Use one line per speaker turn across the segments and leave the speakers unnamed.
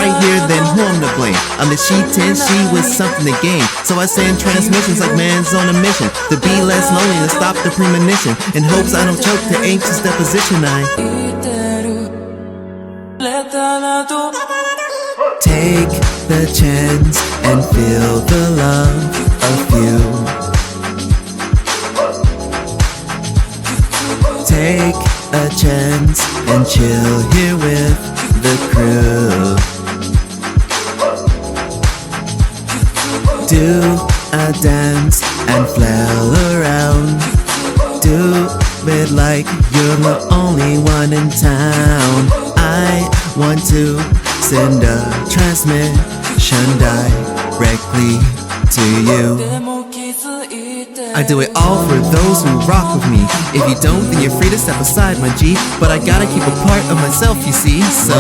right here, then who I'm to blame? I'm the she-10, she with something to gain. So I send transmissions like man's on a mission to be less lonely, to stop the premonition, in hopes I don't choke to anxious deposition. I take the chance and feel the love of you. Take a chance and chill here with the crew. Do a dance and flail around. Do it like you're the only one in town. I want to send a transmission directly to you. I do it all for those who rock with me. If you don't, then you're free to step aside, my G. But I gotta keep a part of myself, you see. So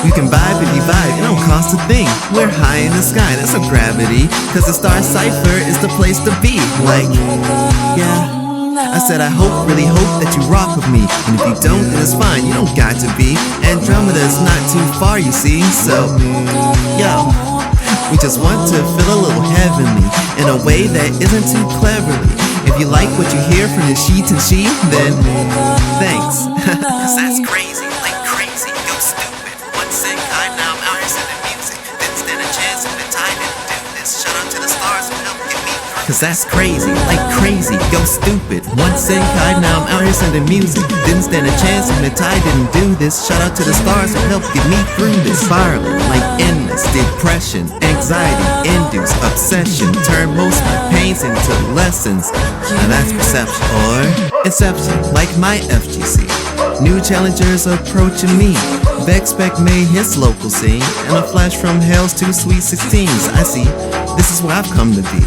you can vibe if you vibe, it don't cost a thing. We're high in the sky, that's no gravity. Cause the star cipher is the place to be. Like, yeah, I said I hope, really hope that you rock with me. And if you don't, then it's fine, you don't got to be. Andromeda's not too far, you see. So, yo, we just want to feel a little heavenly in a way that isn't too cleverly. If you like what you hear from the she to she, then thanks. Cause that's crazy, like crazy, go stupid. One sick high, now I'm out here sending music. Didn't stand a chance if the time didn't do this. Shout out to the stars who helped get me through. Cause that's crazy, like crazy, go stupid. One sick high, now I'm out here sending music. Didn't stand a chance if the tide didn't do this. Shout out to the stars who helped get me through this. Spiraling like endless depression, anxiety, induced obsession. Turn most of my pains into lessons. And that's perception or inception, like my FGC. New challengers approaching me. Vexpect made his local scene, and a flash from hell's 2 sweet 16s. I see, this is where I've come to be.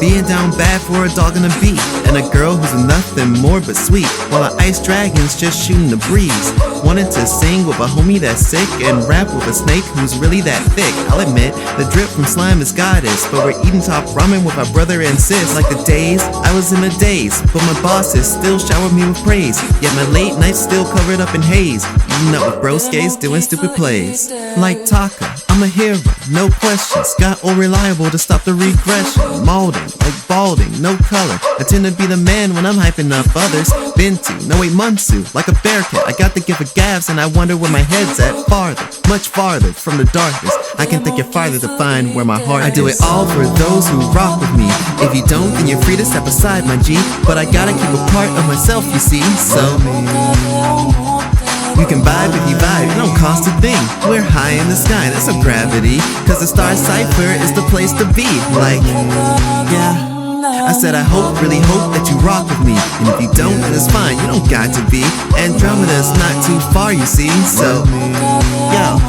Being down bad for a dog and a bee, and a girl who's nothing more but sweet, while the ice dragon's just shooting the breeze. Wanted to sing with a homie that's sick, and rap with a snake who's really that thick. I'll admit, the drip from slime is goddess, but we're eating top ramen with our brother and sis. Like the days, I was in a daze, but my bosses still shower me with praise. Yet my late nights still covered up in haze, eating up with broskays, doing stupid plays. Like Taka, I'm a hero, no questions. Got all reliable to stop the regression. Molding, like balding, no color. I tend to be the man when I'm hyping up others. Binti, no wait, Munsu, like a bear cat. I got the gift of gaps and I wonder where my head's at. Farther, much farther from the darkness. I can think it farther to find where my heart is. I do it all for those who rock with me. If you don't, then you're free to step aside, my G. But I gotta keep a part of myself, you see. So you can vibe if you vibe, it don't cost a thing. We're high in the sky, that's no gravity. Cause the star cipher is the place to be. Like, yeah, I said I hope, really hope that you rock with me. And if you don't, then it's fine, you don't got to be. Andromeda's not too far, you see. So, yo,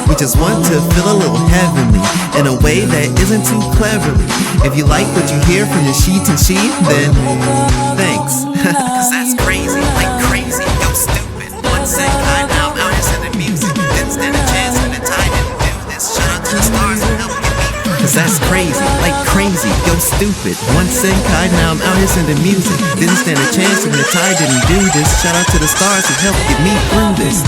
we just want to feel a little heavenly in a way that isn't too cleverly. If you like what you hear from your she to she, then thanks. Cause that's crazy, like crazy, go stupid. One sec, high, now I'm out here sending music. Didn't stand a chance when the time didn't do this. Shout out to the stars who helped get me through. Cause that's crazy, like crazy, go stupid. One sec, high, now I'm out here sending music. Didn't stand a chance when the tide didn't do this. Shout out to the stars who helped get me through this.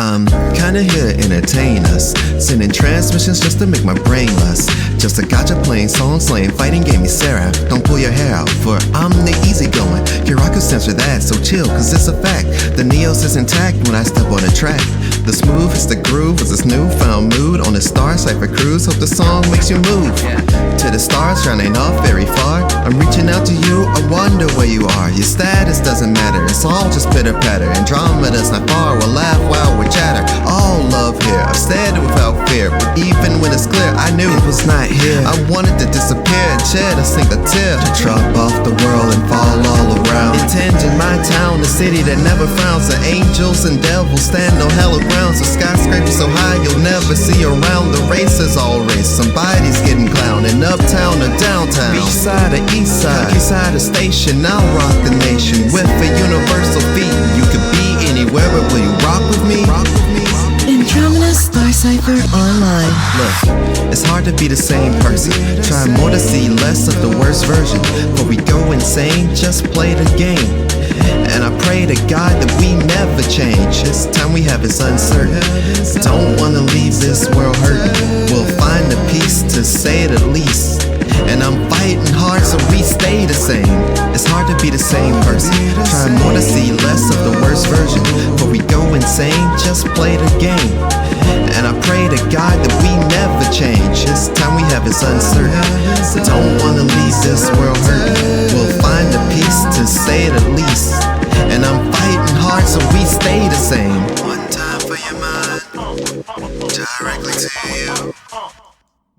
Kinda here to entertain us, sending transmissions just to make my brain lust. Just a gotcha playing, song slaying, fighting game, me Sarah. Don't pull your hair out, for I'm the easygoing. Kiraku stands for that, so chill, cause it's a fact. The Neos is intact when I step on the track. The smooth is the groove, is this newfound mood on the Star Cipher cruise. Hope the song makes you move to the stars, shining off very far. I'm reaching out to you, I wonder where you are. Your status doesn't matter, it's all just pitter patter. Andromeda's not far, we'll laugh while we chatter. All love here, I've said it without fear, but even when it's clear, I knew it was not here. I wanted to disappear and shed a single tear, to drop off the world and fall all around. Intending my town, the city that never frowns. The angels and devils stand on hallowed grounds. The skyscraper so high you'll never see around. The race is all race, somebody's getting clowned. In uptown or downtown, beach side or east side, east side or station, I'll rock the nation with a universal feat. You could be anywhere, but will you rock with me?
Andromeda Star Cipher Online.
Look, it's hard to be the same person. Try more to see less of the worst version. But we go insane, just play the game. And I pray to God that we never change. This time we have is uncertain. Don't wanna leave this world hurting. We'll find a peace, to say it at least. And I'm fighting hard so we stay the same. It's hard to be the same person. Try more to see less of the worst version. But we go insane, just play the game. And I pray to God that we never change. This time we have is uncertain. Don't wanna leave this world hurting. We'll find a peace, to say it at least. And I'm fighting hard so we stay the same. One time for your mind, directly to you.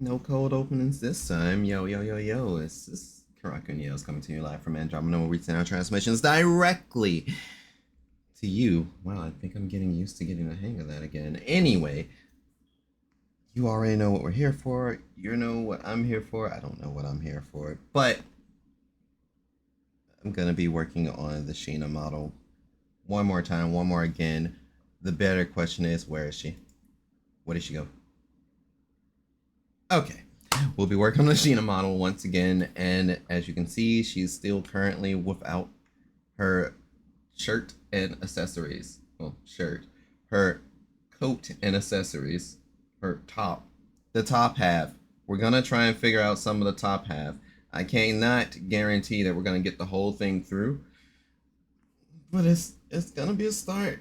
No cold openings this time. Yo, it's this Crunchyroll Neos coming to you live from Andromeda. We're reaching our transmissions directly to you. Wow, I think I'm getting used to getting the hang of that again. Anyway, you already know what we're here for. You know what I'm here for. I don't know what I'm here for, but I'm gonna be working on the Shina model one more time, one more again. The better question is, where is she? Where did she go? Okay, we'll be working on the Shina model once again, and as you can see, she's still currently without her shirt and accessories. Well, shirt, her coat and accessories, her top, the top half. We're gonna try and figure out some of the top half. I cannot guarantee that we're gonna get the whole thing through, but it's gonna be a start.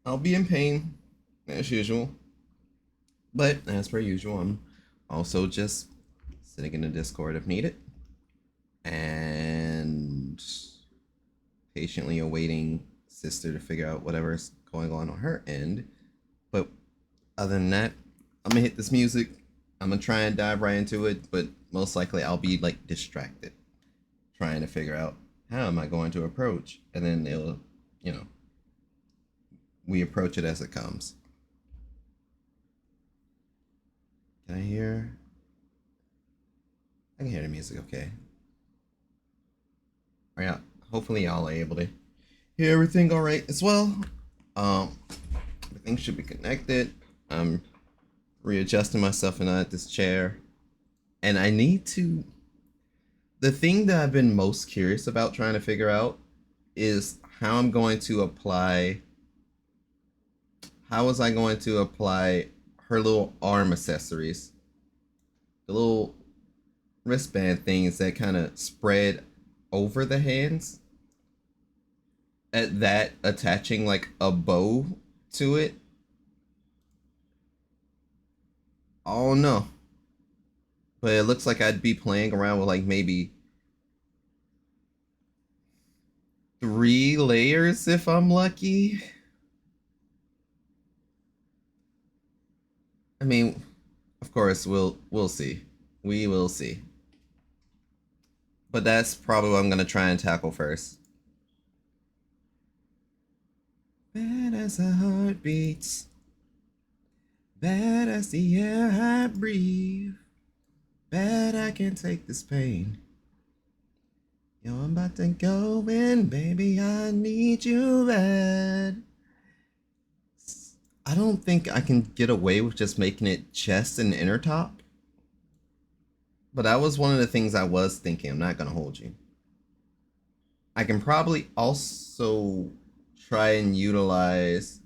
I'll be in pain as usual. But as per usual, I'm also just sitting in the Discord if needed and patiently awaiting sister to figure out whatever's going on her end. But other than that, I'm gonna hit this music. I'm gonna try and dive right into it, but most likely I'll be like distracted trying to figure out how am I going to approach, and then it'll, we approach it as it comes. Can I hear? I can hear the music, okay. Yeah, hopefully y'all are able to hear everything all right as well. Everything should be connected. I'm readjusting myself and at this chair. And I need to... The thing that I've been most curious about trying to figure out is how I'm going to apply... How was I going to apply her little arm accessories, the little wristband things that kind of spread over the hands, at that attaching like a bow to it. Oh no, but it looks like I'd be playing around with like maybe 3 layers if I'm lucky. I mean, of course, we'll see. We will see. But that's probably what I'm gonna try and tackle first. Bad as the heart beats, bad as the air I breathe, bad I can take this pain. Yo, I'm about to go in, baby, I need you bad. I don't think I can get away with just making it chest and inner top. But that was one of the things I was thinking. I'm not going to hold you. I can probably also try and utilize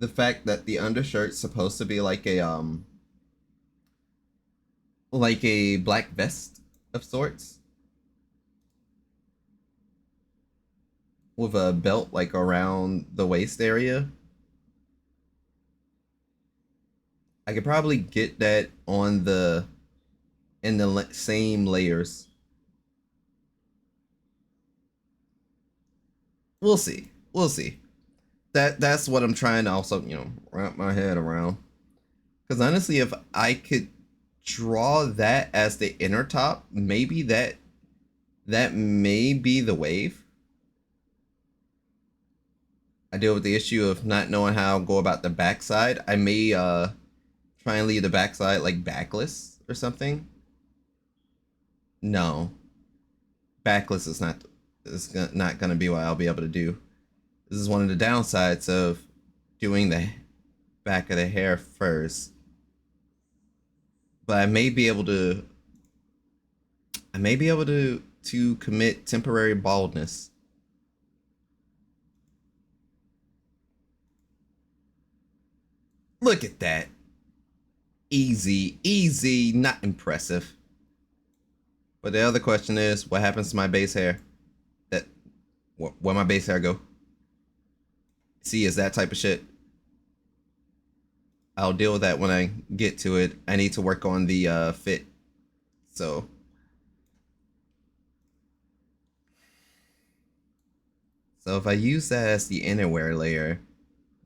the fact that the undershirt's supposed to be like a black vest of sorts with a belt like around the waist area. I could probably get that on the in the same layers. We'll see. We'll see. That's what I'm trying to also, wrap my head around. Because honestly, if I could draw that as the inner top, maybe that may be the wave. I deal with the issue of not knowing how to go about the backside. I may try and leave the backside like backless or something. No, backless is not gonna be what I'll be able to do. This is one of the downsides of doing the back of the hair first. But I may be able to commit temporary baldness. Look at that. Easy, easy, not impressive. But the other question is, what happens to my base hair? Where my base hair go? See, is that type of shit. I'll deal with that when I get to it. I need to work on the fit. So if I use that as the innerwear layer,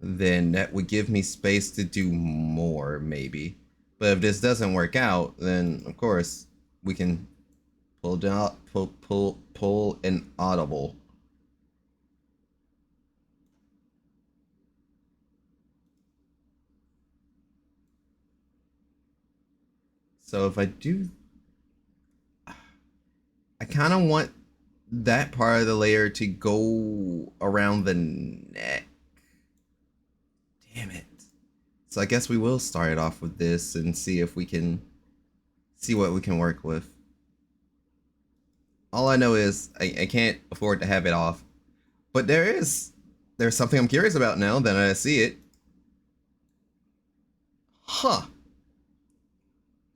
then that would give me space to do more, maybe. But if this doesn't work out, then of course we can pull an audible. So if I do, I kind of want that part of the layer to go around the neck. Damn it. So I guess we will start it off with this and see if we can see what we can work with. All I know is I can't afford to have it off. But there's something I'm curious about now that I see it. Huh.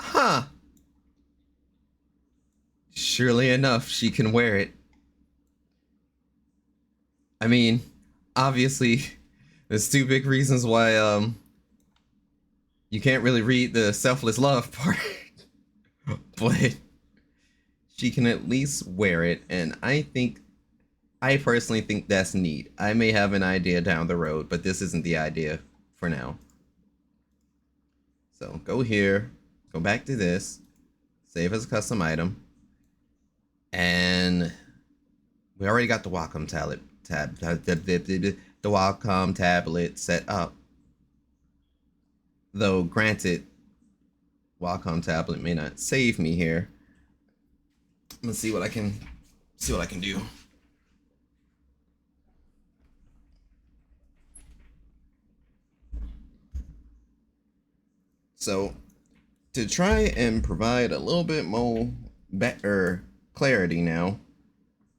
Huh. Surely enough, she can wear it. I mean, obviously, there's two big reasons why you can't really read the selfless love part. But she can at least wear it, and I personally think that's neat. I may have an idea down the road, but this isn't the idea for now. So go here, go back to this, save as a custom item, and we already got the Wacom the Wacom tablet set up. Though granted, Wacom tablet may not save me here. Let's see what I can do. So, to try and provide a little bit more better clarity now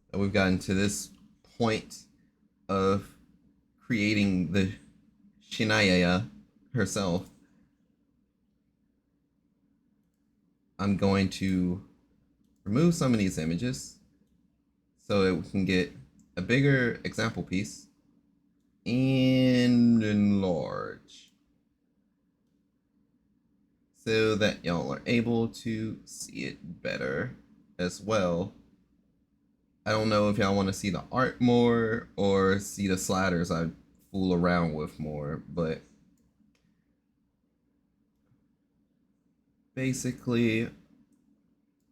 that we've gotten to this point of creating the Shina herself, I'm going to remove some of these images so that we can get a bigger example piece and enlarge so that y'all are able to see it better as well. I don't know if y'all want to see the art more or see the sliders I fool around with more, but basically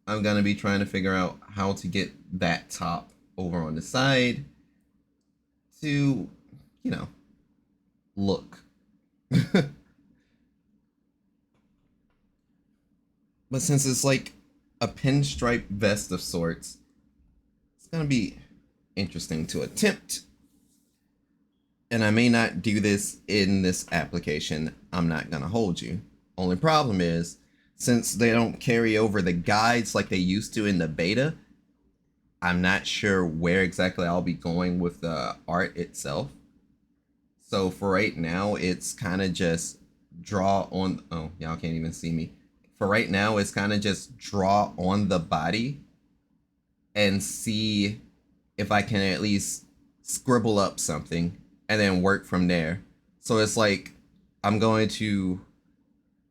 I'm gonna be trying to figure out how to get that top over on the side to, look. But since it's like a pinstripe vest of sorts, it's gonna be interesting to attempt. And I may not do this in this application. I'm not gonna hold you. Only problem is, since they don't carry over the guides like they used to in the beta, I'm not sure where exactly I'll be going with the art itself. So for right now, it's kind of just draw on. Oh, y'all can't even see me. For right now, it's kind of just draw on the body and see if I can at least scribble up something and then work from there. So it's like I'm going to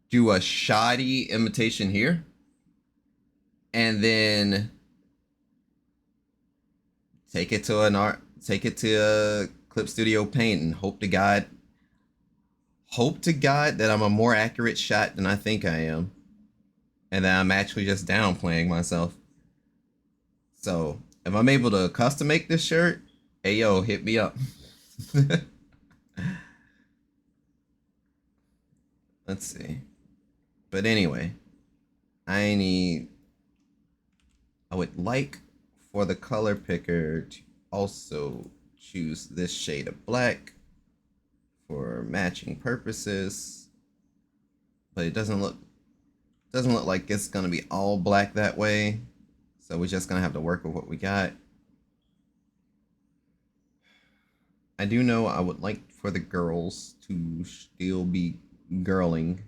do a shoddy imitation here and then take it to a Clip Studio Paint and hope to God that I'm a more accurate shot than I think I am, and that I'm actually just downplaying myself. So if I'm able to custom make this shirt, hey yo, hit me up. Let's see. But anyway, I would like for the color picker to also choose this shade of black for matching purposes, but it doesn't look like it's gonna be all black that way, so we're just gonna have to work with what we got. I do know I would like for the girls to still be girling,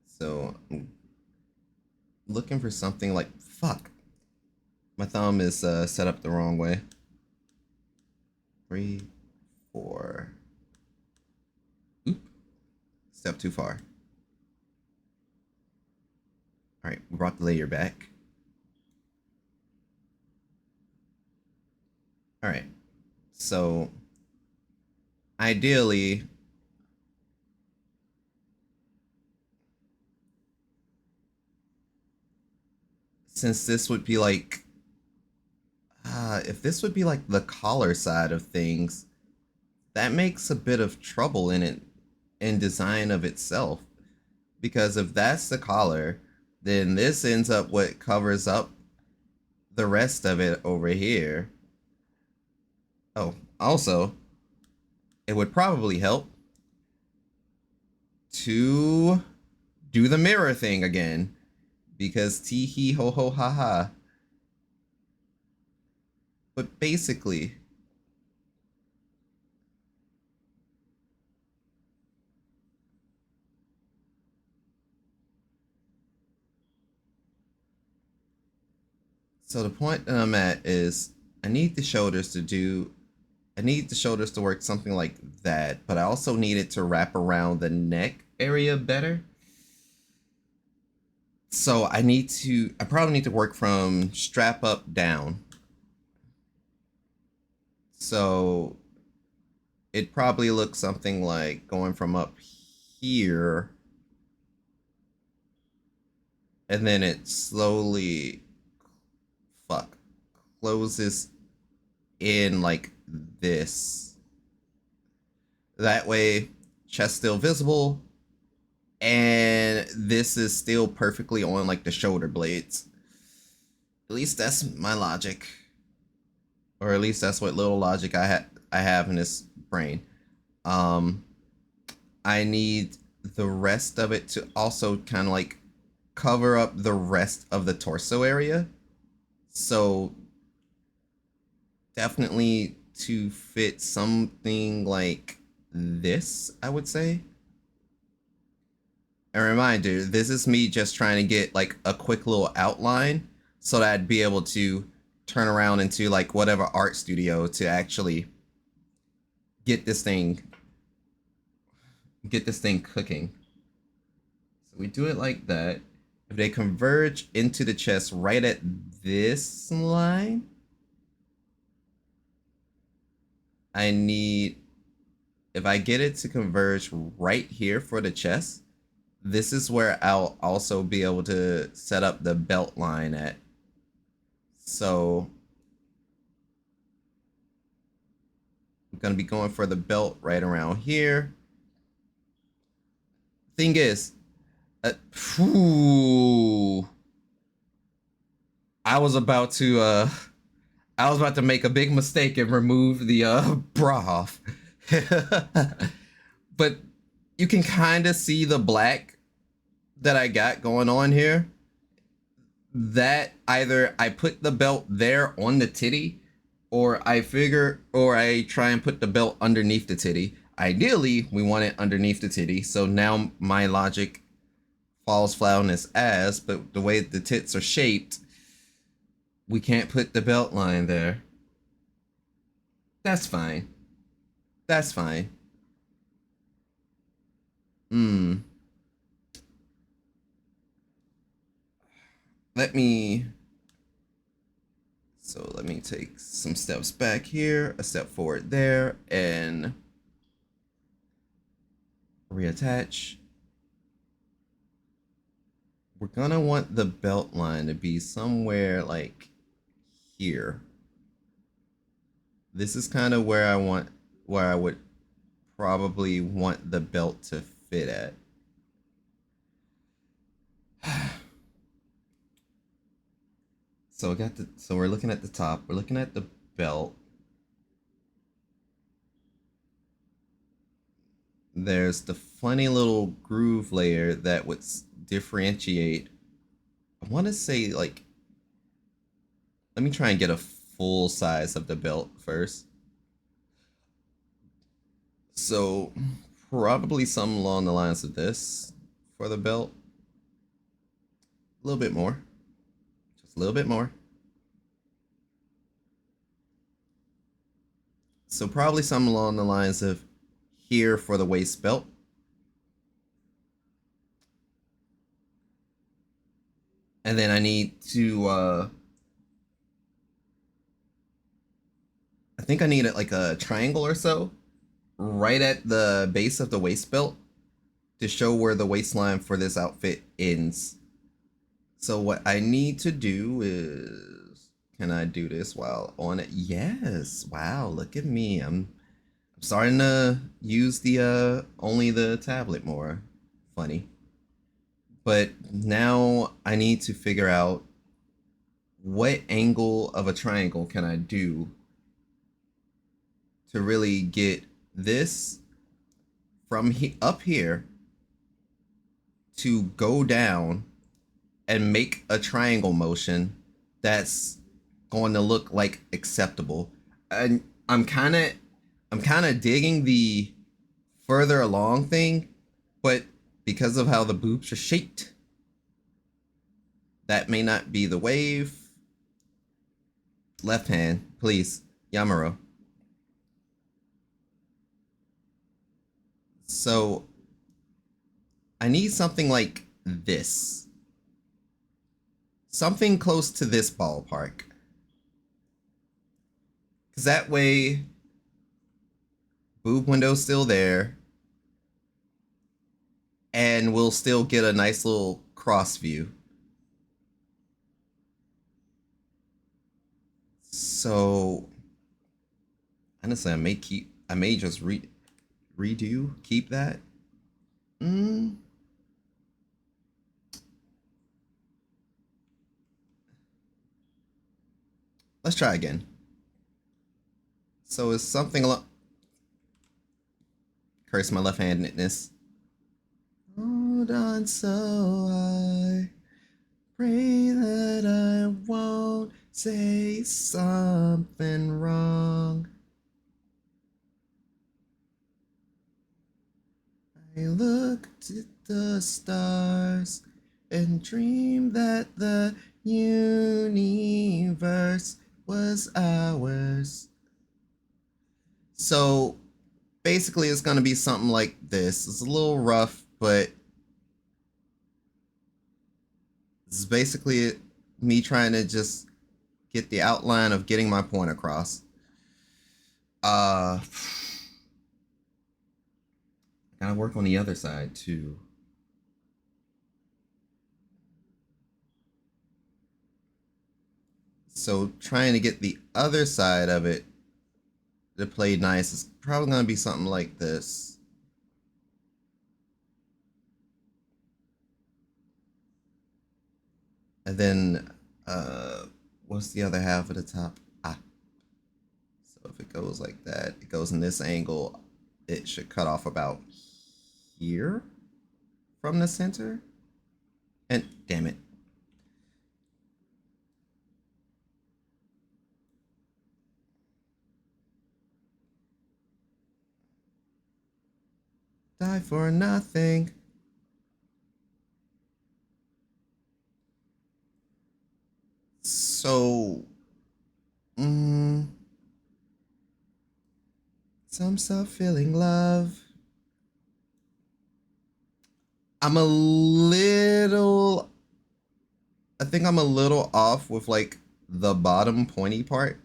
so I'm looking for something like, fuck, my thumb is set up the wrong way. 3, 4. Oop. Step too far. All right, we brought the layer back. All right, so ideally, since this would be like, if this would be like the collar side of things, that makes a bit of trouble in it, in design of itself. Because if that's the collar, then this ends up what covers up the rest of it over here. Oh, also, it would probably help to do the mirror thing again, because tee hee ho ho ha ha. But basically, so the point that I'm at is I need the shoulders to work something like that, but I also need it to wrap around the neck area better. So I probably need to work from strap up down. So it probably looks something like going from up here, and then it slowly closes in like this. That way, chest still visible, and this is still perfectly on like the shoulder blades. At least that's my logic, or at least that's what little logic I have in this brain. I need the rest of it to also kind of like cover up the rest of the torso area. So definitely to fit something like this, I would say. A reminder, this is me just trying to get like a quick little outline so that I'd be able to turn around into like whatever art studio to actually get this thing cooking. So we do it like that. If they converge into the chest right at this line, if I get it to converge right here for the chest, this is where I'll also be able to set up the belt line at. So I'm going to be going for the belt right around here. Thing is, I was about to make a big mistake and remove the bra off. But you can kind of see the black that I got going on here. That either I put the belt there on the titty, Or I try and put the belt underneath the titty. Ideally, we want it underneath the titty. So now my logic falls flat on its ass, but the way the tits are shaped, we can't put the belt line there. That's fine. That's fine. Let me take some steps back here, a step forward there, and reattach. We're gonna want the belt line to be somewhere like here. This is kind of where I would probably want the belt to fit at. So we're looking at the top. We're looking at the belt. There's the funny little groove layer that would differentiate. I want to say like, let me try and get a full size of the belt first. So probably something along the lines of this for the belt. A little bit more. Just a little bit more. So probably something along the lines of here for the waist belt. And then I need to, I think I need it like a triangle or so right at the base of the waist belt to show where the waistline for this outfit ends. So what I need to do is, can I do this while on it? Yes. Wow, look at me. I'm starting to use the only the tablet more. Funny. But now I need to figure out what angle of a triangle can I do to really get this from up here to go down and make a triangle motion that's going to look like acceptable. And I'm kind of digging the further along thing, but because of how the boobs are shaped, that may not be the wave. Left hand, please, Yamaro. So I need something like this. Something close to this ballpark. Because that way, boob window's still there. And we'll still get a nice little cross view. So, honestly, I may just keep that. Let's try again. So it's something along. Curse my left-handedness. Hold on so I pray that I won't say something wrong. I looked at the stars and dreamed that the universe was ours. So basically it's going to be something like this. It's a little rough, but this is basically me trying to just get the outline of getting my point across. Gotta work on the other side too. So trying to get the other side of it to play nice is probably gonna be something like this. And then what's the other half of the top? So if it goes like that, it goes in this angle, it should cut off about here from the center. And damn it. Die for nothing. So, some stuff feeling love. I'm a little, I think I'm a little off with like the bottom pointy part.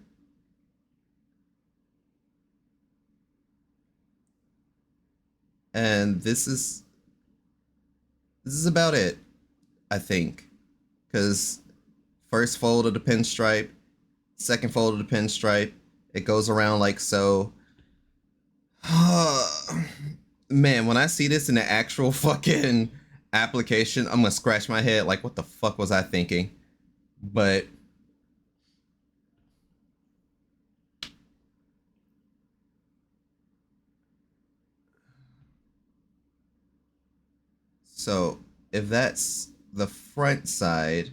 And this is about it, I think. Because first fold of the pinstripe, second fold of the pinstripe, it goes around like so. Man, when I see this in the actual fucking application, I'm gonna scratch my head like, what the fuck was I thinking? But so if that's the front side,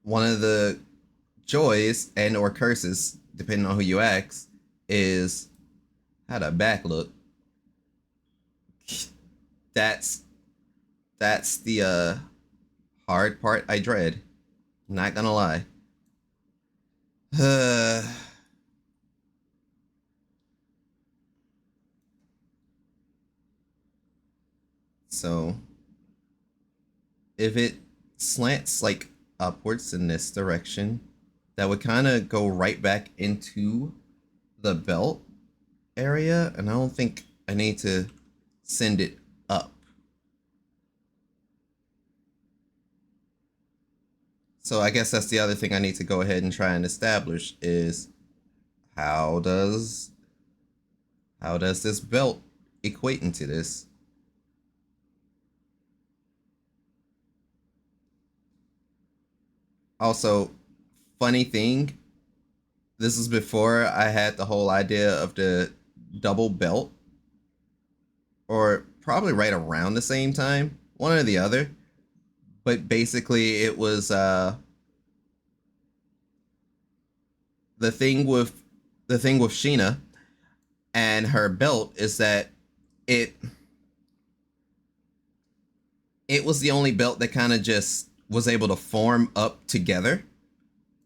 one of the joys and or curses, depending on who you ask, is how the back look. That's the hard part I dread. Not gonna lie. So if it slants like upwards in this direction, that would kind of go right back into the belt area, and I don't think I need to send it up. So I guess that's the other thing I need to go ahead and try and establish is how does this belt equate into this? Also, funny thing, this is before I had the whole idea of the double belt, or probably right around the same time, one or the other. But basically, it was the thing with Shina and her belt is that it was the only belt that kind of just was able to form up together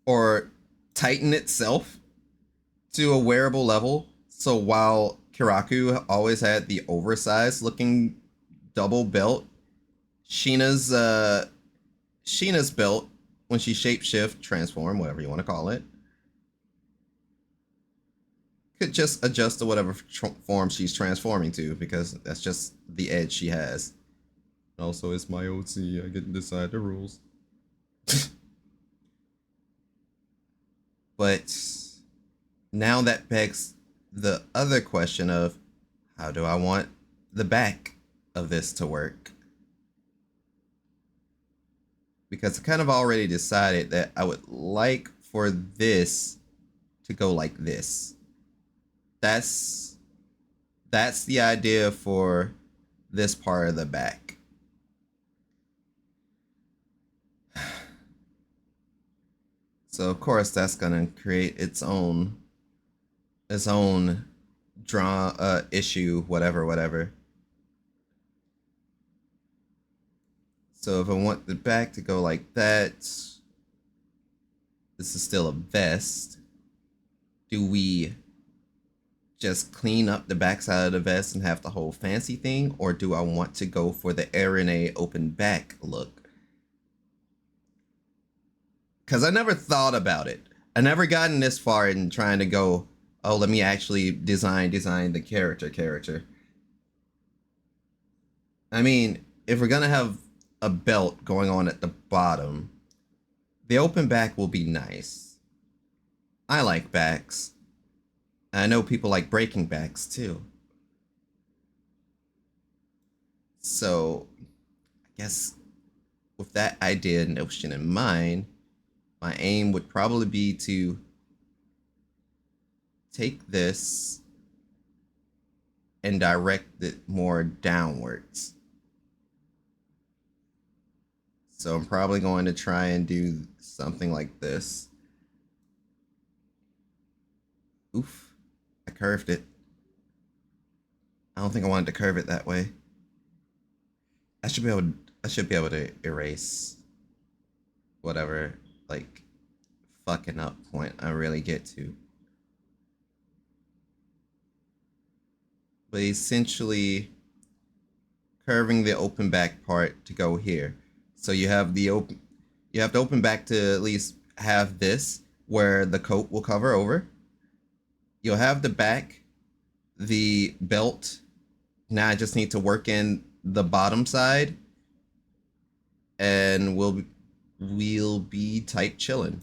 or tighten itself to a wearable level. So while Kiraku always had the oversized looking double belt, Shina's belt, when she shapeshift, transform, whatever you want to call it, could just adjust to whatever form she's transforming to, because that's just the edge she has. Also, it's my OC. I get to decide the rules. But now that begs the other question of how do I want the back of this to work? Because I kind of already decided that I would like for this to go like this. That's the idea for this part of the back. So of course that's gonna create its own issue, whatever. So if I want the back to go like that, this is still a vest. Do we just clean up the backside of the vest and have the whole fancy thing, or do I want to go for the RNA open back look? Because I never thought about it. I never gotten this far in trying to go, oh, let me actually design the character. I mean, if we're gonna have a belt going on at the bottom, the open back will be nice. I like backs. I know people like breaking backs too. So I guess with that idea and notion in mind, my aim would probably be to take this and direct it more downwards. So I'm probably going to try and do something like this. Oof, I curved it. I don't think I wanted to curve it that way. I should be able. I should be able to erase whatever like fucking up point I really get to. But essentially, curving the open back part to go here. So you have the open. You have to open back to at least have this where the coat will cover over. You'll have the back, the belt. Now I just need to work in the bottom side, and we'll be tight chilling.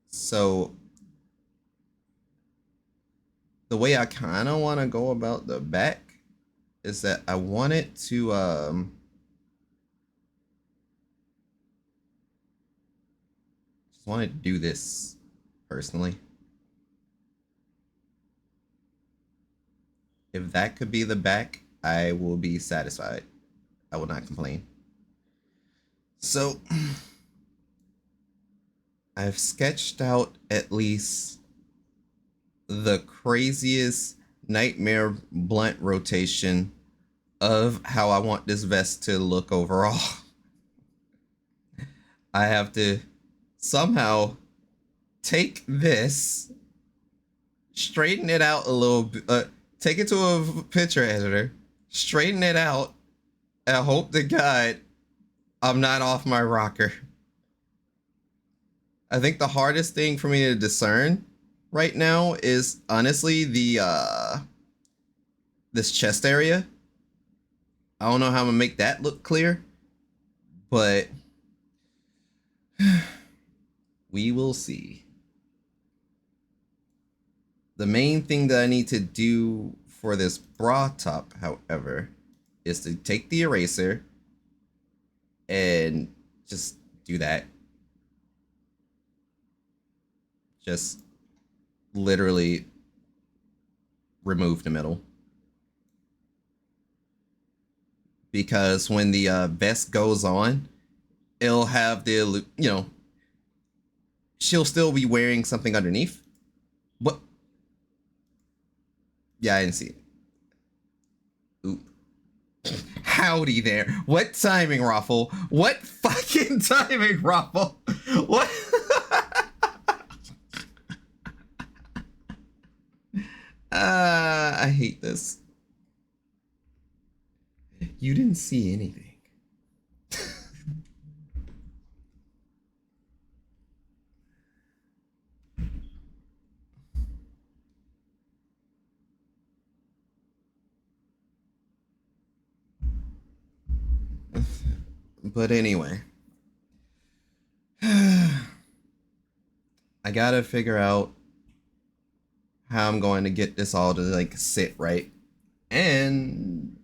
So the way I kind of want to go about the back is that I want it to just want to do this personally. If that could be the back, I will be satisfied. I will not complain. So I've sketched out at least the craziest nightmare blunt rotation of how I want this vest to look overall. I have to somehow take this, straighten it out a little bit, take it to a picture editor, straighten it out, and hope to God I'm not off my rocker. I think the hardest thing for me to discern right now is honestly the this chest area. I don't know how I'm gonna make that look clear, but we will see. The main thing that I need to do for this bra top, however, is to take the eraser and just do that. Just literally remove the middle. Because when the vest goes on, it'll have the, you know, she'll still be wearing something underneath. But yeah, I didn't see it. Oop. Howdy there. What timing, Raffle? What fucking timing, Raffle? What? I hate this. You didn't see anything. But anyway, I gotta figure out how I'm going to get this all to like sit right. And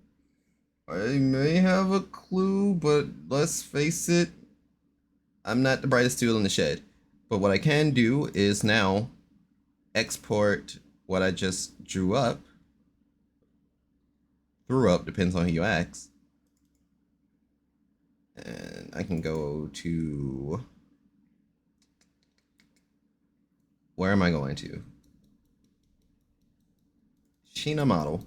I may have a clue, but let's face it, I'm not the brightest tool in the shed. But what I can do is now export what I just drew up, depends on who you ask. And I can go to, where am I going to? Shina model.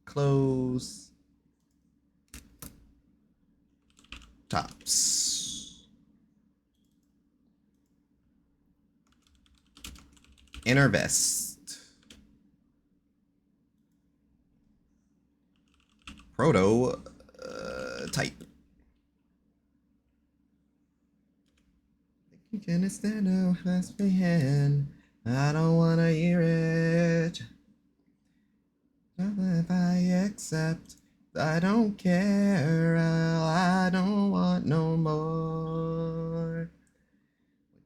Close. Tops. Inner vest. Proto type. You can stand up, clasp my hand. I don't wanna hear it. If I accept, I don't care. I don't want no more.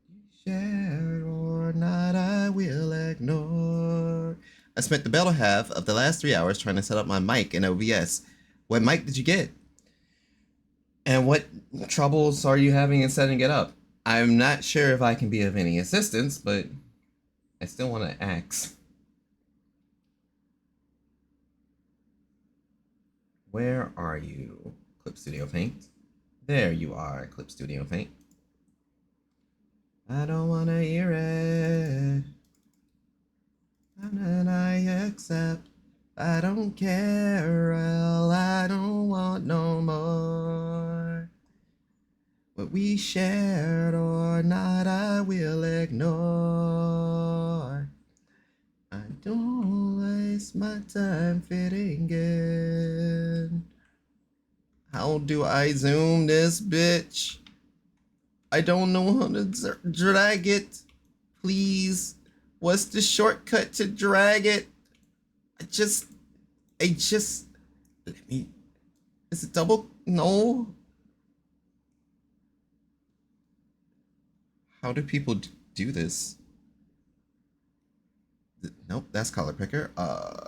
What you share or not, I will ignore. I spent the better half of the last 3 hours trying to set up my mic in OBS. What mic did you get? And what troubles are you having in setting it up? I'm not sure if I can be of any assistance, but I still want to ask. Where are you, Clip Studio Paint? There you are, Clip Studio Paint. I don't wanna hear it. And I accept. I don't care. Well, I don't want no more. What we shared or not, I will ignore. I don't waste my time fitting in. How do I zoom this bitch? I don't know how to drag it. Please. What's the shortcut to drag it? I just, let me, is it double? No. How do people do this? Nope, that's color picker. Oh.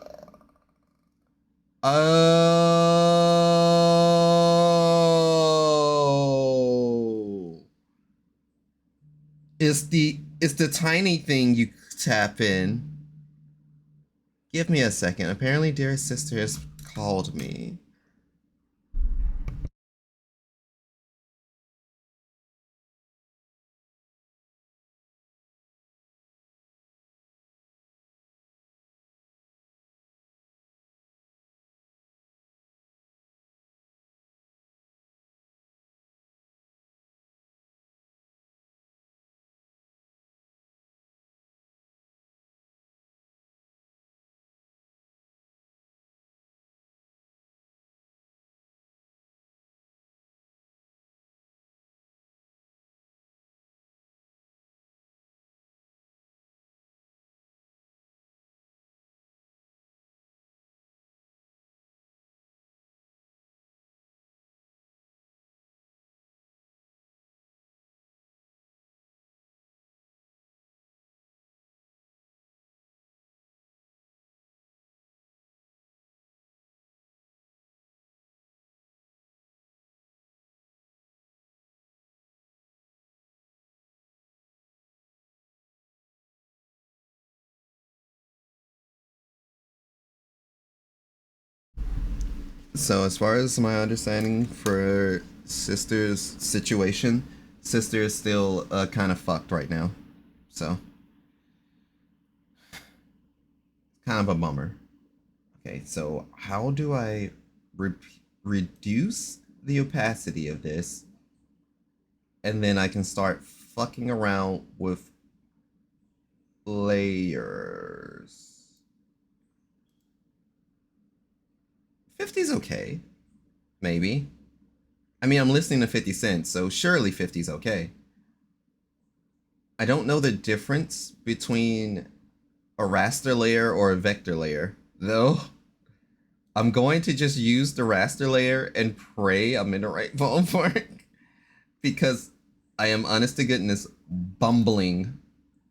It's the tiny thing you tap in. Give me a second. Apparently, dear sister has called me. So, as far as my understanding for sister's situation, sister is still kind of fucked right now. So, kind of a bummer. Okay, so how do I reduce the opacity of this, and then I can start fucking around with layers? 50's okay, maybe. I mean, I'm listening to 50 Cent, so surely 50's okay. I don't know the difference between a raster layer or a vector layer, though. I'm going to just use the raster layer and pray I'm in the right ballpark because I am, honest to goodness, bumbling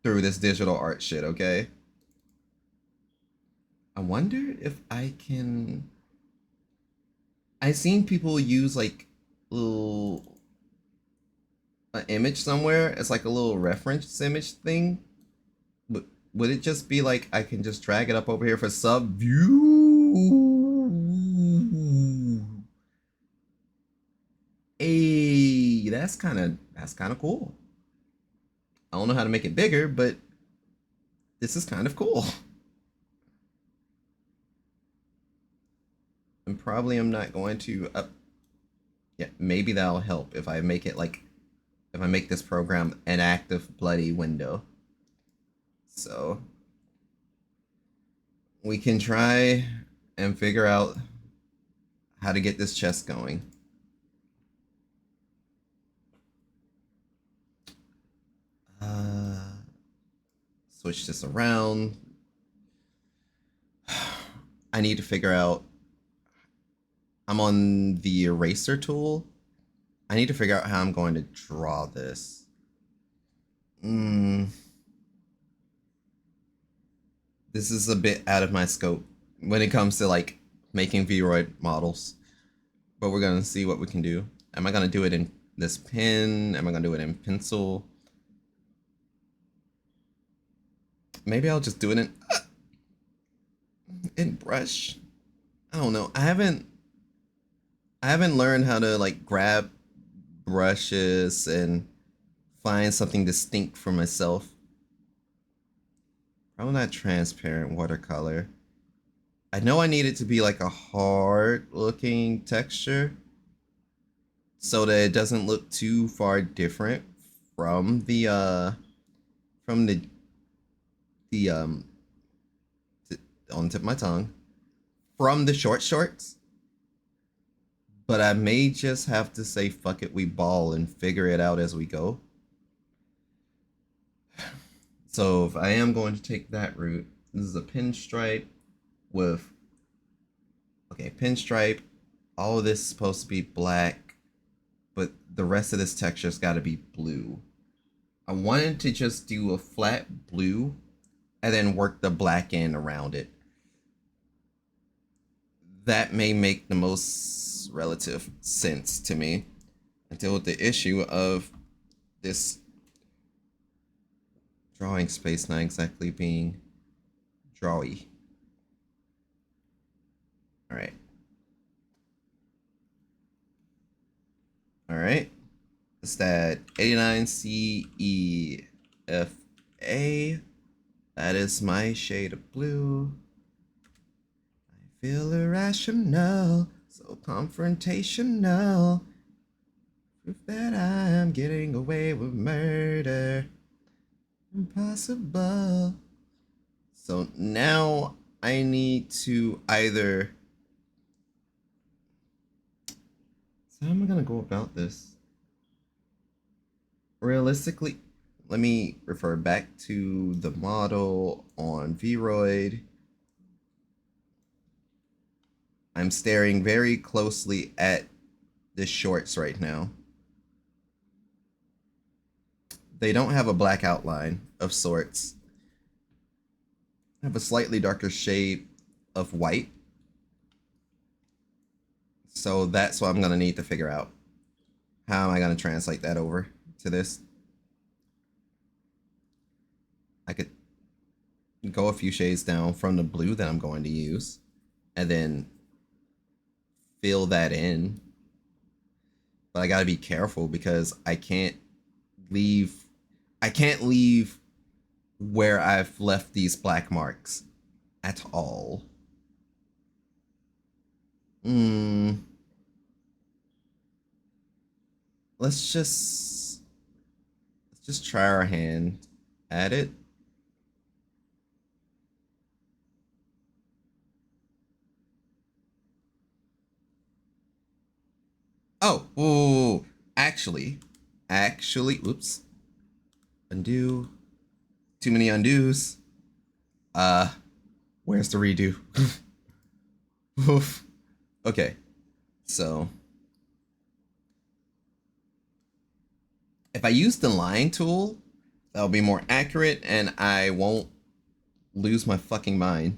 through this digital art shit, okay? I wonder if I can. I've seen people use like little an image somewhere. It's like a little reference image thing. But would it just be like I can just drag it up over here for sub view? Hey, that's kind of cool. I don't know how to make it bigger, but this is kind of cool. And probably I'm not going to yeah, maybe that'll help if I make it like if I make this program an active bloody window. So we can try and figure out how to get this chest going. Uh, Switch this around. I need to figure out. I'm on the eraser tool. I need to figure out how I'm going to draw this. This is a bit out of my scope when it comes to like making Vroid models. But we're gonna see what we can do. Am I gonna do it in this pen? Am I gonna do it in pencil? Maybe I'll just do it in brush. I don't know. I haven't learned how to like grab brushes and find something distinct for myself. Probably not transparent watercolor. I know I need it to be like a hard looking texture so that it doesn't look too far different from the on the tip of my tongue, from the shorts. But I may just have to say fuck it, we ball and figure it out as we go. So if I am going to take that route, this is a pinstripe with, okay, pinstripe. All of this is supposed to be black, but the rest of this texture's got to be blue. I wanted to just do a flat blue and then work the black in around it. That may make the most relative sense to me, and deal with the issue of this drawing space not exactly being drawy. Alright. Alright. It's that 89CEFA. That is my shade of blue. I feel irrational, so confrontational. Proof that I am getting away with murder. Impossible. So now I need to either... So how am I gonna go about this? Realistically, let me refer back to the model on Vroid. I'm staring very closely at the shorts right now. They don't have a black outline of sorts. I have a slightly darker shade of white. So that's what I'm gonna need to figure out. How am I gonna translate that over to this? I could go a few shades down from the blue that I'm going to use and then fill that in. But I gotta be careful because I can't leave where I've left these black marks at all. Let's just try our hand at it. Oh, ooh, actually, oops. Undo. Too many undos. Where's the redo? Oof. Okay, so if I use the line tool, that'll be more accurate and I won't lose my fucking mind.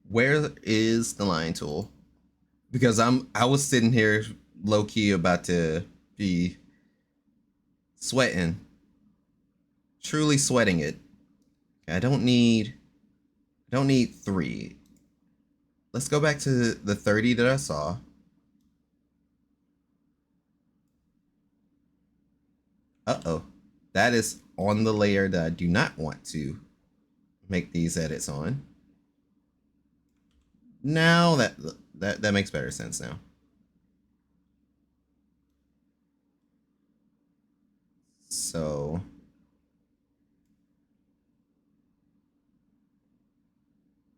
Where is the line tool? Because I was sitting here low-key about to be sweating. Truly sweating it. I don't need 3. Let's go back to the 30 that I saw. Uh-oh. That is on the layer that I do not want to make these edits on. Now that makes better sense now. So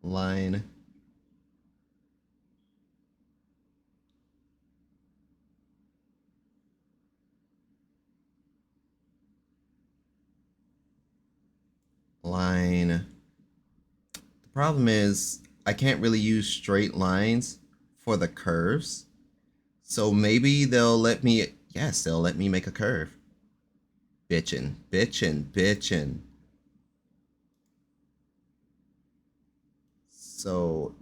line the problem is I can't really use straight lines for the curves. So maybe they'll let me, yes, they'll let me make a curve. Bitchin'. So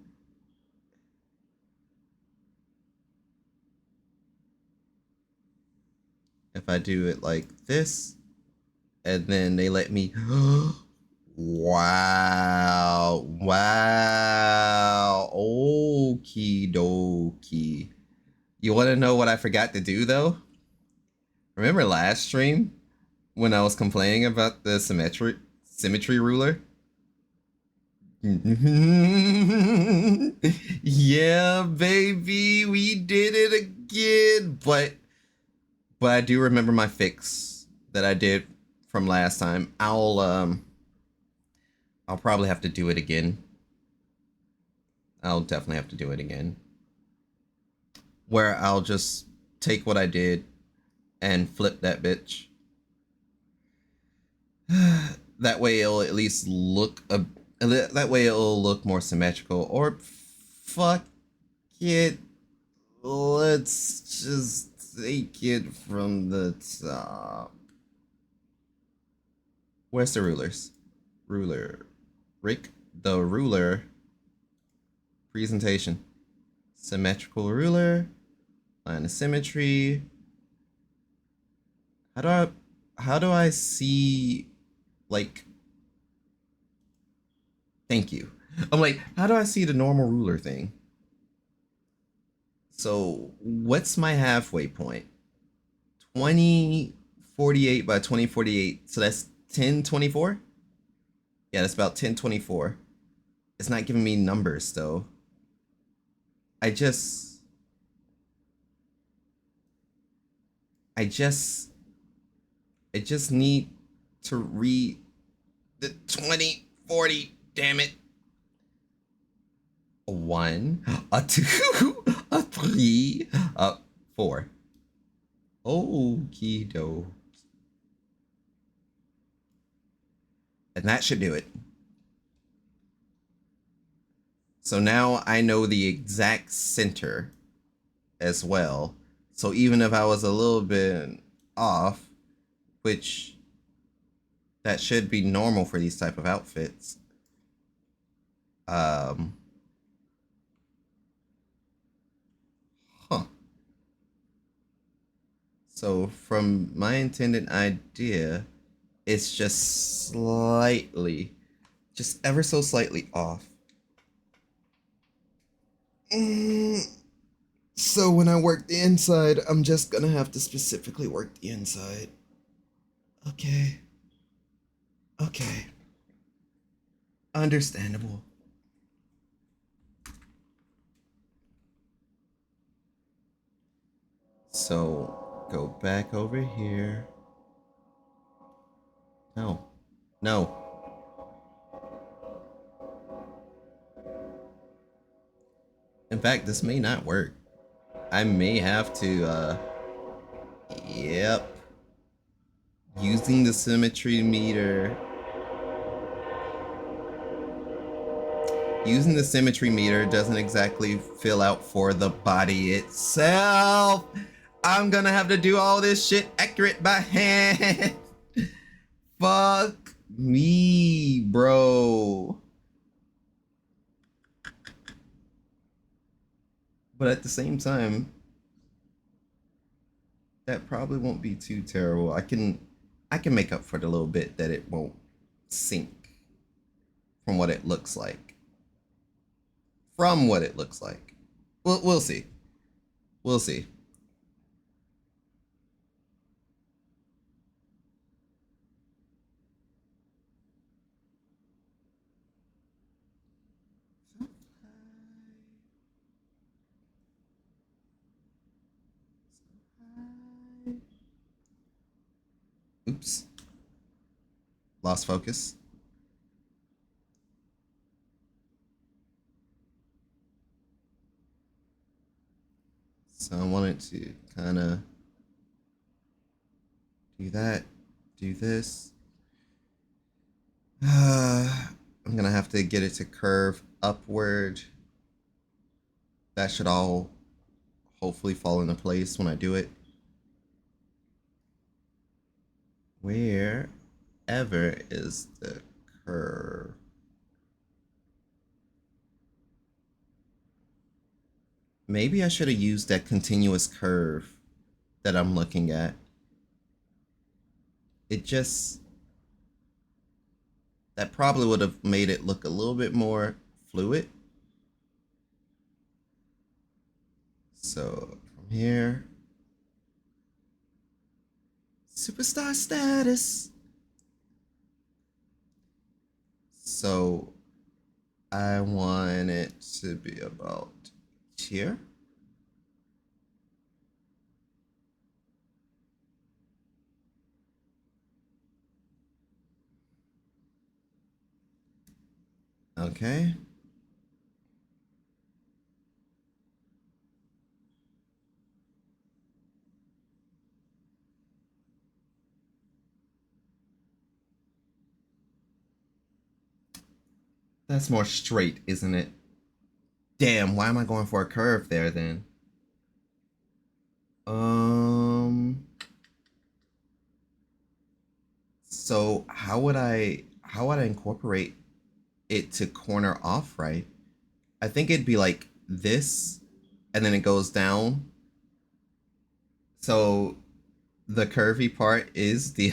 if I do it like this, and then they let me, wow, okie dokie. You want to know what I forgot to do though? Remember last stream when I was complaining about the symmetry ruler. Yeah, baby, we did it again. But I do remember my fix that I did from last time. I'll probably have to do it again. I'll definitely have to do it again. Where I'll just take what I did and flip that bitch. That way it'll at least look that way it'll look more symmetrical. Or fuck it, let's just take it from the top. Where's the rulers? Ruler. Rick the ruler. Presentation. Symmetrical ruler. Line of symmetry. How do I see, like, thank you. I'm like, how do I see the normal ruler thing? So what's my halfway point? 2048 by 2048. So that's 1024? Yeah, that's about 1024. It's not giving me numbers though. I just need to read the 2040, damn it. A 1, a 2, a 3, a 4. Okie doke. And that should do it. So now I know the exact center as well. So even if I was a little bit off, which that should be normal for these type of outfits. Huh. So from my intended idea, it's just slightly, just ever so slightly off. So when I work the inside, I'm just gonna have to specifically work the inside. Okay. Okay. Understandable. So go back over here. No. No. In fact, this may not work. I may have to, yep. Using the symmetry meter. Using the symmetry meter doesn't exactly fill out for the body itself. I'm gonna have to do all this shit accurate by hand. Fuck me, bro. But at the same time, that probably won't be too terrible. I can make up for the little bit that it won't sync from what it looks like. From what it looks like. We'll see. We'll see. Oops. Lost focus. So I wanted to kind of do that, do this. I'm gonna have to get it to curve upward. That should all hopefully fall into place when I do it. Wherever is the curve? Maybe I should have used that continuous curve that I'm looking at. It just, that probably would have made it look a little bit more fluid. So from here, superstar status. So I want it to be about here. Okay. That's more straight, isn't it? Damn, why am I going for a curve there then? Um so how would I incorporate it to corner off right? I think it'd be like this and then it goes down. So the curvy part is the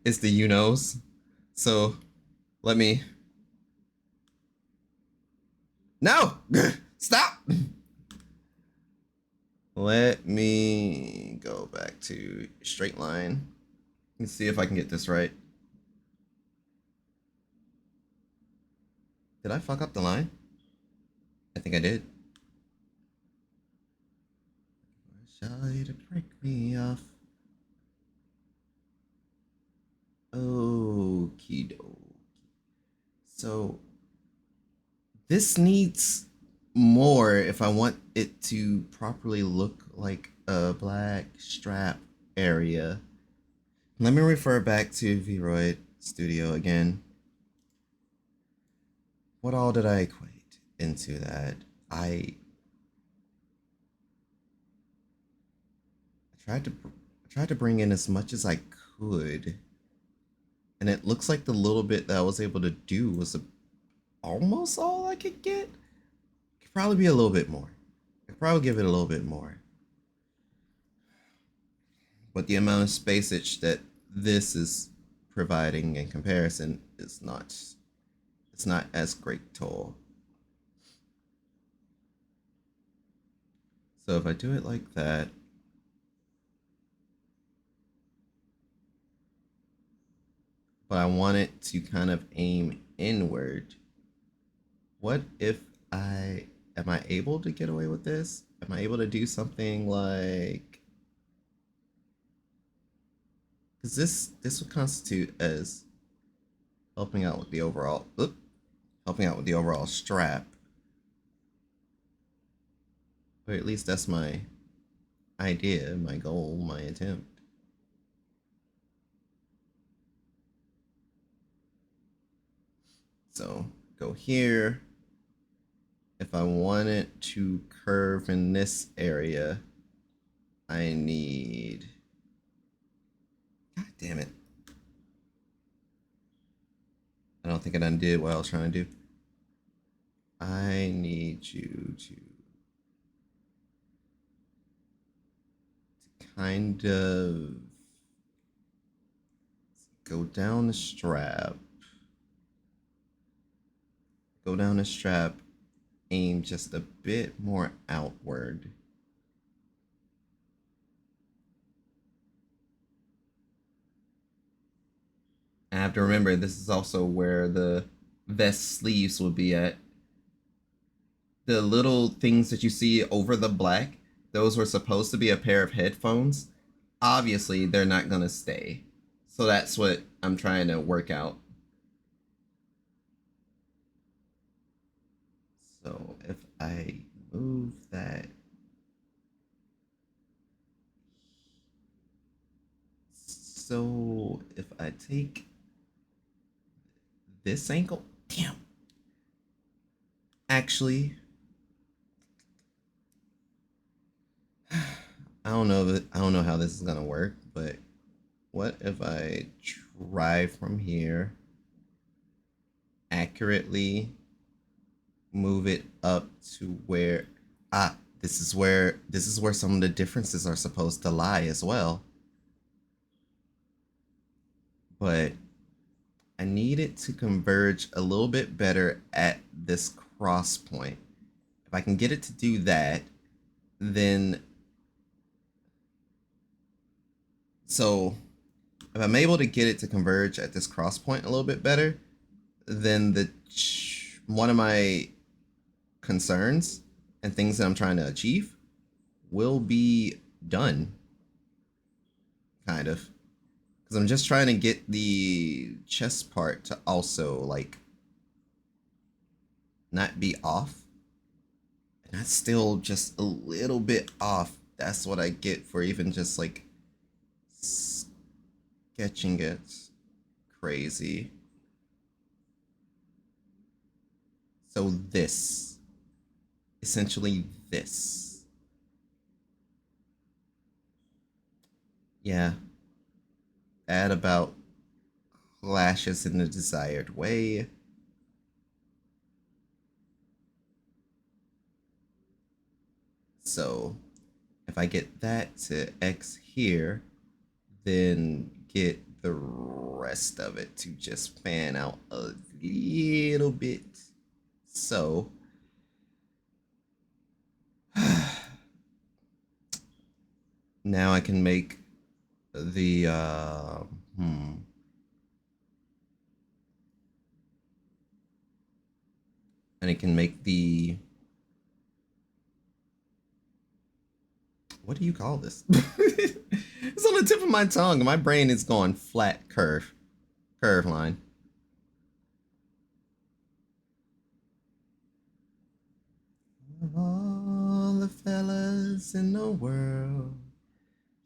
is the you-knows. So let me No! Stop! Let me go back to straight line. Let's see if I can get this right. Did I fuck up the line? I think I did. Shall you to break me off? Okie dokie. So this needs more if I want it to properly look like a black strap area. Let me refer back to Vroid Studio again. What all did I equate into that? I tried to bring in as much as I could, and it looks like the little bit that I was able to do was almost all I could get. Could probably be a little bit more. Could probably give it a little bit more. But the amount of spacage that this is providing in comparison is not, it's not as great toll. So if I do it like that, but I want it to kind of aim inward, what if am I able to get away with this? Am I able to do something like, because this would constitute as helping out with the overall, helping out with the overall strap. Or at least that's my idea, my goal, my attempt. So go here. If I want it to curve in this area, I need, God damn it. I don't think I done did what I was trying to do. I need you to kind of go down the strap. Go down the strap, aim just a bit more outward. I have to remember this is also where the vest sleeves will be at. The little things that you see over the black, those were supposed to be a pair of headphones. Obviously, they're not gonna stay. So that's what I'm trying to work out. So if I move that, so if I take this angle, damn. Actually, I don't know how this is gonna work, but what if I try from here, accurately move it up to where, this is where some of the differences are supposed to lie as well. But I need it to converge a little bit better at this cross point. If I can get it to do that, then So if I'm able to get it to converge at this cross point a little bit better, then one of my concerns and things that I'm trying to achieve will be done, kind of. Because I'm just trying to get the chest part to also, like, not be off. And that's still just a little bit off. That's what I get for even just, like, sketching it crazy. So this. Essentially this. Yeah. Add about lashes in the desired way. So if I get that to X here, then get the rest of it to just fan out a little bit. So now I can make the and it can make the, what do you call this? It's on the tip of my tongue. My brain is going flat curve line. Of all the fellas in the world,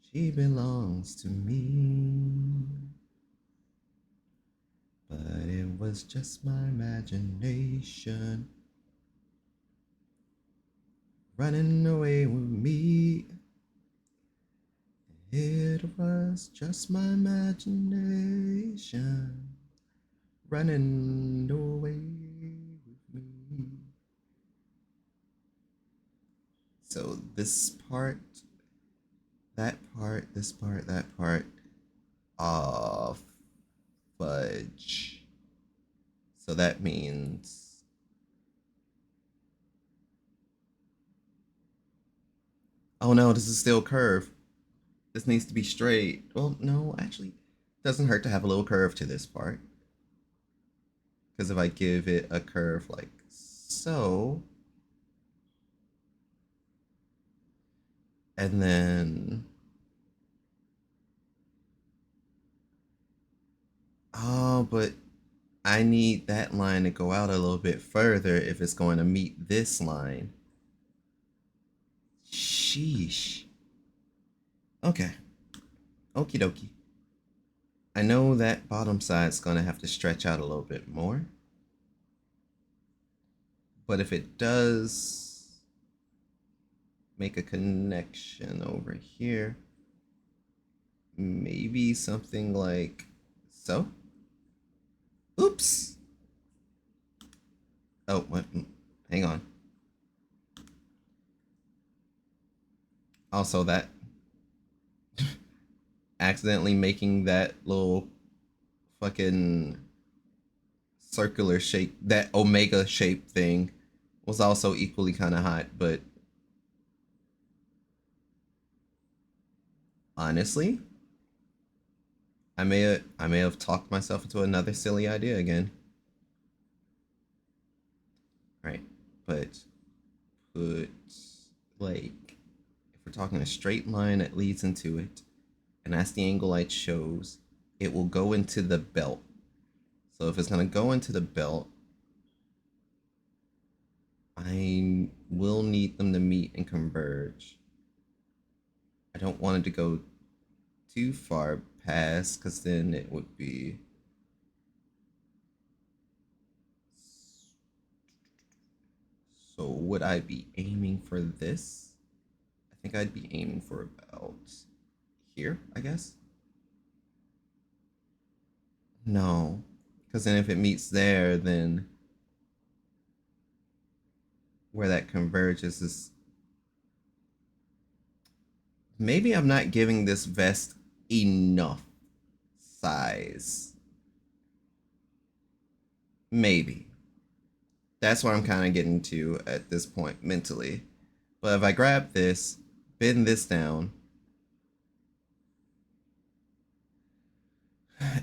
she belongs to me. But it was just my imagination running away with me. It was just my imagination running away with me. So this part, that part, this part, that part, fudge. So that means, oh no, this is still curve. This needs to be straight. Well, no, actually, it doesn't hurt to have a little curve to this part. Because if I give it a curve like so, and then, oh, but I need that line to go out a little bit further if it's going to meet this line. Sheesh. Okay. Okie dokie. I know that bottom side's going to have to stretch out a little bit more. But if it does make a connection over here, maybe something like so. Oops. Oh, what? Hang on. Also, that accidentally making that little fucking circular shape, that omega shape thing, was also equally kind of hot, but honestly, I may have talked myself into another silly idea again. Right, but put, like, if we're talking a straight line that leads into it, and that's the angle I chose, it will go into the belt. So if it's gonna go into the belt, I will need them to meet and converge. I don't want it to go too far past, because then it would be, so would I be aiming for this? I think I'd be aiming for about here, I guess. No, because then if it meets there, then where that converges is, maybe I'm not giving this vest enough size. Maybe. That's what I'm kind of getting to at this point mentally. But if I grab this, bend this down,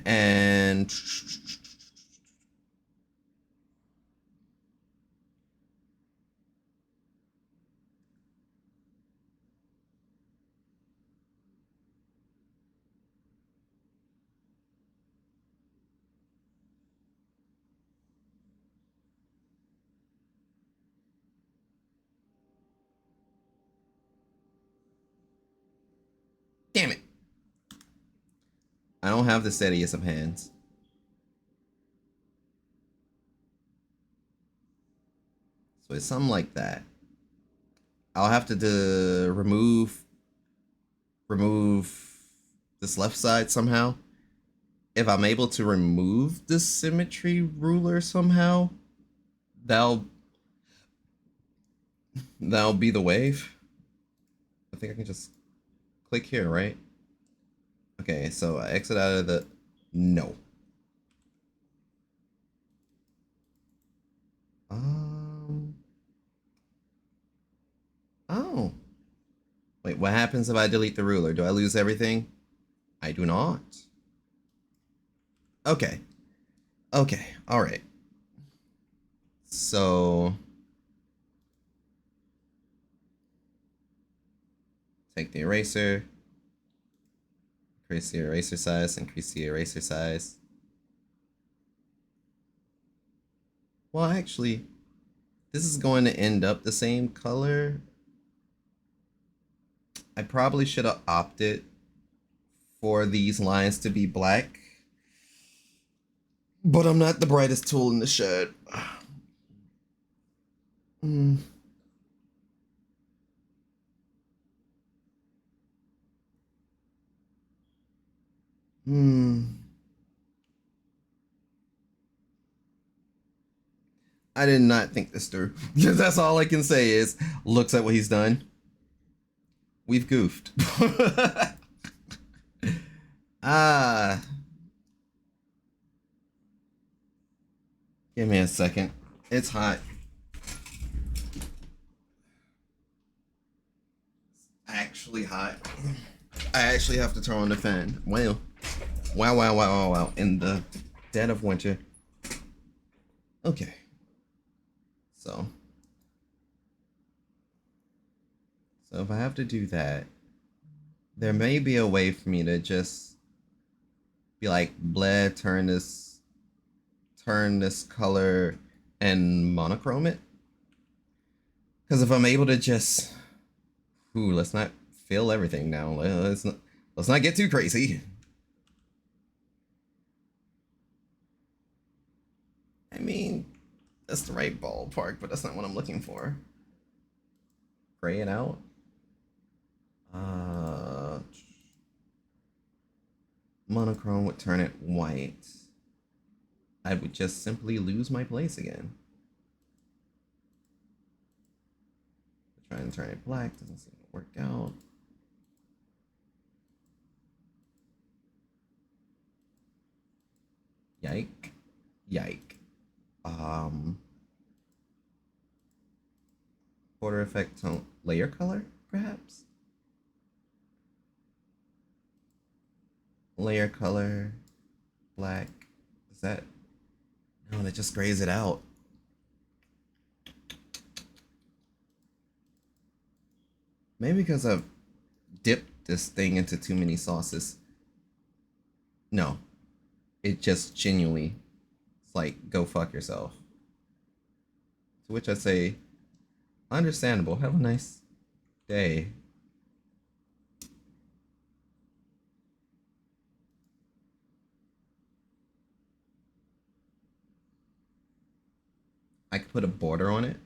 And damn it. I don't have the steadiest of hands. So it's something like that. I'll have to remove this left side somehow. If I'm able to remove the symmetry ruler somehow, that'll be the wave. I think I can just click here, right? Okay, so I exit out of the... No. Oh. Wait, what happens if I delete the ruler? Do I lose everything? I do not. Okay. Okay, alright. So... take the eraser. Increase the eraser size, increase the eraser size. Well, actually, this is going to end up the same color. I probably should have opted for these lines to be black. But I'm not the brightest tool in the shed. I did not think this through. That's all I can say is, looks at what he's done. We've goofed. Give me a second. It's hot. It's actually hot. I actually have to turn on the fan. Wow. Wow. In the dead of winter. Okay. So if I have to do that, there may be a way for me to just be like, bleh, turn this color and monochrome it. Because if I'm able to just, let's not fill everything now. Let's not get too crazy. I mean, that's the right ballpark, but that's not what I'm looking for. Gray it out. Monochrome would turn it white. I would just simply lose my place again. Try and turn it black, doesn't seem to work out. Yike. Border effect tone, layer color, perhaps? Layer color, black. Is that? No, that just grays it out. Maybe because I've dipped this thing into too many sauces. No, it just genuinely, it's like, go fuck yourself. To which I say, understandable. Have a nice day. I could put a border on it.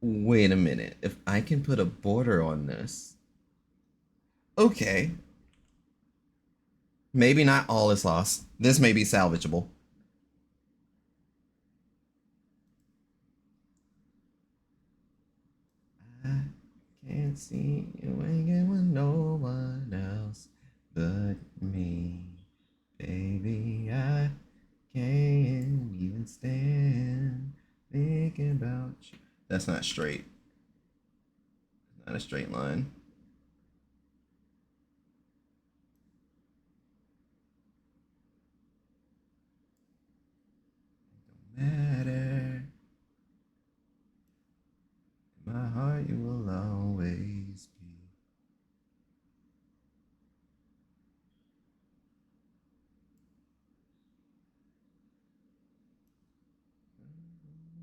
Wait a minute. If I can put a border on this. Okay. Maybe not all is lost. This may be salvageable. I can't see you hanging with no one else but me. Baby, I can't even stand thinking about you. That's not straight. Not a straight line. Matter. In my heart, you will always be.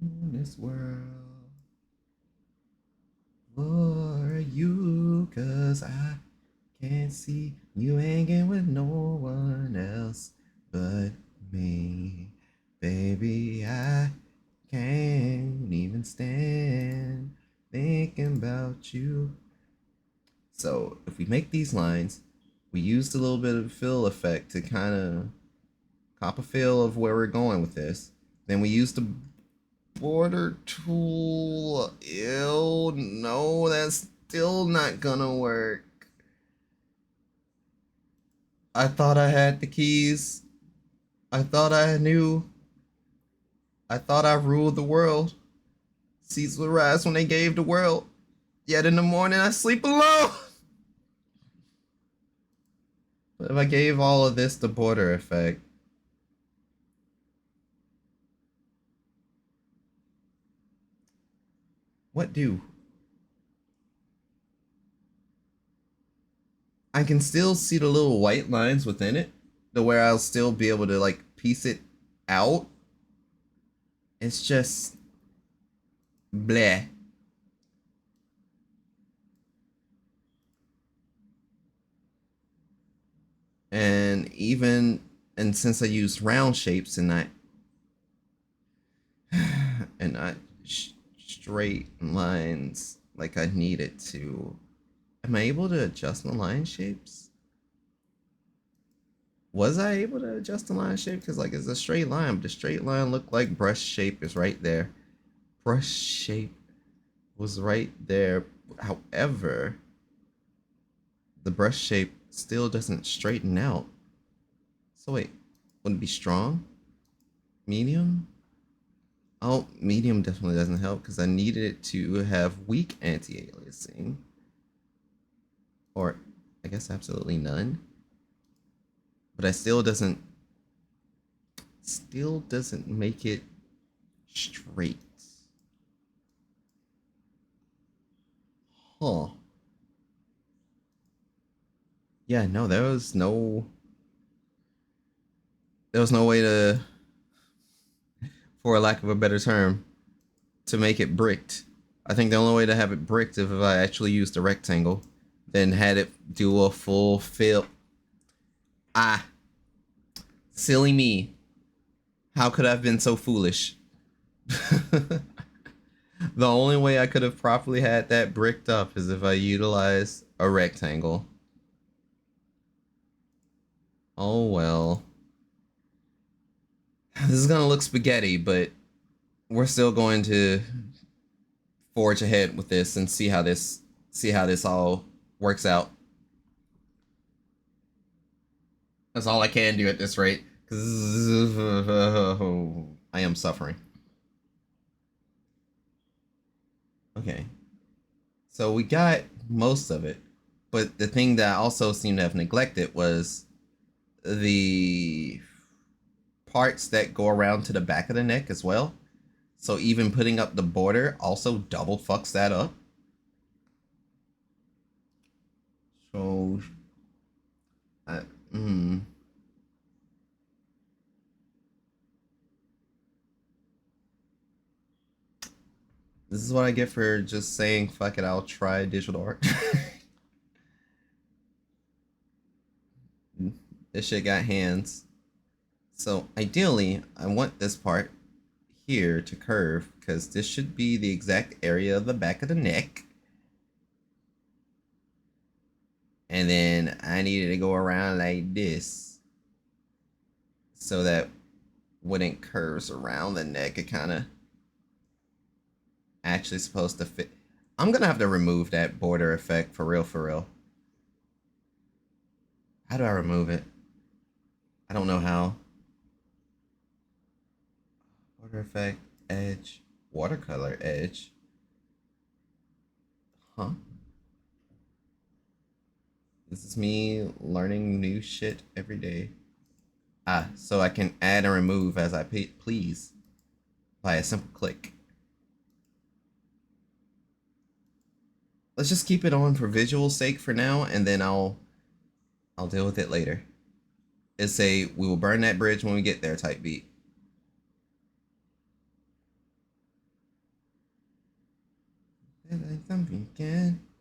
In this world for you, 'cause I can't see you hanging with no one else but me. Baby, I can't even stand thinking about you. So if we make these lines, we used a little bit of fill effect to kind of cop a feel of where we're going with this. Then we used the border tool. Ew, no, that's still not gonna work. I thought I had the keys. I thought I knew. I thought I ruled the world. Seas would rise when they gave the world. Yet in the morning I sleep alone. But if I gave all of this the border effect, what do? I can still see the little white lines within it, to where I'll still be able to like piece it out. It's just bleh. And since I used round shapes and not and not straight lines like I needed to, am I able to adjust the line shapes? Was I able to adjust the line shape? Because like it's a straight line, but the straight line looked like brush shape is right there. Brush shape was right there. However, the brush shape still doesn't straighten out. So wait, would it be strong? Medium? Oh, medium definitely doesn't help because I needed it to have weak anti-aliasing. Or I guess absolutely none. But I still doesn't make it straight. Huh. Yeah, no, there was no way to, for a lack of a better term, to make it bricked. I think the only way to have it bricked is if I actually used a rectangle, then had it do a full fill. Ah, silly me. How could I have been so foolish? The only way I could have properly had that bricked up is if I utilized a rectangle. Oh well. This is gonna look spaghetti, but we're still going to forge ahead with this and see how this all works out. That's all I can do at this rate, because I am suffering. Okay. So we got most of it, but the thing that I also seem to have neglected was the parts that go around to the back of the neck as well. So even putting up the border also double fucks that up. So, I, mm, this is what I get for just saying, fuck it, I'll try digital art. This shit got hands. So ideally, I want this part here to curve because this should be the exact area of the back of the neck. And then I needed to go around like this so that when it curves around the neck, it kind of actually supposed to fit. I'm gonna have to remove that border effect for real, for real. How do I remove it? I don't know how. Border effect, edge, watercolor edge. Huh? This is me learning new shit every day. So I can add and remove as I please by a simple click. Let's just keep it on for visual sake for now, and then I'll deal with it later. It's a we will burn that bridge when we get there type beat.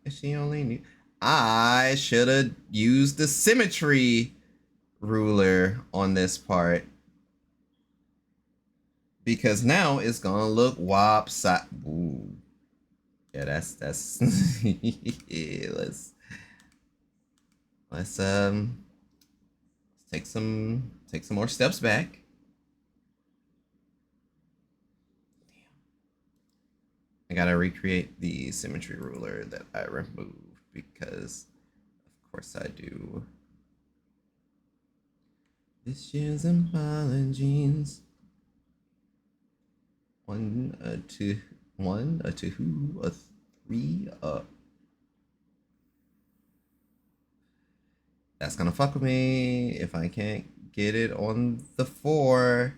If she only knew. I should have used the symmetry ruler on this part, because now it's gonna look wopside. Ooh. Yeah, that's let's take some more steps back. I gotta recreate the symmetry ruler that I removed because of course I do. This year's pollen jeans. One, a two, a three, That's gonna fuck with me if I can't get it on the 4.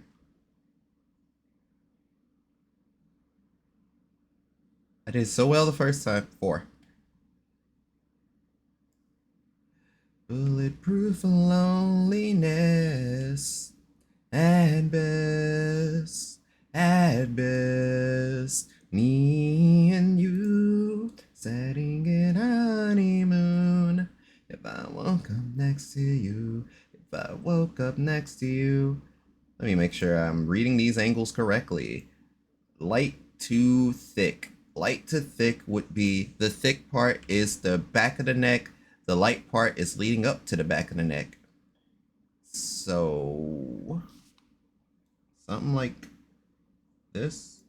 I did so well the first time. 4. Bulletproof loneliness. At best, me and you setting in honeymoon. If I woke up next to you, if I woke up next to you. Let me make sure I'm reading these angles correctly. Light to thick. Light to thick would be the thick part is the back of the neck. The light part is leading up to the back of the neck. So something like this.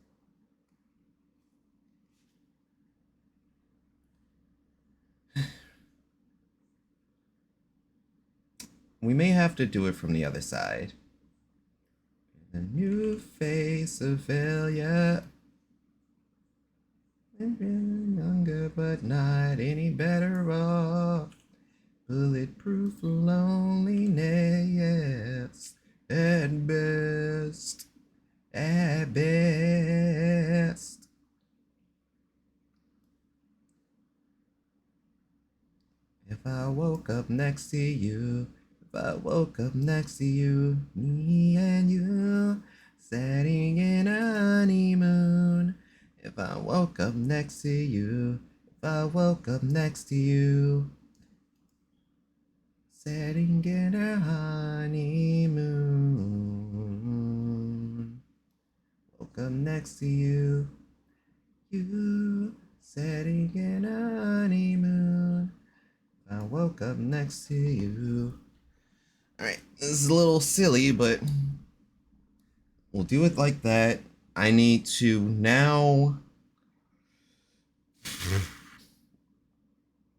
We may have to do it from the other side. The new face of failure. Younger, but not any better off. Bulletproof loneliness. At best. At best. If I woke up next to you, if I woke up next to you, me and you, setting in a honeymoon. If I woke up next to you, if I woke up next to you, setting in a honeymoon. Woke up next to you, setting in a honeymoon. I woke up next to you. Alright, this is a little silly, but we'll do it like that. I need to now...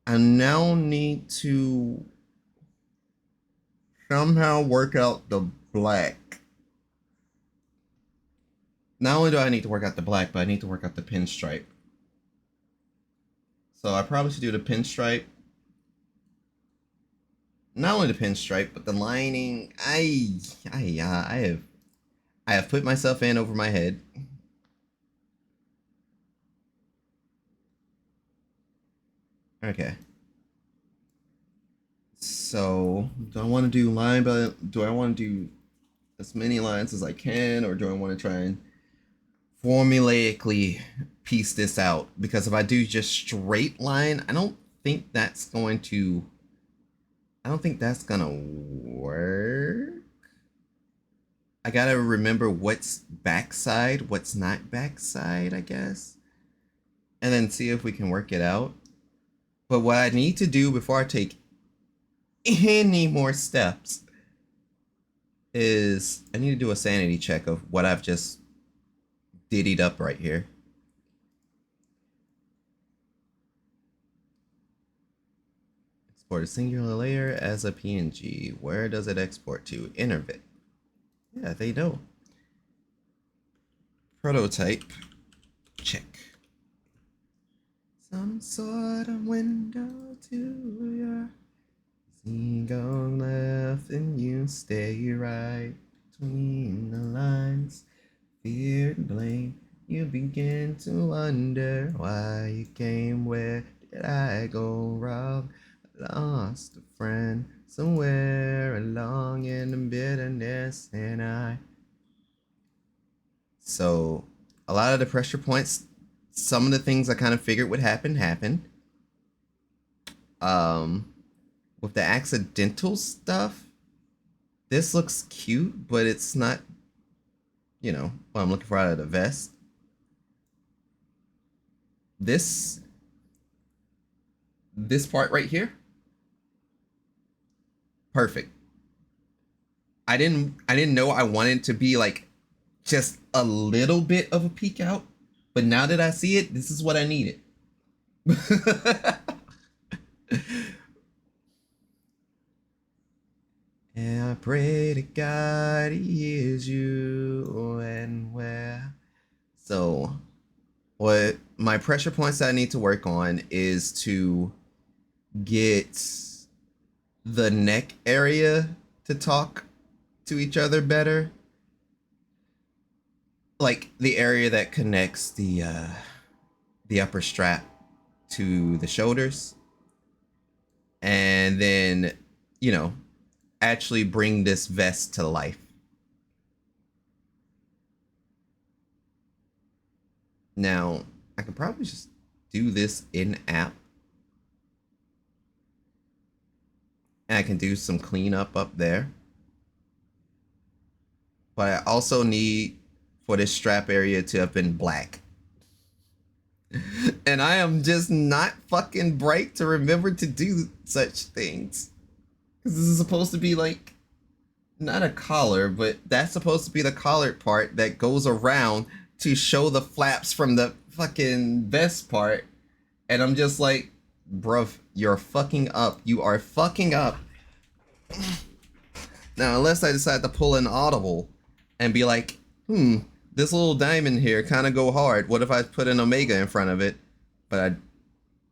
I now need to somehow work out the black. Not only do I need to work out the black, but I need to work out the pinstripe. So I probably should do the pinstripe. Not only the pinstripe, but the lining. I have put myself in over my head. Okay. So, do I want to do line by, do I want to do as many lines as I can, or do I want to try and formulaically piece this out? Because if I do just straight line, I don't think that's gonna work. I gotta remember what's backside, what's not backside, I guess. And then see if we can work it out. But what I need to do before I take any more steps is I need to do a sanity check of what I've just diddied up right here. Export a singular layer as a PNG. Where does it export to? Intervit. Yeah, they know. Prototype. Check. Some sort of window to your You go left and you stay right between the lines. Fear and blame, you begin to wonder why you came. Where did I go wrong? I lost a friend somewhere along in the bitterness, and I. So, a lot of the pressure points, some of the things I kind of figured would happen happened. Um, with the accidental stuff, this looks cute, but it's not, what I'm looking for out of the vest. This part right here, perfect. I didn't know I wanted to be like just a little bit of a peek out, but now that I see it, this is what I needed. And I pray to God he hears you and where. So, what my pressure points that I need to work on is to get the neck area to talk to each other better. Like the area that connects the upper strap to the shoulders. And then, actually bring this vest to life. Now, I could probably just do this in app. And I can do some cleanup up there. But I also need for this strap area to have been black. And I am just not fucking bright to remember to do such things. Because this is supposed to be like, not a collar, but that's supposed to be the collared part that goes around to show the flaps from the fucking vest part. And I'm just like, bruv, you're fucking up. You are fucking up. Now, unless I decide to pull an audible and be like, this little diamond here kind of go hard. What if I put an omega in front of it? But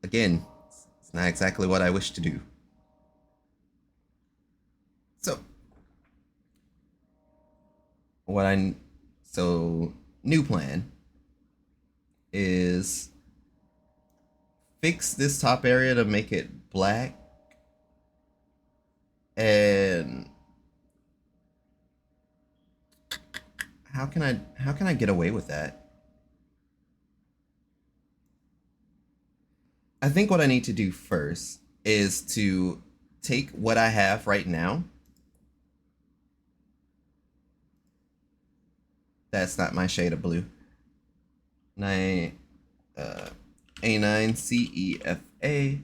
again, it's not exactly what I wish to do. So, new plan is fix this top area to make it black, and how can I get away with that? I think what I need to do first is to take what I have right now. That's not my shade of blue. A9CEFA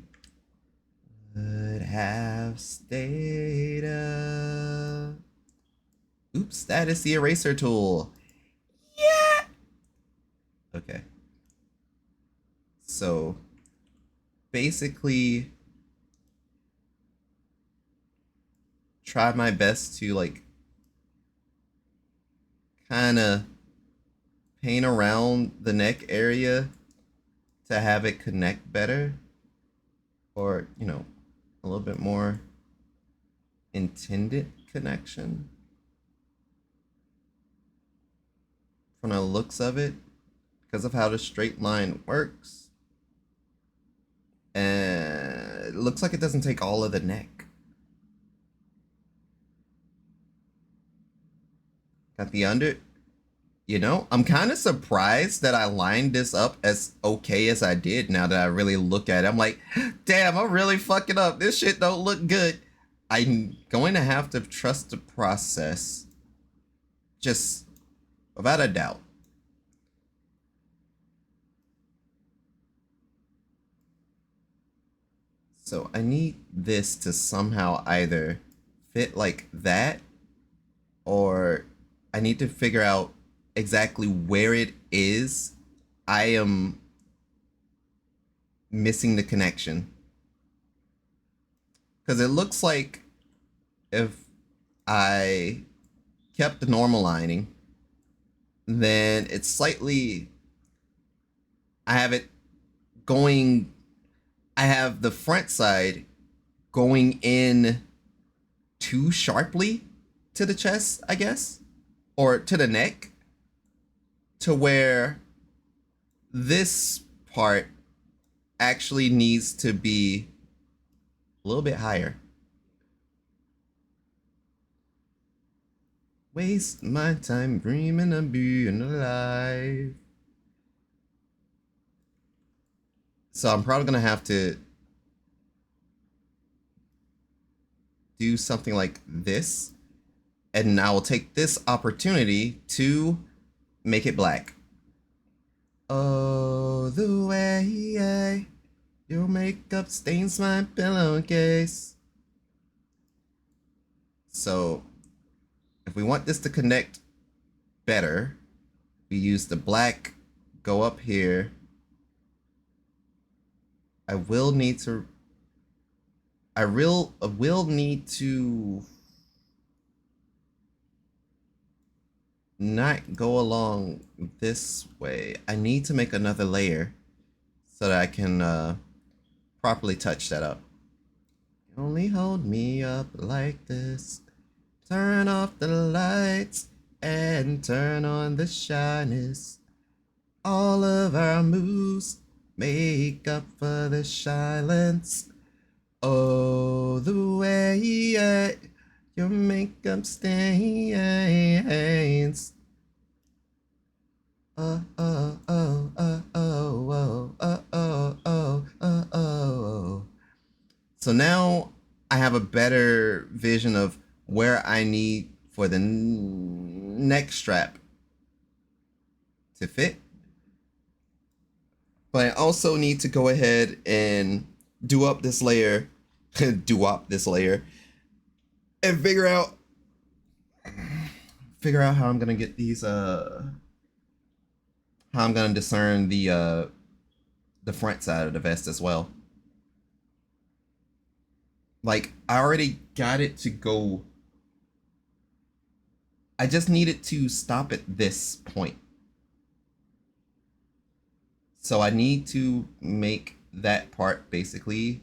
would have stayed up. Oops, that is the eraser tool. Yeah. Okay. So basically try my best to like kind of paint around the neck area to have it connect better, or a little bit more intended connection from the looks of it, because of how the straight line works. And it looks like it doesn't take all of the neck. Got the under. I'm kind of surprised that I lined this up as okay as I did. Now that I really look at it, I'm like, damn, I'm really fucking up. This shit don't look good. I'm going to have to trust the process. Just without a doubt. So I need this to somehow either fit like that, or I need to figure out exactly where it is. I am missing the connection. Because it looks like if I kept the normal lining, then it's slightly, I have it going, I have the front side going in too sharply to the chest, I guess, or to the neck, to where this part actually needs to be a little bit higher. Waste my time dreaming of being alive. So I'm probably gonna have to do something like this, and I will take this opportunity to make it black. Oh, the way your makeup stains my pillowcase. So if we want this to connect better, we use the black, go up here. I will need to not go along this way. I need to make another layer so that I can properly touch that up. Only hold me up like this. Turn off the lights and turn on the shyness. All of our moves make up for the silence. Oh, the way your makeup stains. Oh, oh, oh, oh, oh, oh, oh, oh, oh, oh. So now I have a better vision of where I need for the neck strap to fit. But I also need to go ahead and do up this layer, and figure out how I'm gonna get these how I'm gonna discern the front side of the vest as well. Like, I already got it to go. I just needed to stop at this point. So I need to make that part basically.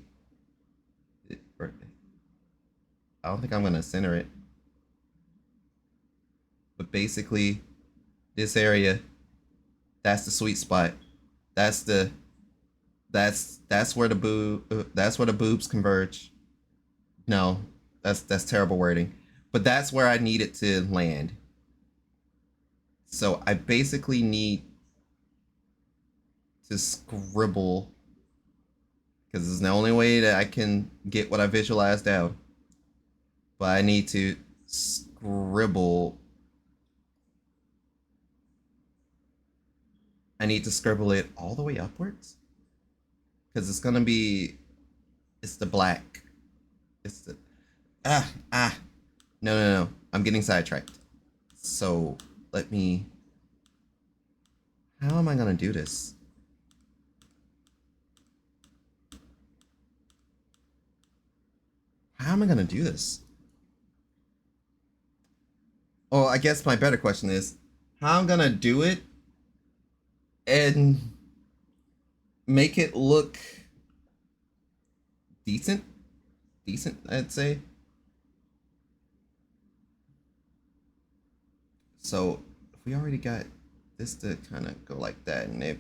I don't think I'm gonna center it. But basically, this area, that's the sweet spot. That's where the boobs converge. No, that's terrible wording. But that's where I need it to land. So I basically need to scribble, because it's the only way that I can get what I visualized out. But I need to scribble. I need to scribble it all the way upwards, because it's gonna be, it's the black. It's the no. I'm getting sidetracked. So let me. How am I gonna do this? How am I gonna do this? Oh, I guess my better question is how I'm gonna do it and make it look decent, I'd say. So if we already got this to kind of go like that, and it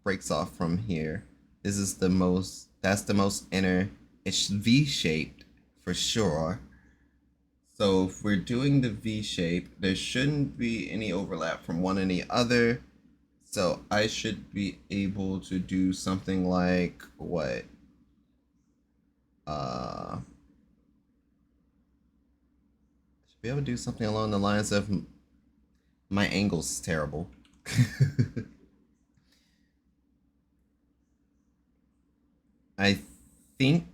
breaks off from here, this is the most, that's the most inner. It's V-shaped for sure. So if we're doing the V shape, there shouldn't be any overlap from one and the other. So I should be able to do something like what? Should be able to do something along the lines of, my angle's terrible. I think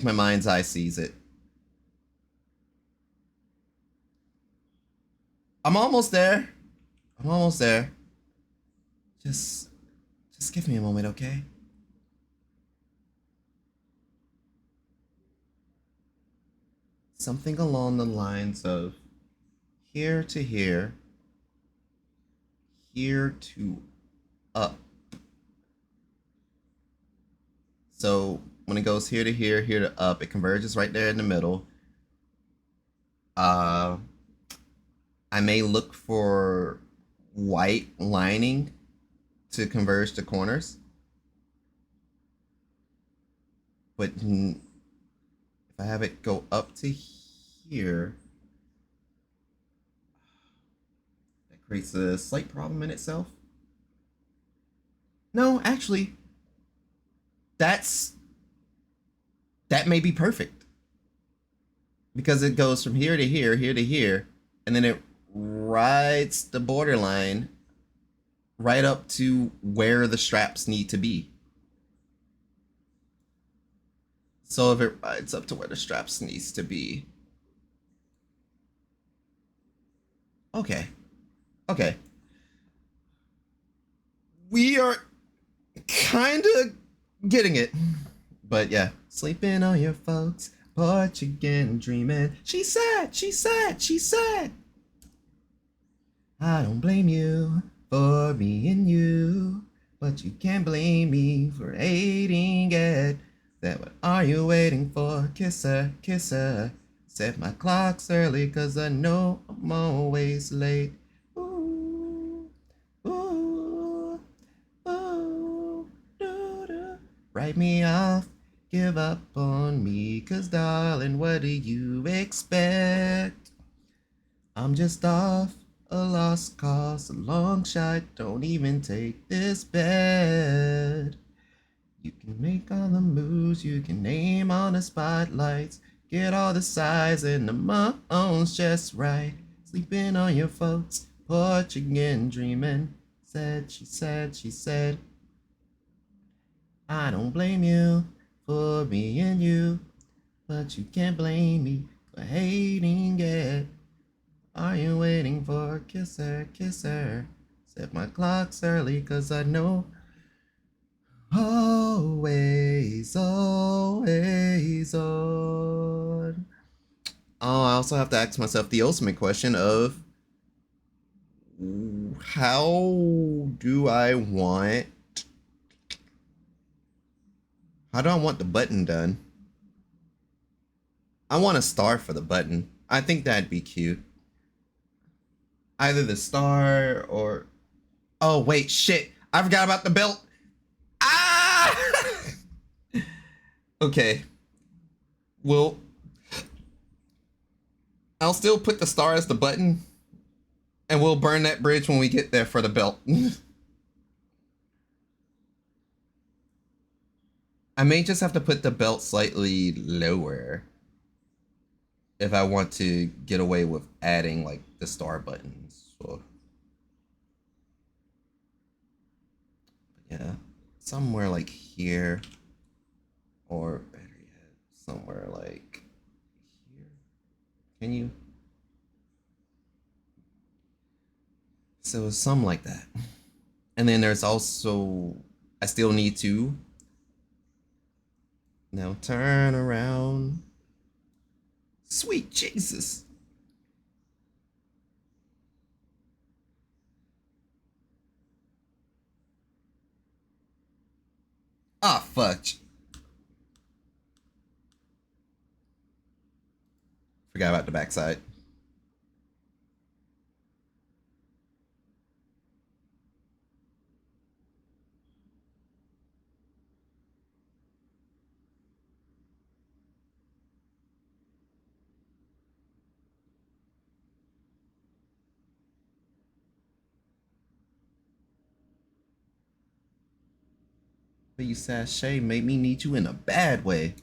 my mind's eye sees it. I'm almost there. Just give me a moment, okay? Something along the lines of here to here, here to up. So when it goes here to here, here to up, it converges right there in the middle. I may look for white lining to converge the corners. But if I have it go up to here, that creates a slight problem in itself. No, actually, that may be perfect. Because it goes from here to here, here to here, and then it rides the borderline right up to where the straps need to be. So if it rides up to where the straps needs to be. Okay. Okay. We are kind of getting it. But yeah, sleeping on your folks, porch again, dreaming. She said, she said, she said. I don't blame you for being you, but you can't blame me for hating it. That what are you waiting for? Kiss her, kiss her. Set my clocks early, cause I know I'm always late. Ooh, ooh, ooh, doo, doo. Write me off, give up on me, cause darling, what do you expect? I'm just off a lost cause, a long shot, don't even take this bet. You can make all the moves, you can name all the spotlights, get all the sides and the moans just right. Sleeping on your folks, porch again, dreaming. Said, she said, she said. I don't blame you for being you, but you can't blame me for hating it. Are you waiting for kiss her, kiss her? Set my clocks early, cause I know always, always on. Oh, I also have to ask myself the ultimate question of how do I want the button done? I want a star for the button. I think that'd be cute. Either the star or... Oh, wait, shit. I forgot about the belt. Ah! Okay. Well, I'll still put the star as the button, and we'll burn that bridge when we get there for the belt. I may just have to put the belt slightly lower if I want to get away with adding, like, the star buttons. So, yeah, somewhere like here, or better yet, somewhere like here. Can you? So something like that. And then there's also, I still need to now turn around. Sweet Jesus. Ah, fudge. Forgot about the backside. But you sashay made me need you in a bad way.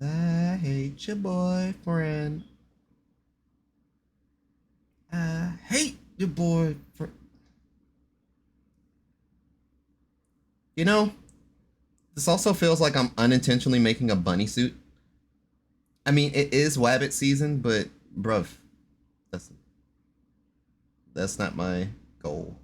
I hate your boyfriend. I hate your boyfriend. You know, this also feels like I'm unintentionally making a bunny suit. I mean, it is Wabbit season, but bruv, that's not my goal.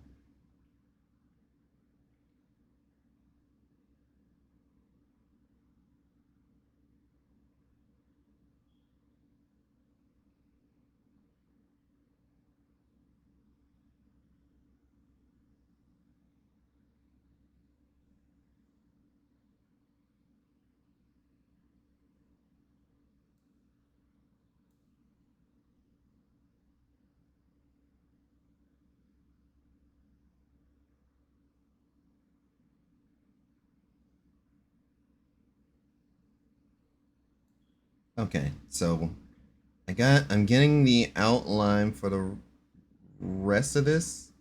Okay, so I'm getting the outline for the rest of this.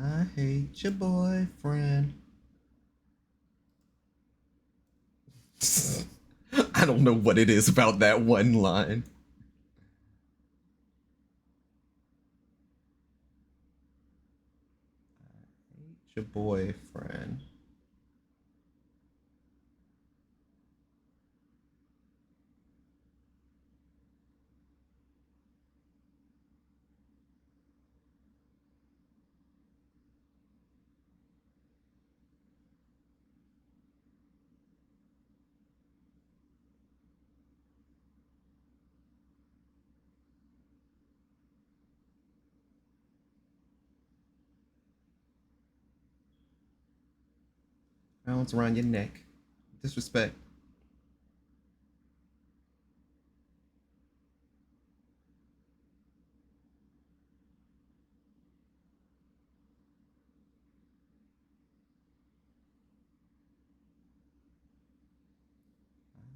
I hate your boyfriend. I don't know what it is about that one line. I hate your boyfriend. Rounds around your neck. Disrespect.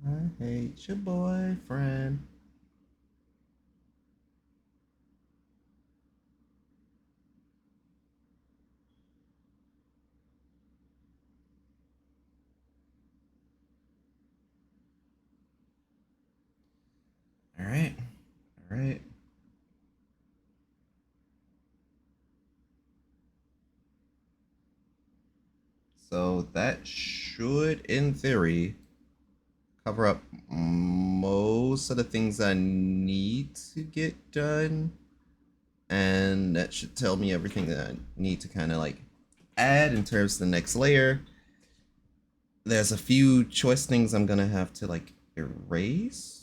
I hate your boyfriend. All right. All right. So that should, in theory, cover up most of the things I need to get done. And that should tell me everything that I need to kind of like add in terms of the next layer. There's a few choice things I'm gonna have to like erase.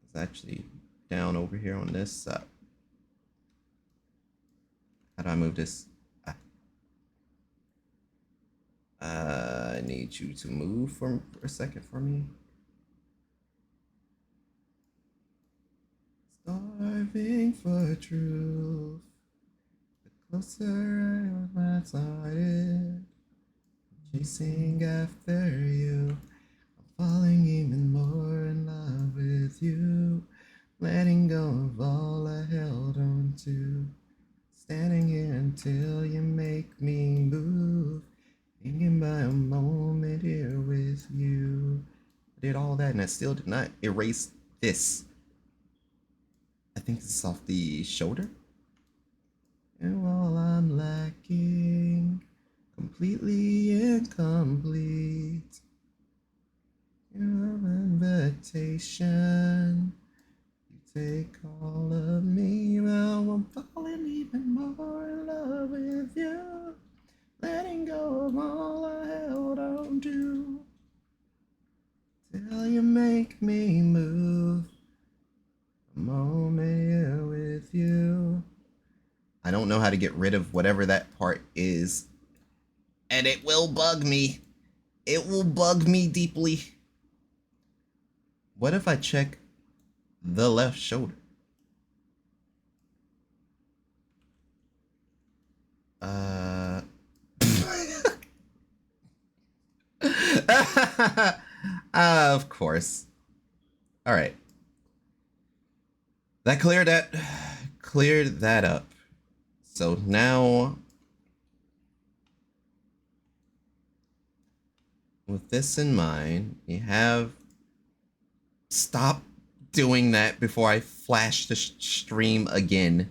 It's actually down over here on this side. How do I move this? I need you to move for a second for me. Starving for truth. The closer I hold my side, chasing after you. I'm falling even more in love with you. Letting go of all I held on to. Standing here until you make me move. Thinking by a moment here with you. I did all that and I still did not erase this. I think this is off the shoulder. And all I'm lacking, completely incomplete. Your invitation. You take all of me, now I'm falling even more in love with you. Letting go of all I held on to. Till you make me move. A moment here with you. I don't know how to get rid of whatever that part is. And it will bug me. It will bug me deeply. What if I check the left shoulder? Of course. All right. That cleared that up. So now with this in mind, you have stop doing that before I flash the stream again.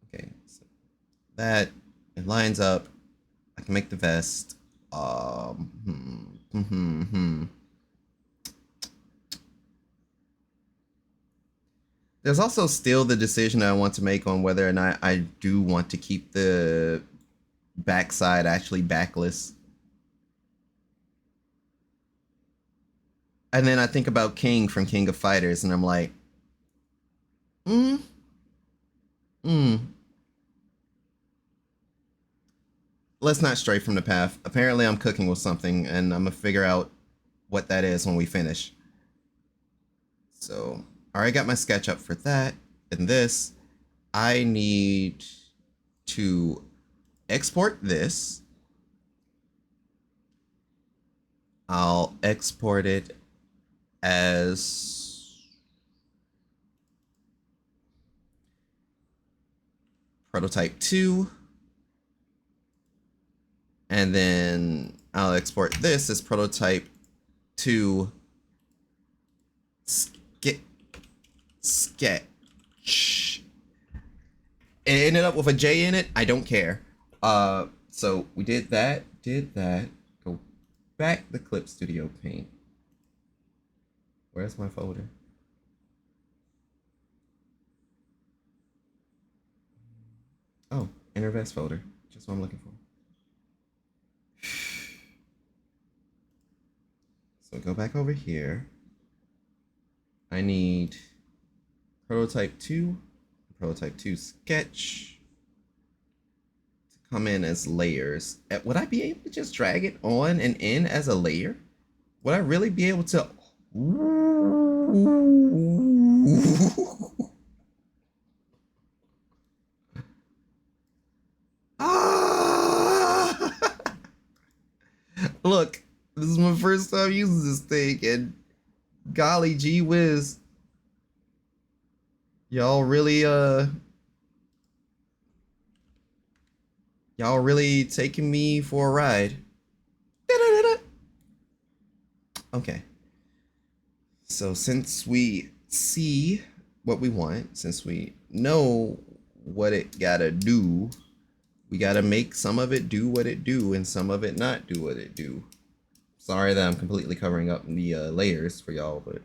Okay, so that it lines up. I can make the vest. There's also still the decision I want to make on whether or not I do want to keep the backside actually backless. And then I think about King from King of Fighters, and I'm like, let's not stray from the path. Apparently, I'm cooking with something, and I'm gonna figure out what that is when we finish. So, I already got my sketch up for that. And this, I need to export this. I'll export it as prototype 2. And then I'll export this as prototype 2 sketch. It ended up with a J in it. I don't care. So we did that. Go back the Clip Studio Paint. Where's my folder? Oh, Intervest folder. Just what I'm looking for. So go back over here. I need prototype 2 sketch to come in as layers. Would I be able to just drag it on and in as a layer? Would I really be able to? Look, this is my first time using this thing, and golly gee whiz, y'all really taking me for a ride. Okay, so since we see what we want, since we know what it gotta do, we gotta make some of it do what it do and some of it not do what it do. Sorry that I'm completely covering up the layers for y'all, but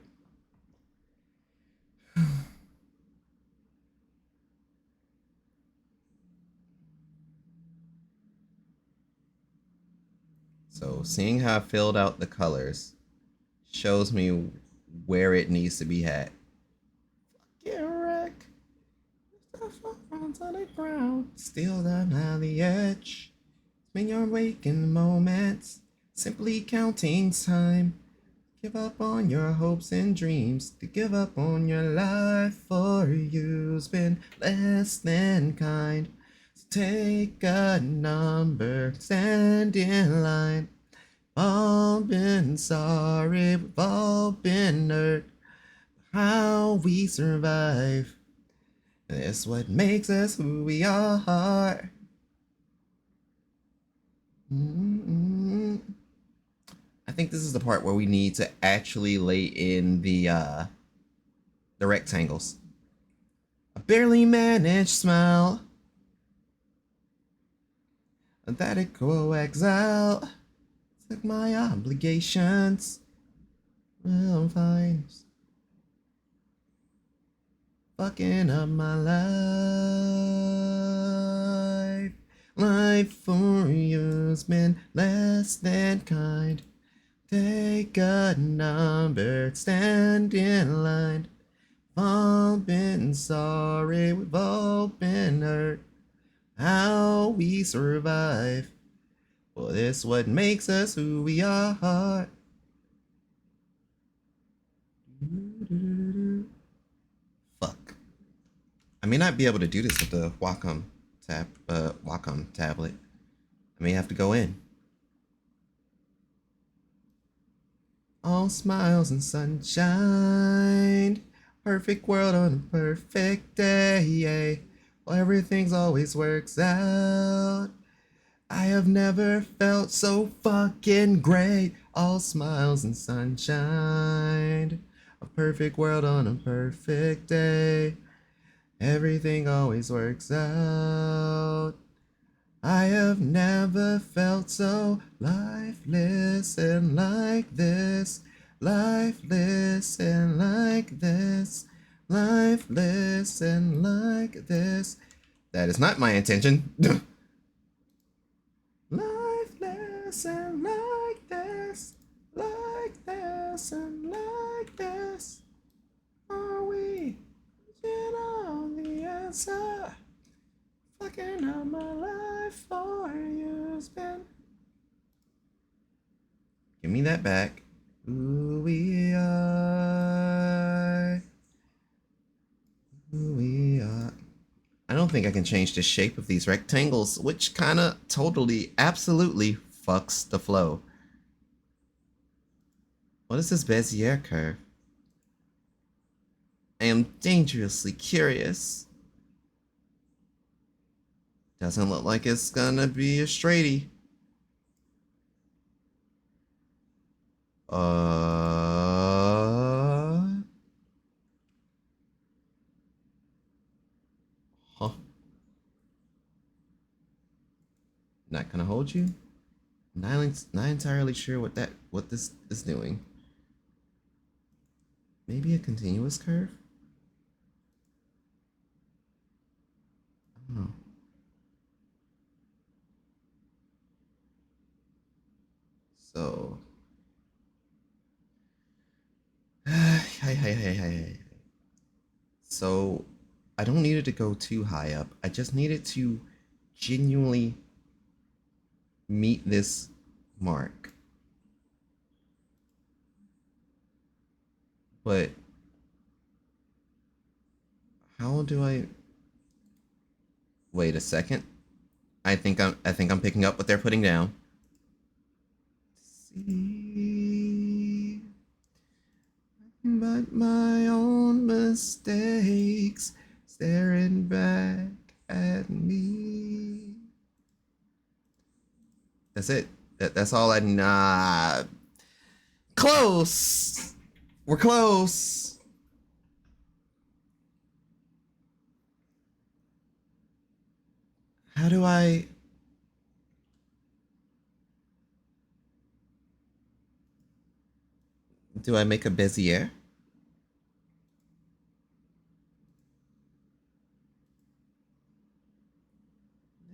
so seeing how I filled out the colors shows me where it needs to be at. Get wrecked. On the ground. Still down on the edge. When you're waking moments, simply counting time. Give up on your hopes and dreams. To give up on your life for you's been less than kind. So take a number, stand in line. All been sorry, we've all been hurt. How we survive, that's what makes us who we are. I think this is the part where we need to actually lay in the rectangles. A barely managed smile, that it go exile. Took my obligations. Well, I'm fine. Fucking up my life. Life for you's been less than kind. Take a number, stand in line. We've all been sorry, we've all been hurt. How we survive, well, this what makes us who we are. Fuck. I may not be able to do this with the Wacom tablet. I may have to go in. All smiles and sunshine. Perfect world on a perfect day. Well, everything's always works out. I have never felt so fucking great. All smiles and sunshine. A perfect world on a perfect day. Everything always works out. I have never felt so lifeless and like this. Lifeless and like this. Lifeless and like this. That is not my intention. Lifeless and like this. Like this and like this. Are we? You know the answer. Fucking up my life for you's been. Give me that back. Who we are. Who we are. I don't don't think I can change the shape of these rectangles, which kinda totally, absolutely fucks the flow. What is this Bezier curve? I am dangerously curious. Doesn't look like it's gonna be a straighty. Huh. Not gonna hold you? Not entirely sure what this is doing. Maybe a continuous curve? I don't know. So hey. So I don't need it to go too high up. I just need it to genuinely meet this mark. But how do I wait a second? I think I'm picking up what they're putting down. See, but my own mistakes staring back at me. That's it. That's all I nah. Close. We're close. How do I make a Bezier?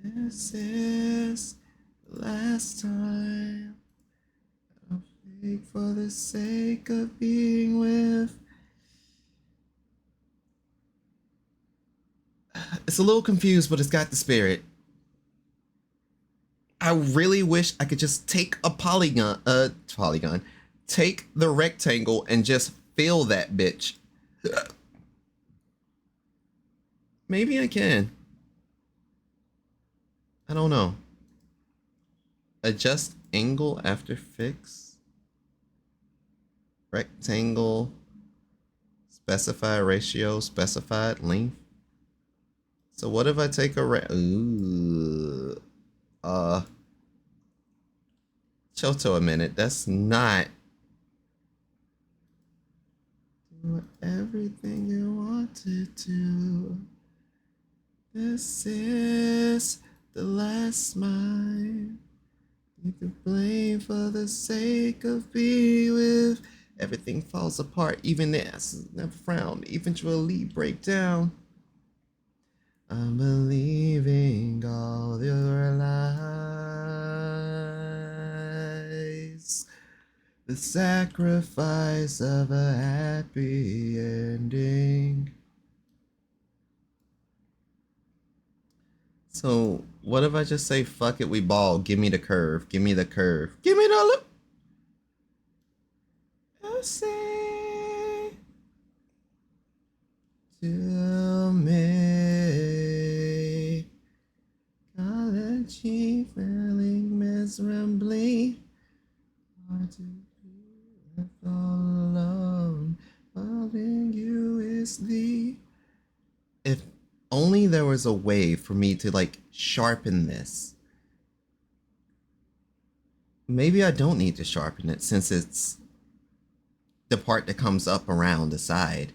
This is the last time I'll fake for the sake of being with. It's a little confused, but it's got the spirit. I really wish I could just take a polygon, take the rectangle and just fill that bitch. Maybe I can. I don't know. Adjust angle after fix. Rectangle. Specify ratio, specified length. So what if I take a Choto a minute. That's not. Do everything you wanted to. This is the last smile. You can blame for the sake of being with. Everything falls apart. Even this never frown. Eventually break down. I'm believing all your lies. The sacrifice of a happy ending. So, what if I just say, fuck it, we ball, give me the curve, give me the curve, give me the loop. I say to me, college feeling miserably, hard to be left all alone, loving you is the. If only there was a way for me to like sharpen this. Maybe I don't need to sharpen it since it's the part that comes up around the side.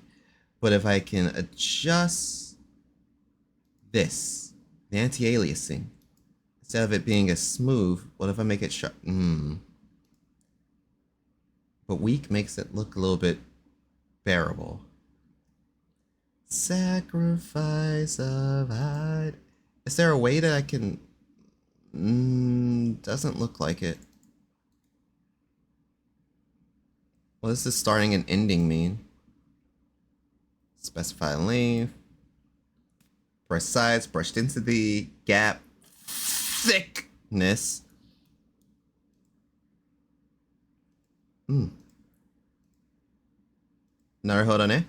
But if I can adjust this, the anti-aliasing, instead of it being as smooth, what if I make it sharp? But weak makes it look a little bit bearable. Sacrifice of hide. Is there a way that I can? Doesn't look like it. What does this starting and ending mean? Specify length. Brush size, brush density, gap, thickness. なるほどね。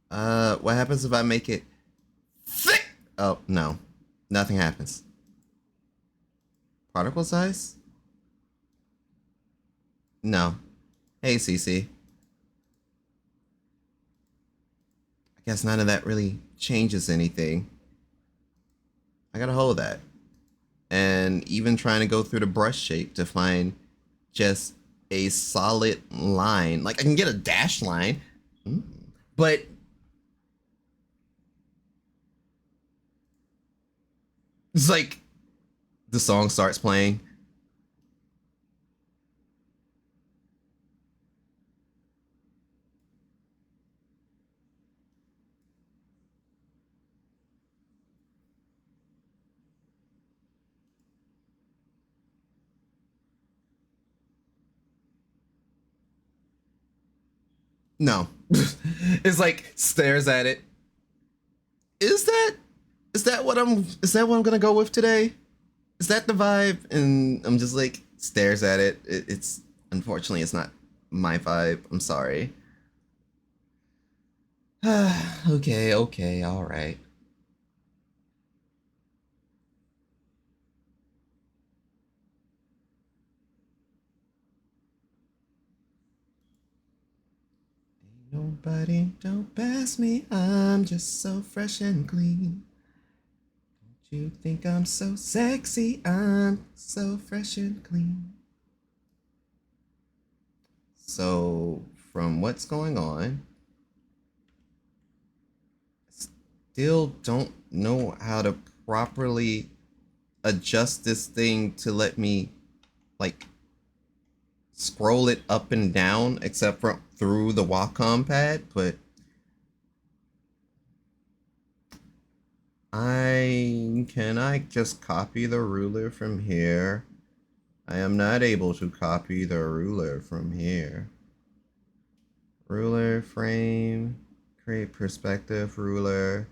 What happens if I make it thick? Oh, no. Nothing happens. Particle size? No. Hey, CC. I guess none of that really changes anything. I gotta hold that. And even trying to go through the brush shape to find just a solid line. Like, I can get a dashed line, but it's like the song starts playing. No. It's like stares at it. Is that what I'm gonna go with today? Is that the vibe? And I'm just like stares at it. It's unfortunately it's not my vibe. I'm sorry. Okay, all right. Ain't nobody don't pass me. I'm just so fresh and clean. Don't you think I'm so sexy? I'm so fresh and clean. So, from what's going on, still don't know how to properly adjust this thing to let me like scroll it up and down except for through the Wacom pad, but I just copy the ruler from here? I am not able to copy the ruler from here. Ruler frame, create perspective ruler.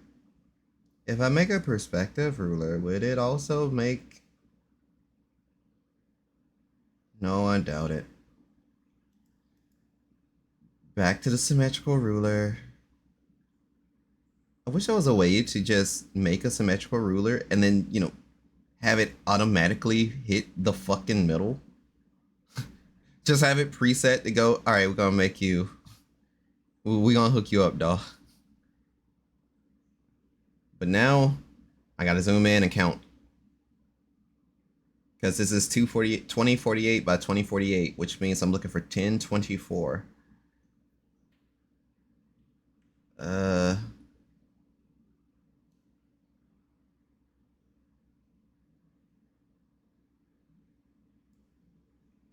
If I make a perspective ruler, would it also make... No, I doubt it. Back to the symmetrical ruler. I wish there was a way to just make a symmetrical ruler and then, you know, have it automatically hit the fucking middle. Just have it preset to go, all right, we're gonna make you... We're gonna hook you up, dawg. But now, I gotta zoom in and count. Because this is 2048 by 2048, which means I'm looking for 1024.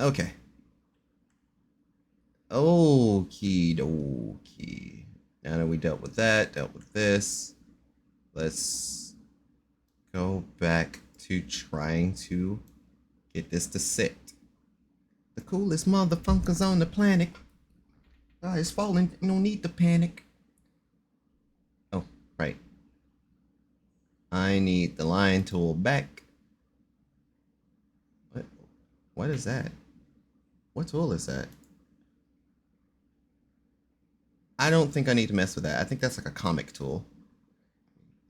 Okay. Okie dokie. Now that we dealt with that, dealt with this, let's go back to trying to get this to sit. The coolest motherfuckers on the planet. It's falling. You don't need to panic. Oh, right. I need the line tool back. What is that? What tool is that? I don't think I need to mess with that. I think that's like a comic tool.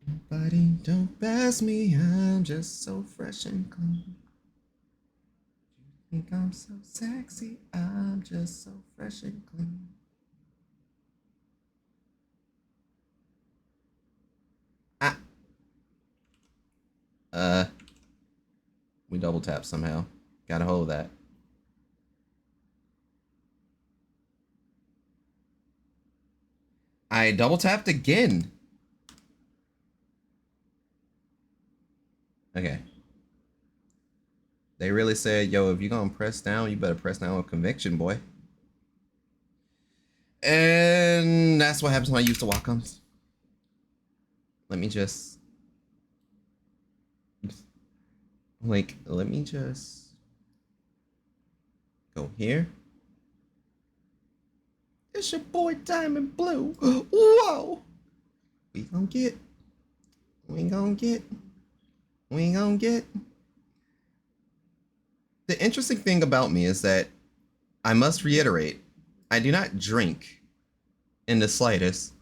Nobody don't pass me. I'm just so fresh and clean. You think I'm so sexy? I'm just so fresh and clean. We double tap somehow. Gotta hold that. I double tapped again. Okay. They really said, yo, if you're gonna press down, you better press down with conviction, boy. And that's what happens when I use the Wacoms. Let me just... Like, let me just... Go here. It's your boy Diamond Blue. Whoa! We gonna get... We gonna get... The interesting thing about me is that I must reiterate, I do not drink in the slightest.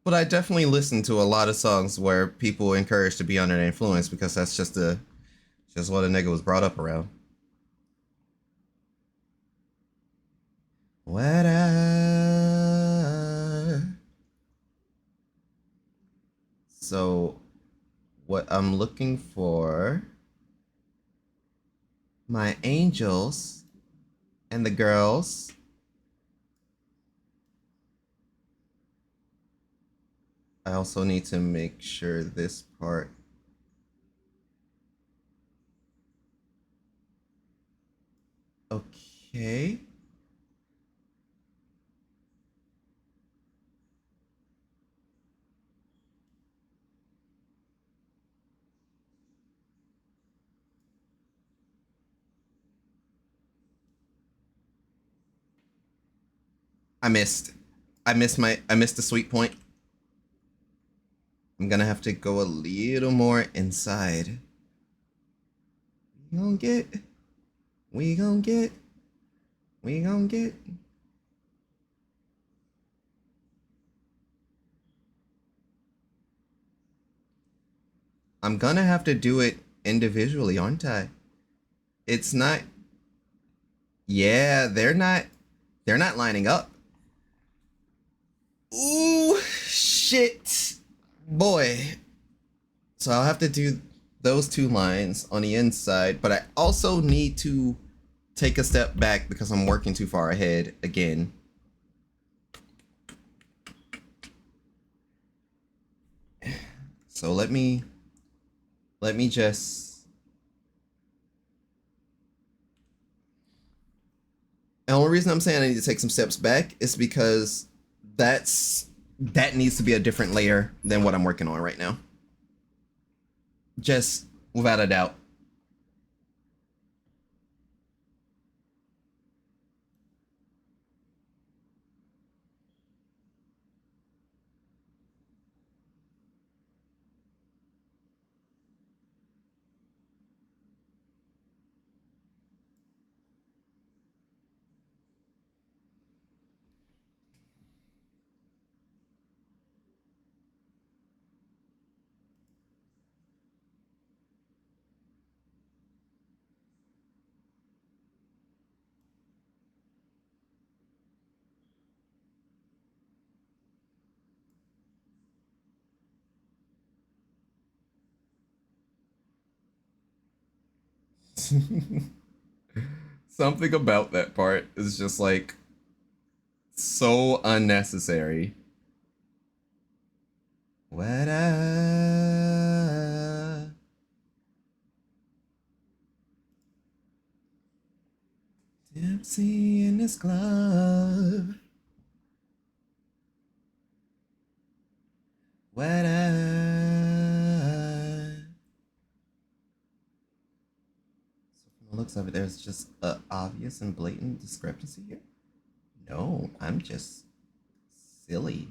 But I definitely listen to a lot of songs where people encouraged to be under the influence because that's just what a nigga was brought up around. What So what I'm looking for, my angels and the girls. I also need to make sure this part. Okay. I missed. I missed the sweet point. I'm gonna have to go a little more inside. We gon' get. We gon' get. We gon' get. I'm gonna have to do it individually, aren't I? It's not. Yeah, they're not lining up. Ooh, shit. Boy. So I'll have to do those two lines on the inside, but I also need to take a step back because I'm working too far ahead again. So let me just. The only reason I'm saying I need to take some steps back is because that needs to be a different layer than what I'm working on right now. Just without a doubt. Something about that part is just like so unnecessary. What Dipsy in his glove. What So from the looks of it, there's just a obvious and blatant discrepancy here. No, I'm just silly.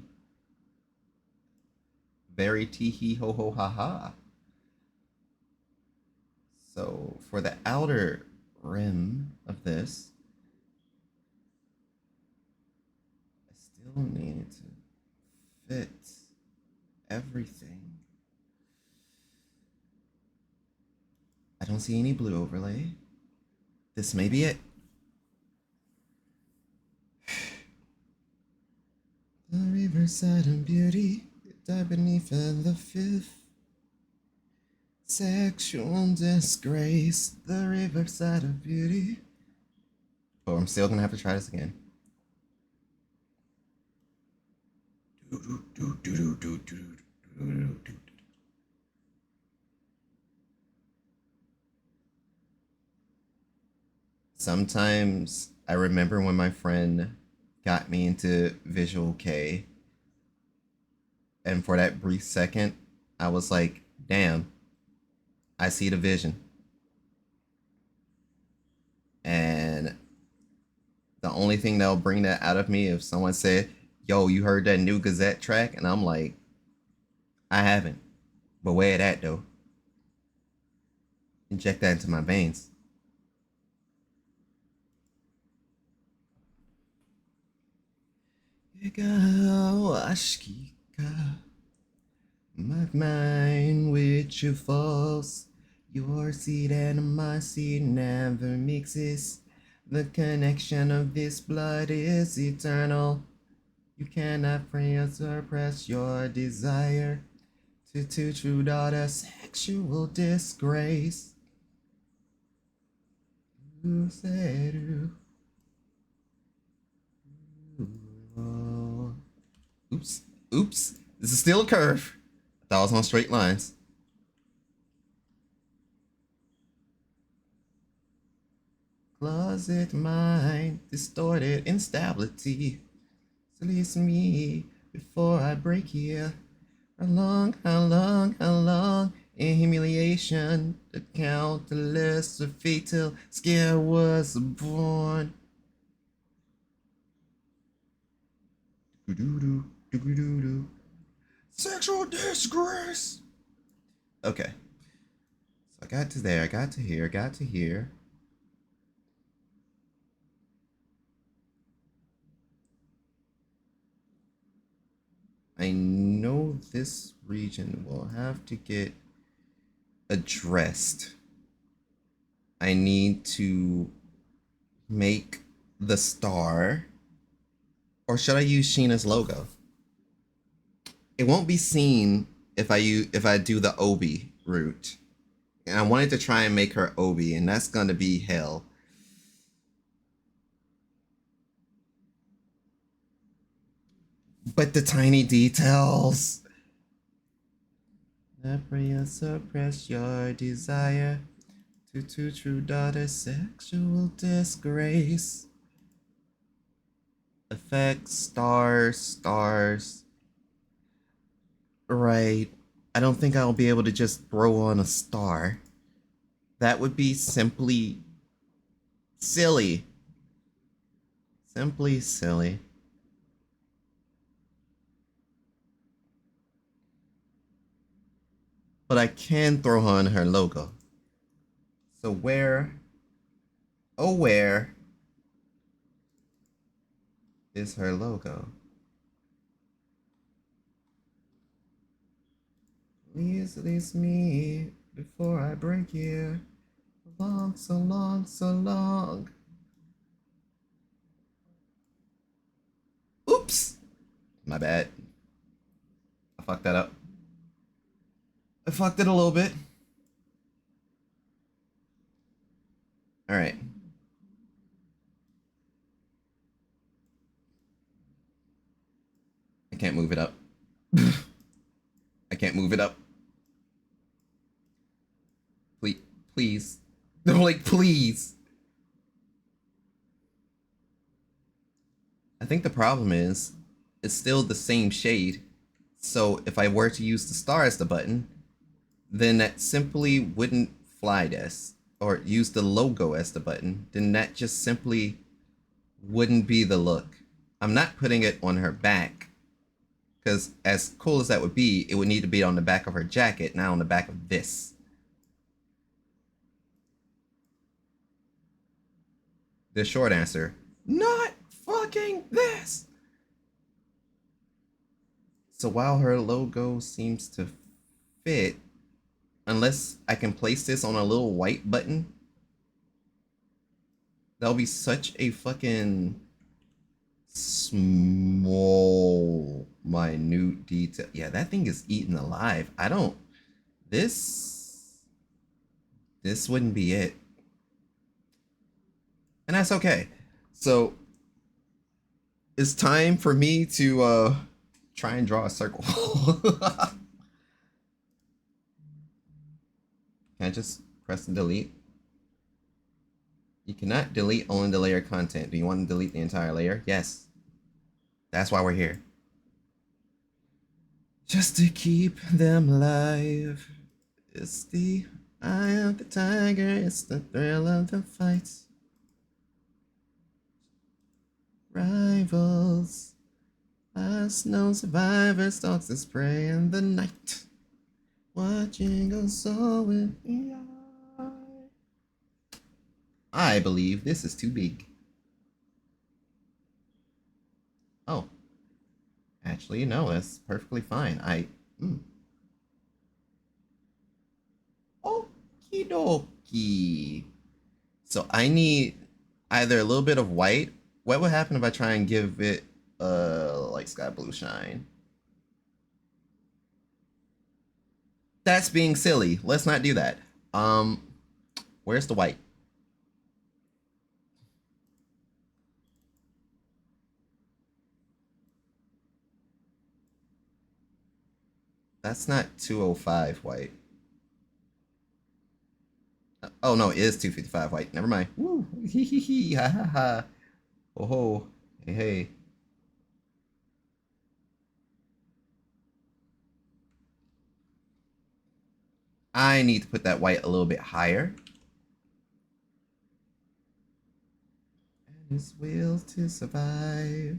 Very tee hee ho ho ha ha. So for the outer rim of this, I still need to fit everything. I don't see any blue overlay. This may be it. The riverside of beauty, died beneath the fifth. Sexual disgrace, the riverside of beauty. Oh, I'm still gonna have to try this again. Sometimes I remember when my friend got me into Visual K, and for that brief second, I was like, damn, I see the vision. And the only thing that'll bring that out of me if someone said, yo, you heard that new Gazette track? And I'm like, I haven't. But where that though? Inject that into my veins. My mind with you falls. Your seed and my seed never mixes. The connection of this blood is eternal. You cannot free or suppress your desire. To two true daughters, sexual disgrace. Who said who? Oh. Oops. Oops. This is still a curve. I thought I was on straight lines. Closet mind, distorted instability. Release me before I break here. How long, in humiliation, the countless of fatal scare was born. Sexual disgrace. Okay. So I got to there, I got to here, got to here. I know this region will have to get addressed. I need to make the star, or should I use Shina's logo? It won't be seen if I do the Obi route. And I wanted to try and make her Obi, and that's gonna be hell. But the tiny details. Never suppress your desire. To two true daughters, sexual disgrace. Effects, stars. Right. I don't think I'll be able to just throw on a star. That would be simply silly. Simply silly. But I can throw on her logo. So where, oh where is her logo? Please release me before I break here. So long. Oops! My bad. I fucked that up. I fucked it a little bit. Alright. I can't move it up. I can't move it up. Please. I'm like, please. I think the problem is, it's still the same shade. So if I were to use the star as the button, then that simply wouldn't fly this. Or use the logo as the button, then that just simply wouldn't be the look. I'm not putting it on her back, because as cool as that would be, it would need to be on the back of her jacket, not on the back of this. The short answer, not fucking this. So while her logo seems to fit, unless I can place this on a little white button, that'll be such a fucking small, minute detail. Yeah, that thing is eaten alive. This wouldn't be it. And that's okay. So it's time for me to try and draw a circle. Can I just press delete? You cannot delete only the layer content. Do you want to delete the entire layer? Yes. That's why we're here. Just to keep them alive. It's the eye of the tiger. It's the thrill of the fight. Rivals. Last known survivor stalks his prey in the night. Watching us all in the eye. I believe this is too big. Oh. Actually, no, that's perfectly fine. Okie dokie. So I need either a little bit of white. What would happen if I try and give it like sky blue shine? That's being silly. Let's not do that. Where's the white? That's not 205 white. Oh no, it is 255 white. Never mind. Woo! Hee hee hee! Ha ha ha! Oh ho! Hey hey! I need to put that white a little bit higher. And his will to survive.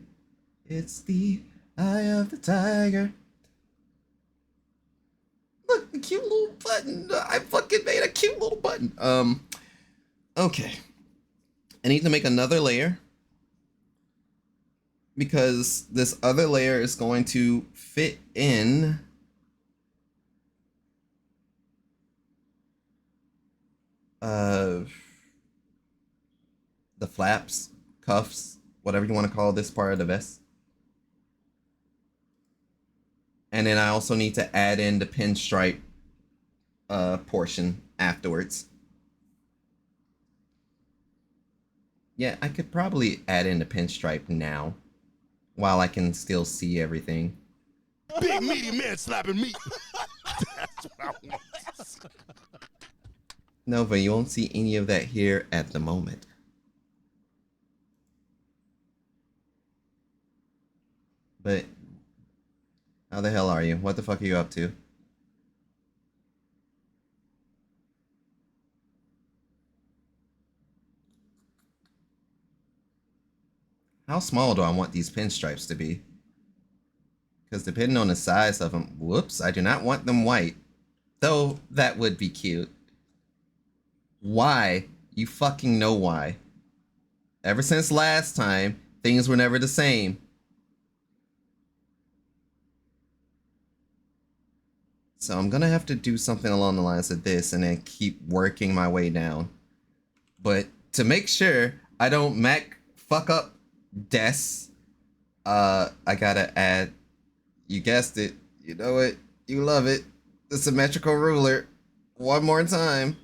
It's the eye of the tiger. Look, the cute little button. I fucking made a cute little button. Okay. I need to make another layer because this other layer is going to fit in the flaps, cuffs, whatever you want to call this part of the vest. And then I also need to add in the pinstripe portion afterwards. Yeah, I could probably add in the pinstripe now while I can still see everything.
Big meaty man slapping meat. That's what I want.
Nova, you won't see any of that here at the moment. But how the hell are you? What the fuck are you up to? How small do I want these pinstripes to be? Because depending on the size of them, whoops, I do not want them white. Though that would be cute. Why? You fucking know why. Ever since last time, things were never the same. So I'm gonna have to do something along the lines of this and then keep working my way down. But to make sure I don't fuck up des, I gotta add, you guessed it, you know it, you love it, the symmetrical ruler. One more time.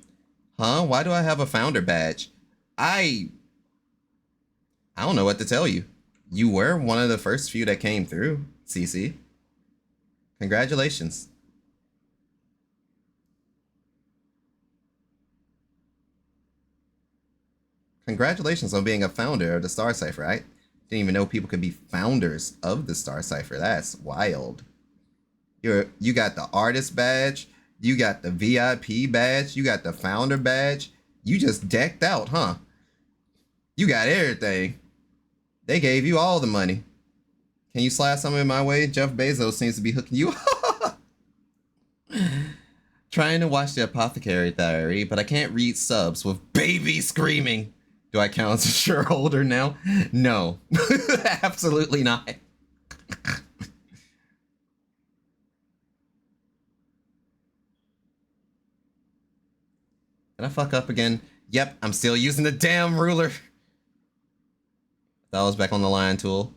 Huh? Why do I have a founder badge? I don't know what to tell you. You were one of the first few that came through, CC. Congratulations. Congratulations on being a founder of the Star Cipher. I didn't even know people could be founders of the Star Cipher. That's wild. You got the artist badge, you got the VIP badge, you got the founder badge. You just decked out, huh? You got everything. They gave you all the money. Can you slide some in my way? Jeff Bezos seems to be hooking you up. Trying to watch the Apothecary Diary, but I can't read subs with baby screaming. Do I count as a shareholder now? No. Absolutely not. Did I fuck up again? Yep, I'm still using the damn ruler. That was back on the line tool.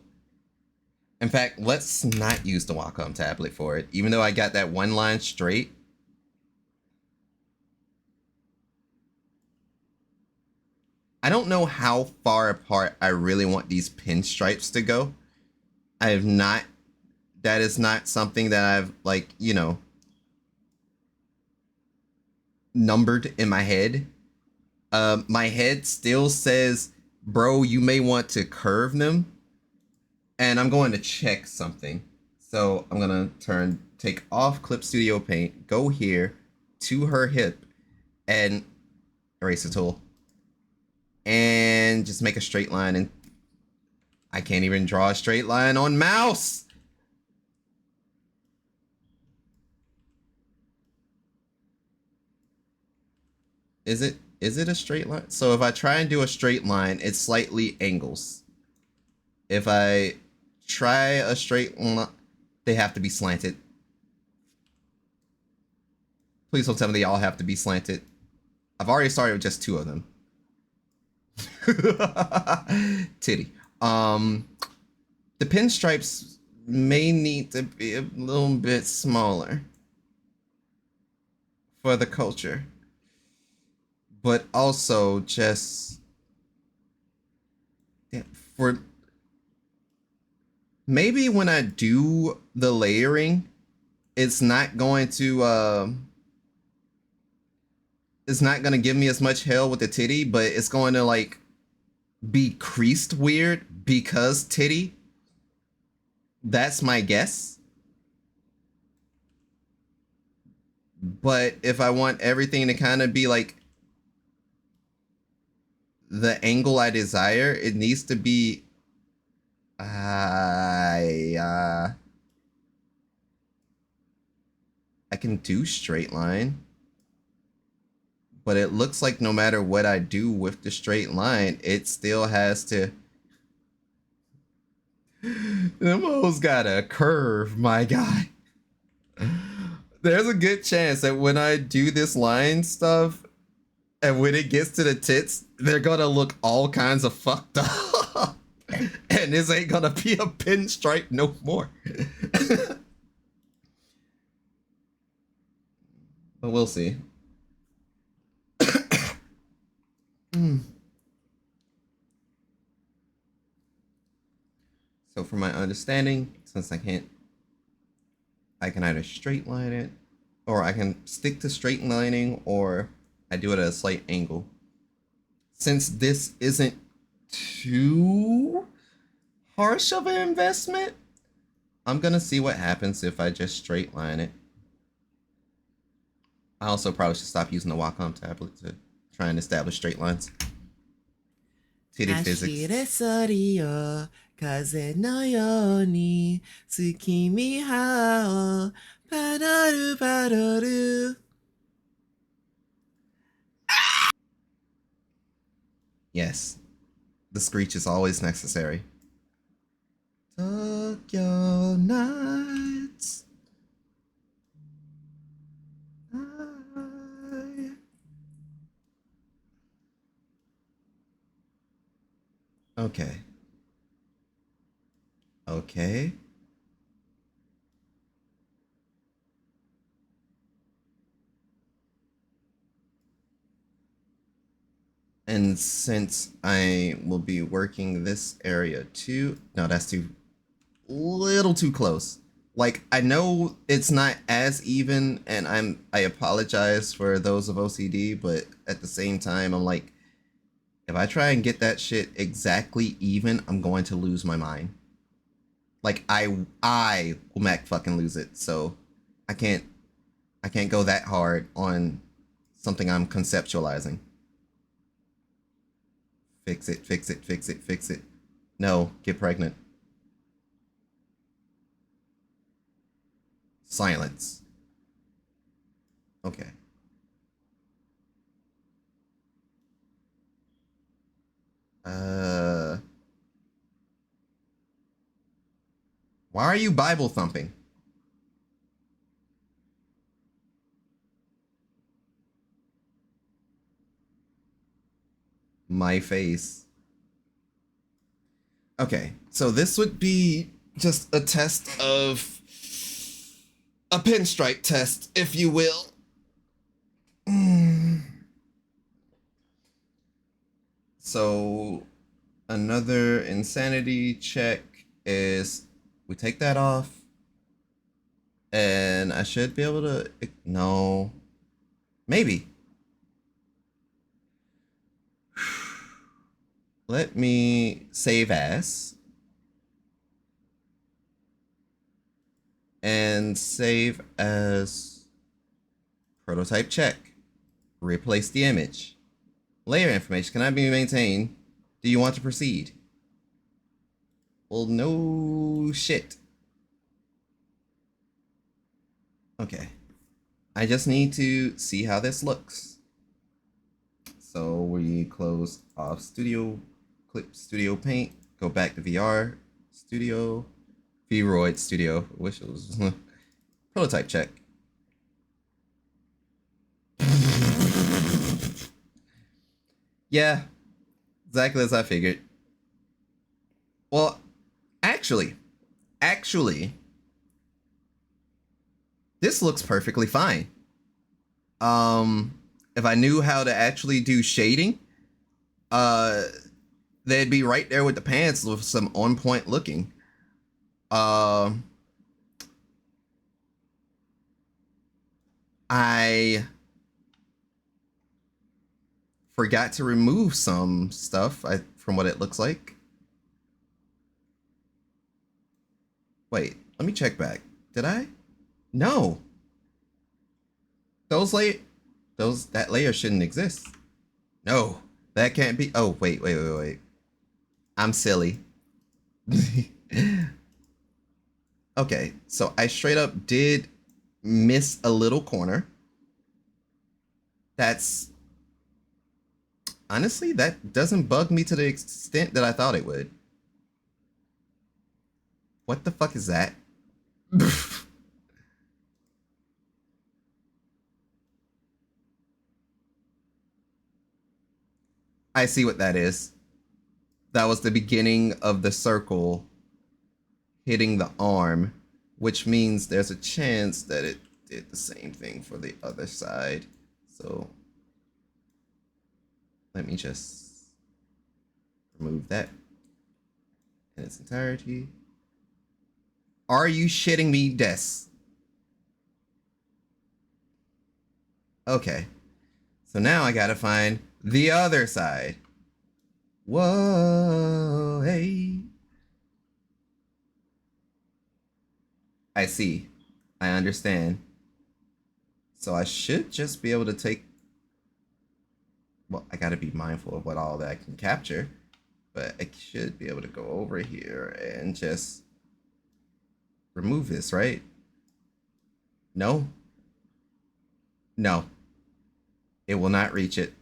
In fact, let's not use the Wacom tablet for it, even though I got that one line straight. I don't know how far apart I really want these pinstripes to go. I have not, that is not something that I've, like, you know, numbered in my head. My head still says, bro, you may want to curve them. And I'm going to check something. So I'm going to take off Clip Studio Paint, go here to her hip and erase the tool. And just make a straight line, and I can't even draw a straight line on mouse. Is it a straight line? So if I try and do a straight line, it slightly angles. If I try a straight line, they have to be slanted. Please don't tell me they all have to be slanted. I've already started with just 2 of them. Titty. The pinstripes may need to be a little bit smaller for the culture, but also just for maybe when I do the layering, it's not going to give me as much hell with the titty, but it's going to like be creased weird because titty. That's my guess. But if I want everything to kind of be like the angle I desire, it needs to be I can do straight line, but it looks like no matter what I do with the straight line, it still has to. Them hoes got a curve, my guy. There's a good chance that when I do this line stuff, and when it gets to the tits, they're gonna look all kinds of fucked up. And this ain't gonna be a pinstripe no more. But we'll see. So from my understanding, since I can either straight line it, or I can stick to straight lining, or I do it at a slight angle. Since this isn't too harsh of an investment, I'm gonna see what happens if I just straight line it. I also probably should stop using the Wacom tablet to try and establish straight lines. Titty physics. 風のように月見葉をパドルパドル Yes, the screech is always necessary. Tokyo nights. Okay. Okay. And since I will be working this area too, no, that's too little too close. Like, I know it's not as even, and I apologize for those of OCD, but at the same time, I'm like, if I try and get that shit exactly even, I'm going to lose my mind. Like, I will Mac fucking lose it. So I can't go that hard on something I'm conceptualizing. Fix it, fix it, fix it, fix it. No, get pregnant. Silence. Okay. Why are you Bible thumping? My face. Okay, so this would be just a test of a pinstripe test, if you will. So another insanity check is we take that off, and I should be able to. No, maybe. Let me save as and save as prototype check. Replace the image. Layer information cannot be maintained. Do you want to proceed? Well, no shit. Okay. I just need to see how this looks. So we close off Studio, clip Studio Paint, go back to VR Studio,
Vroid Studio. Wish it was prototype check. Yeah, exactly as I figured. Well, actually, this looks perfectly fine. If I knew how to actually do shading, they'd be right there with the pants with some on point looking. I forgot to remove some stuff from what it looks like. Wait, let me check back. Did I? No. That layer shouldn't exist. No, that can't be. Oh, wait. I'm silly. Okay, so I straight up did miss a little corner. That's honestly, that doesn't bug me to the extent that I thought it would. What the fuck is that? I see what that is. That was the beginning of the circle hitting the arm, which means there's a chance that it did the same thing for the other side. So let me just remove that in its entirety. Are you shitting me, Des? Okay. So now I gotta find the other side. Whoa, hey. I see. I understand. So I should just be able to take... Well, I gotta be mindful of what all that I can capture. But I should be able to go over here and just remove this, right? No? No. It will not reach it.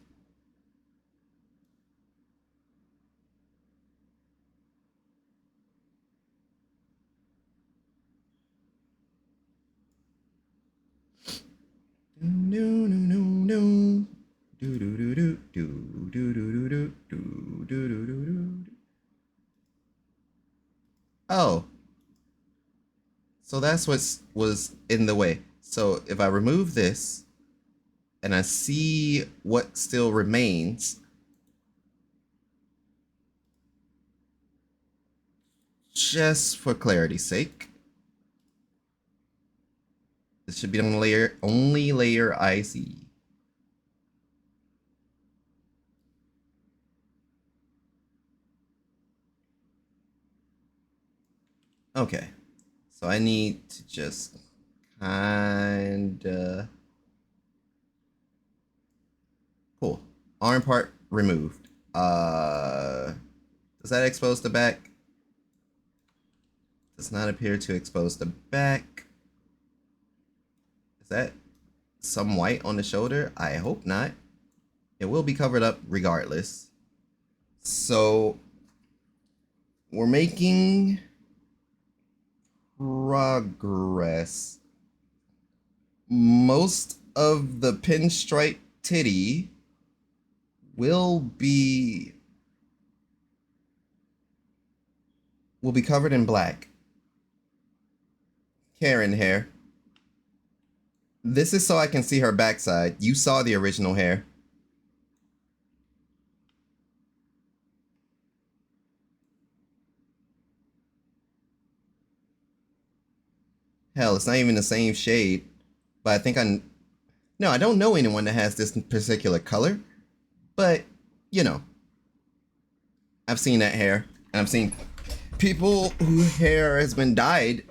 Oh. So that's what was in the way. So if I remove this and I see what still remains, just for clarity's sake, this should be the only layer I see. Okay, so I need to just kinda... Cool. Arm part removed. Does that expose the back? Does not appear to expose the back. Is that some white on the shoulder? I hope not. It will be covered up regardless. So we're making progress. Most of the pinstripe titty will be covered in black. Karen hair. This is so I can see her backside. You saw the original hair. Hell, it's not even the same shade. But I think no, I don't know anyone that has this particular color. But, you know, I've seen that hair. And I've seen people whose hair has been dyed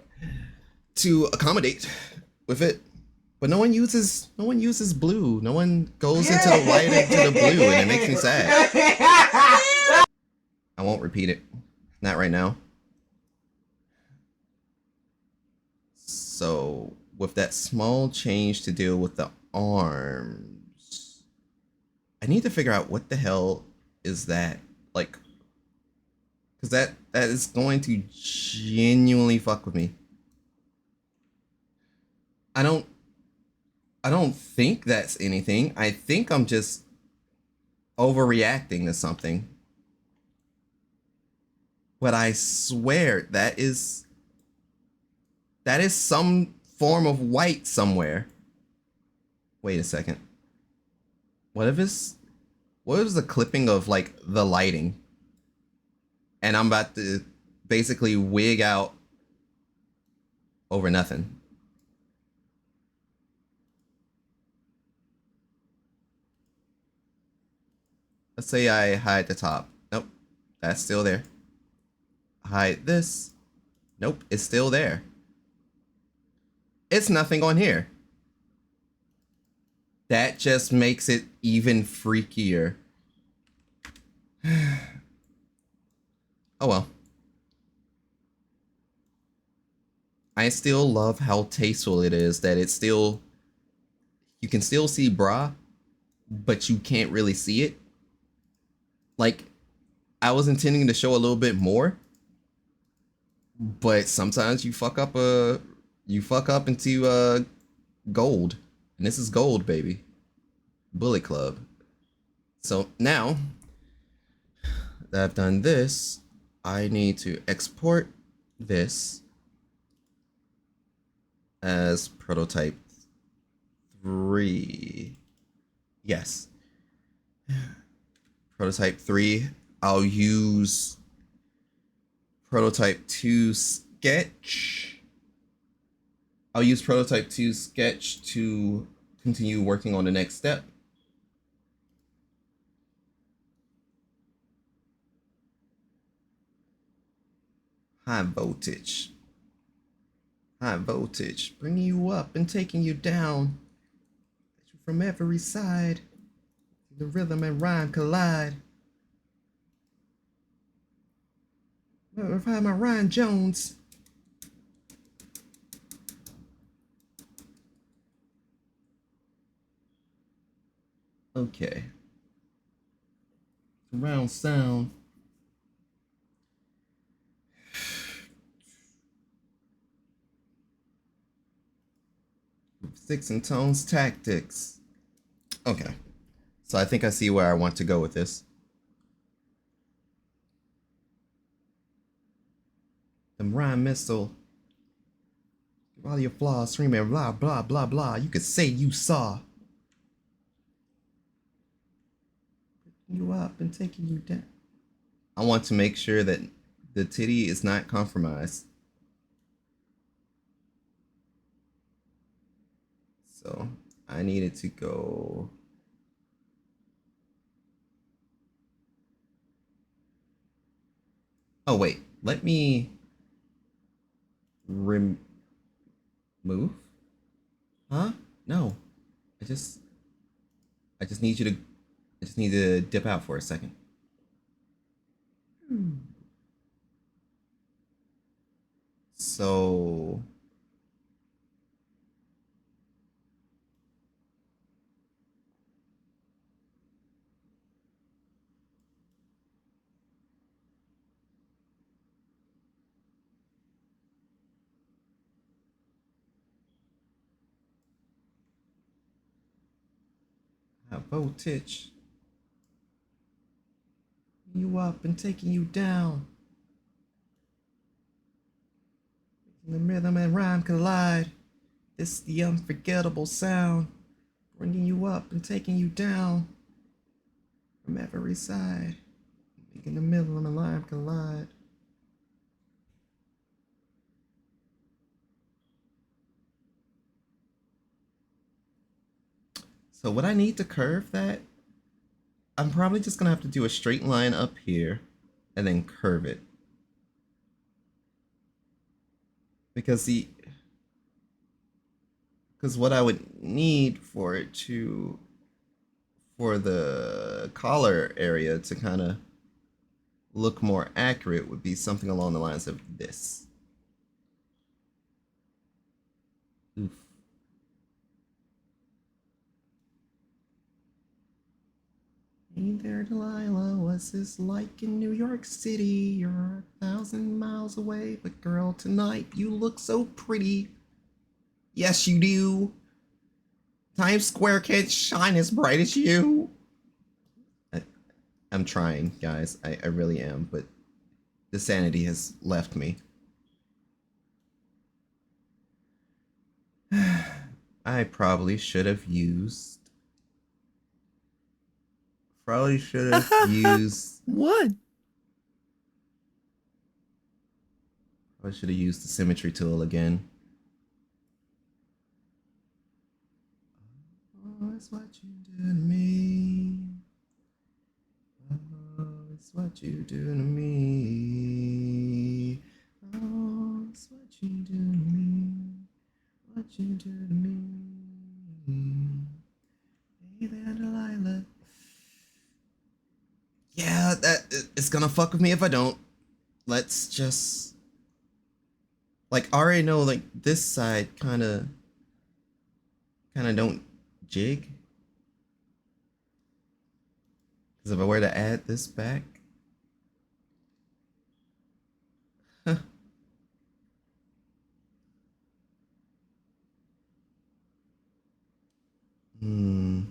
to accommodate with it. But no one uses blue. No one goes into the white into the blue, and it makes me sad. I won't repeat it. Not right now. So, with that small change to deal with the arms, I need to figure out what the hell is that. Like, Because that is going to genuinely fuck with me. I don't think that's anything. I think I'm just overreacting to something. But I swear that is some form of white somewhere. Wait a second. What if the clipping of like the lighting? And I'm about to basically wig out over nothing. Let's say I hide the top. Nope, that's still there. Hide this. Nope, it's still there. It's nothing on here. That just makes it even freakier. Oh well. I still love how tasteful it is that it's still, you can still see bra, but you can't really see it. Like, I was intending to show a little bit more, but sometimes you fuck up into gold. And this is gold, baby. Bullet Club. So now that I've done this, I need to export this as prototype 3. Yes. Prototype 3. I'll use prototype 2 sketch. I'll use prototype 2 sketch to continue working on the next step. High voltage. High voltage, bringing you up and taking you down. From every side, the rhythm and rhyme collide. If I my Ryan Jones. Okay. Surround sound. Sticks and tones tactics. Okay. So I think I see where I want to go with this. Them rhyme missile. All your flaws screaming blah blah blah blah. You could say you saw. Picking you up and taking you down. I want to make sure that the titty is not compromised. So I needed to go. Oh wait, let me remove. Huh? No. I just need you to. I just need to dip out for a second. So. Voltage. You up and taking you down. The rhythm and rhyme collide. This is the unforgettable sound. Bringing you up and taking you down. From every side. Making the middle and the rhyme collide. So would I need to curve that? I'm probably just gonna have to do a straight line up here and then curve it. Because what I would need for the collar area to kind of look more accurate would be something along the lines of this. Oof. Hey there, Delilah. What's this like in New York City? You're 1,000 miles away, but girl, tonight you look so pretty. Yes, you do. Times Square can't shine as bright as you. I'm trying, guys. I really am, but the sanity has left me. I probably should have used. Probably should have used.
What?
Probably should have used the symmetry tool again. Oh, it's what you do to me. Oh, it's what you do to me. Oh, it's what you do to me. What you do to me. Hey there, Delilah. Yeah, it's gonna fuck with me if I don't. Let's just like I already know like this side kinda don't jig. Because if I were to add this back. Huh. Hmm.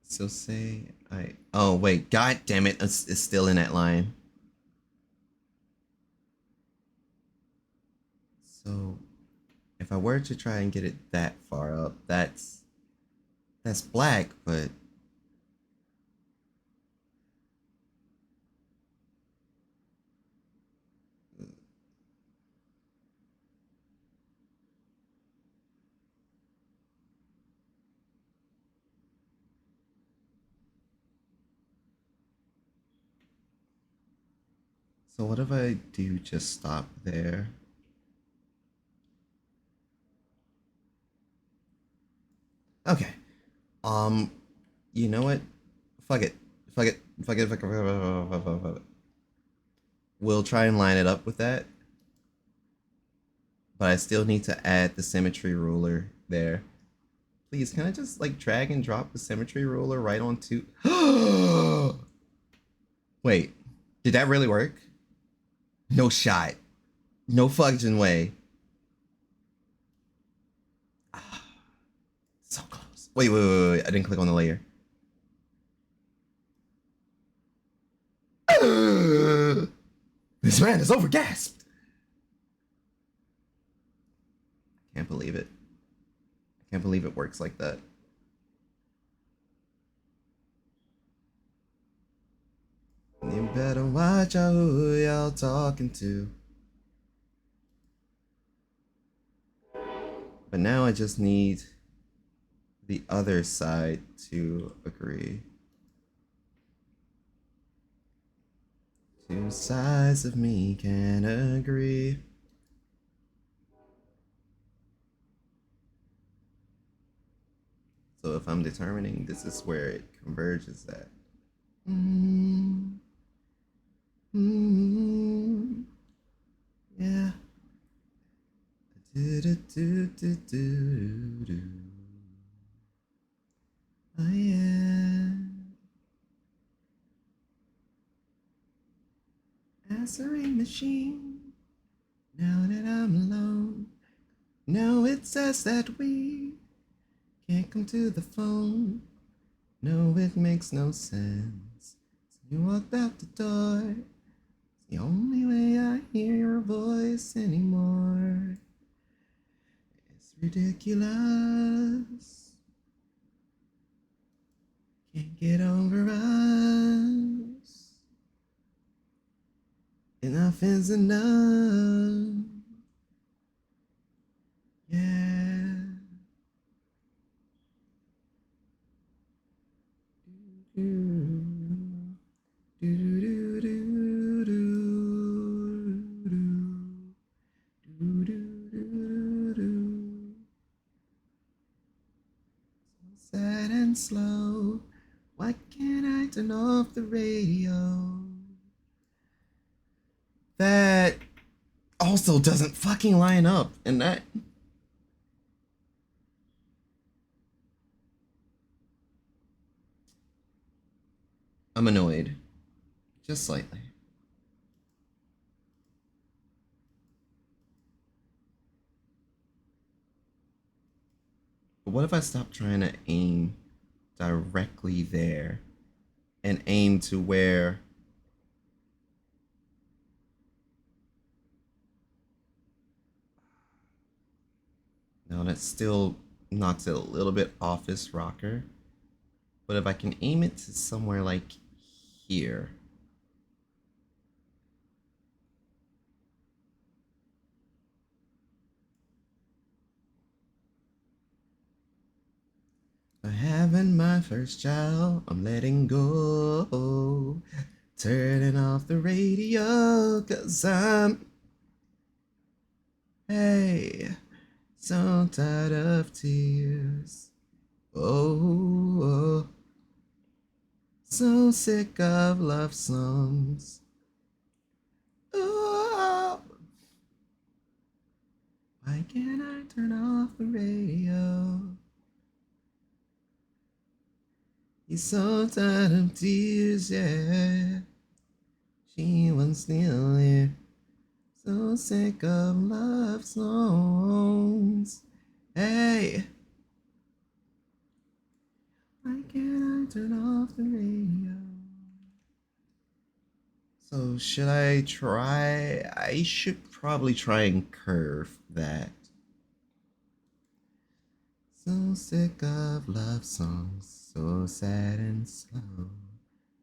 So say I. Oh wait, god damn it! It's still in that line. So if I were to try and get it that far up, that's black, but so what if I do just stop there? Okay. Um, you know what? Fuck it. Fuck it. Fuck it. Fuck it. Fuck it. Fuck it. Fuck it. We'll try and line it up with that, but I still need to add the symmetry ruler there. Please, can I just like drag and drop the symmetry ruler right onto? Wait, did that really work? No shot. No fucking way. So close. Wait. I didn't click on the layer. This man is overgasped. Can't believe it. I can't believe it works like that. You better watch out who y'all talking to. But now I just need the other side to agree. Two sides of me can agree. So if I'm determining this is where it converges at. Yeah. Oh yeah. Answering machine. Now that I'm alone. Now it says that we can't come to the phone. No, it makes no sense. So you walked out the door. It's the only way I hear your voice anymore. It's ridiculous. Can't get over us. Enough is enough. Yeah. Sad and slow. What can I I turn off the radio? That also doesn't fucking line up, and that... I'm annoyed. Just slightly. But what if I stop trying to aim directly there and aim to where... Now that still knocks it a little bit off this rocker. But if I can aim it to somewhere like here. For having my first child, I'm letting go. Turning off the radio, 'cause I'm... Hey, so tired of tears. Oh, oh. So sick of love songs. Oh, why can't I turn off the radio? He's so tired of tears, yeah. She was still here. So sick of love songs. Hey, why can't I turn off the radio? So should I try? I should probably try and curve that. So sick of love songs, so sad and slow.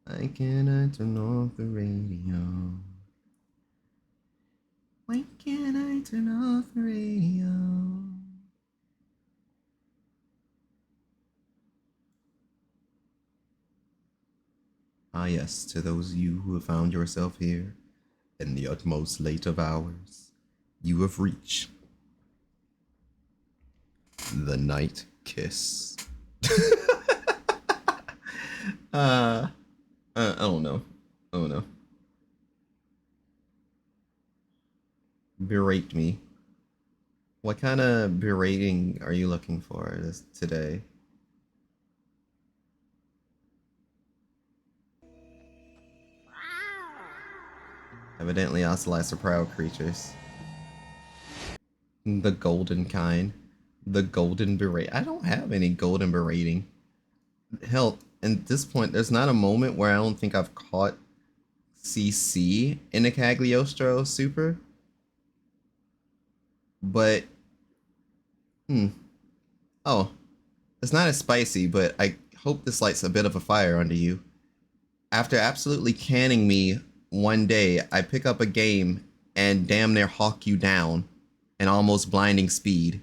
Why can't I turn off the radio? Why can't I turn off the radio? Ah yes, to those of you who have found yourself here in the utmost late of hours, you have reached the night kiss. I don't know. I don't know. Berate me. What kind of berating are you looking for today? Evidently, ocelots are proud creatures. The golden kind. The golden berate. I don't have any golden berating. Hell, at this point, there's not a moment where I don't think I've caught CC in a Cagliostro Super. But, oh, it's not as spicy, but I hope this lights a bit of a fire under you. After absolutely canning me one day, I pick up a game and damn near hawk you down in almost blinding speed.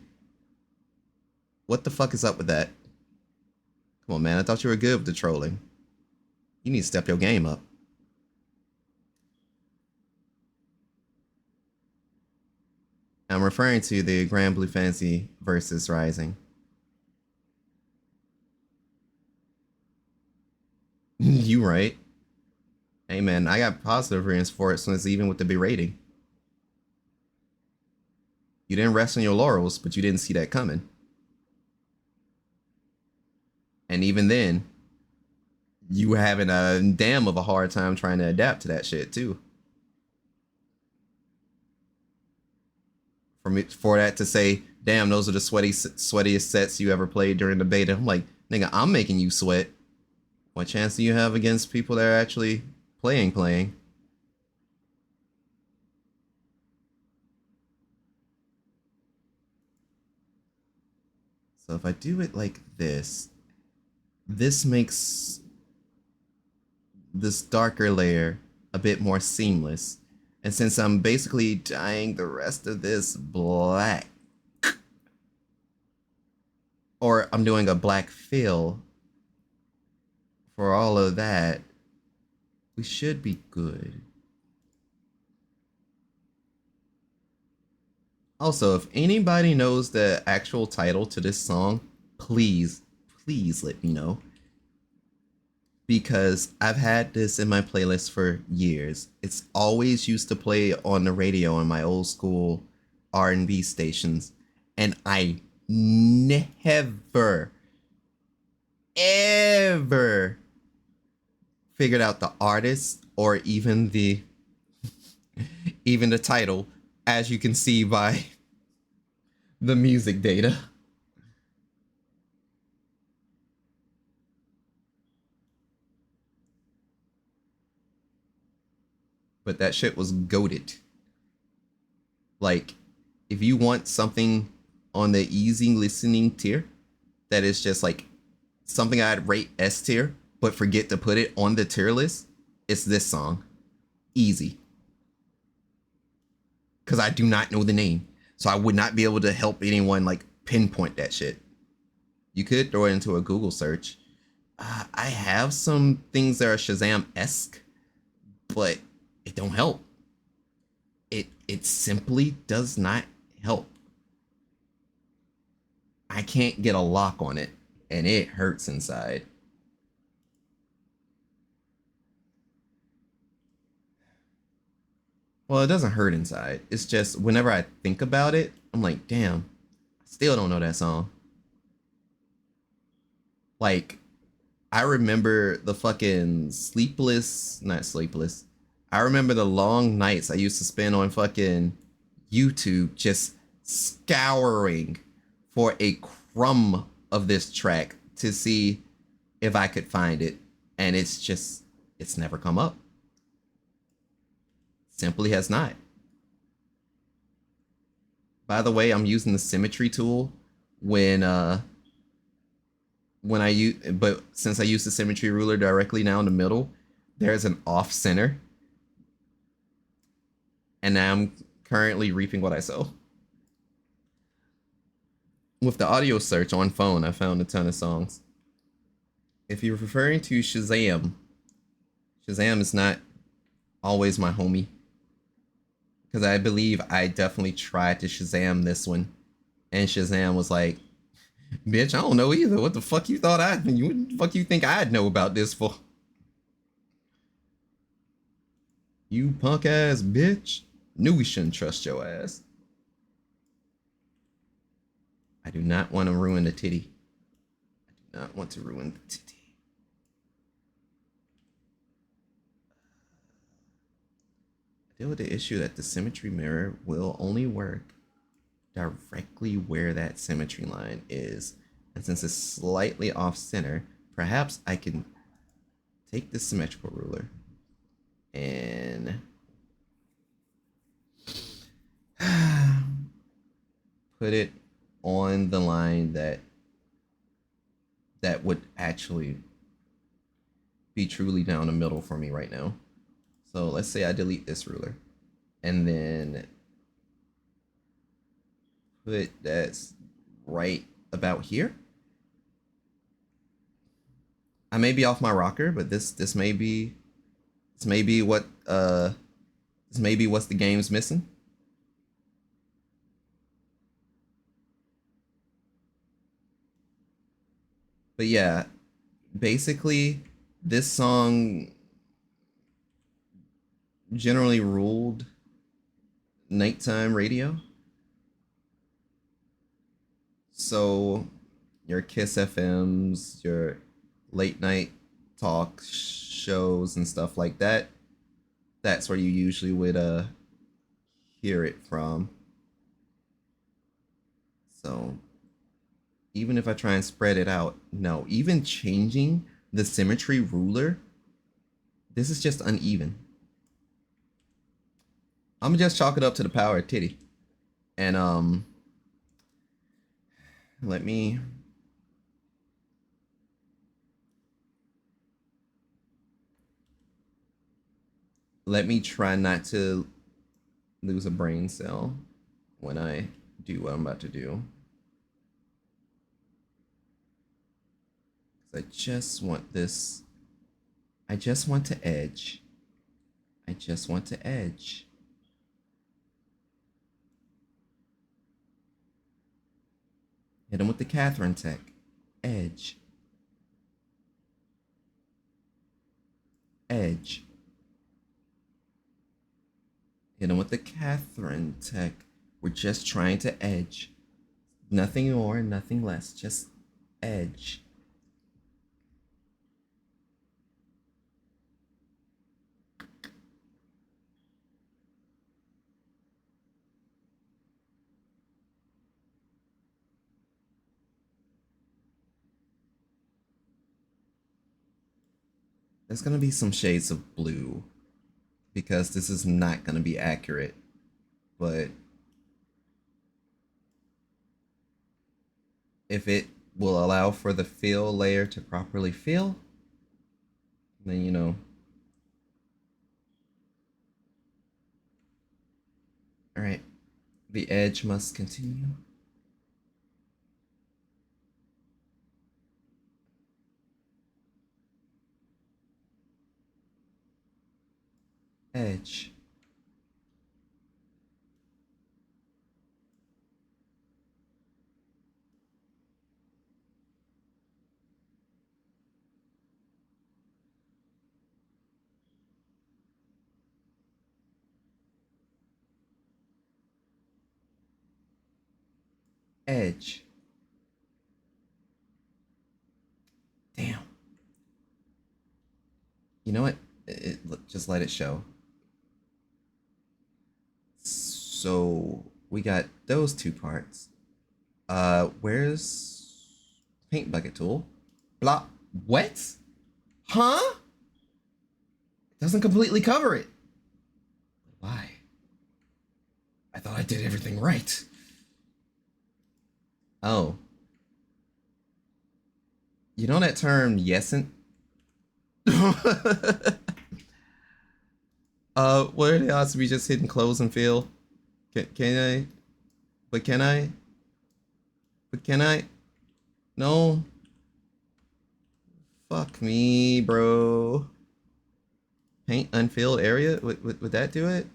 What the fuck is up with that? Come on, man, I thought you were good with the trolling. You need to step your game up. I'm referring to the Grand Blue Fantasy versus Rising. You right. Hey man, I got positive reviews for it since even with the berating. You didn't rest on your laurels, but you didn't see that coming. And even then, you were having a damn of a hard time trying to adapt to that shit too. For that to say, damn, those are the sweatiest sets you ever played during the beta. I'm like, nigga, I'm making you sweat. What chance do you have against people that are actually playing? So if I do it like this makes this darker layer a bit more seamless. And since I'm basically dyeing the rest of this black, or I'm doing a black fill for all of that, we should be good. Also, if anybody knows the actual title to this song, please let me know. because I've had this in my playlist for years. It's always used to play on the radio on my old school R&B stations, and I never ever figured out the artist or even the title, as you can see by the music data. But that shit was goated. Like, if you want something on the easy listening tier that is just like something I'd rate S tier, but forget to put it on the tier list, it's this song. Easy. Because I do not know the name. So I would not be able to help anyone like pinpoint that shit. You could throw it into a Google search. I have some things that are Shazam-esque, but it don't help. It simply does not help. I can't get a lock on it, and it hurts inside. Well, it doesn't hurt inside. It's just whenever I think about it, I'm like, damn, I still don't know that song. Like, I remember the fucking not sleepless. I remember the long nights I used to spend on fucking YouTube just scouring for a crumb of this track to see if I could find it. And it's never come up. Simply has not. By the way, I'm using the symmetry tool but since I use the symmetry ruler directly now in the middle, there's an off center. And now I'm currently reaping what I sow. With the audio search on phone, I found a ton of songs. If you're referring to Shazam, Shazam is not always my homie. Because I believe I definitely tried to Shazam this one. And Shazam was like, bitch, I don't know either. What the fuck you think I'd know about this for? You punk ass bitch. Knew we shouldn't trust your ass. I do not want to ruin the titty. I do not want to ruin the titty. I deal with the issue that the symmetry mirror will only work directly where that symmetry line is. And since it's slightly off center, perhaps I can take the symmetrical ruler and put it on the line that would actually be truly down the middle for me right now. So let's say I delete this ruler and then put that right about here. I may be off my rocker, but this may be what's the game's missing. But yeah, basically this song generally ruled nighttime radio. So your Kiss FMs, your late night talk shows and stuff like that, that's where you usually would hear it from. So even if I try and spread it out, no, even changing the symmetry ruler, this is just uneven. I'm gonna just chalk it up to the power of titty. And let me try not to lose a brain cell when I do what I'm about to do. I just want this. I just want to edge. I just want to edge. Hit him with the Catherine tech. Edge. edge. Hit him with the Catherine tech. We're just trying to edge. Nothing more, nothing less. Just edge. There's gonna be some shades of blue because this is not gonna be accurate, but if it will allow for the fill layer to properly fill, then you know. All right, the edge must continue. Edge. Edge. Damn. You know what? Just let it show. So we got those two parts. Where's paint bucket tool? Blah. What? Huh? It doesn't completely cover it. Why? I thought I did everything right. Oh. You know that term, yesn't? What are the odds of me just hitting close and fill? Can I? But can I? But can I? No. Fuck me, bro. Paint unfilled area? Would that do it?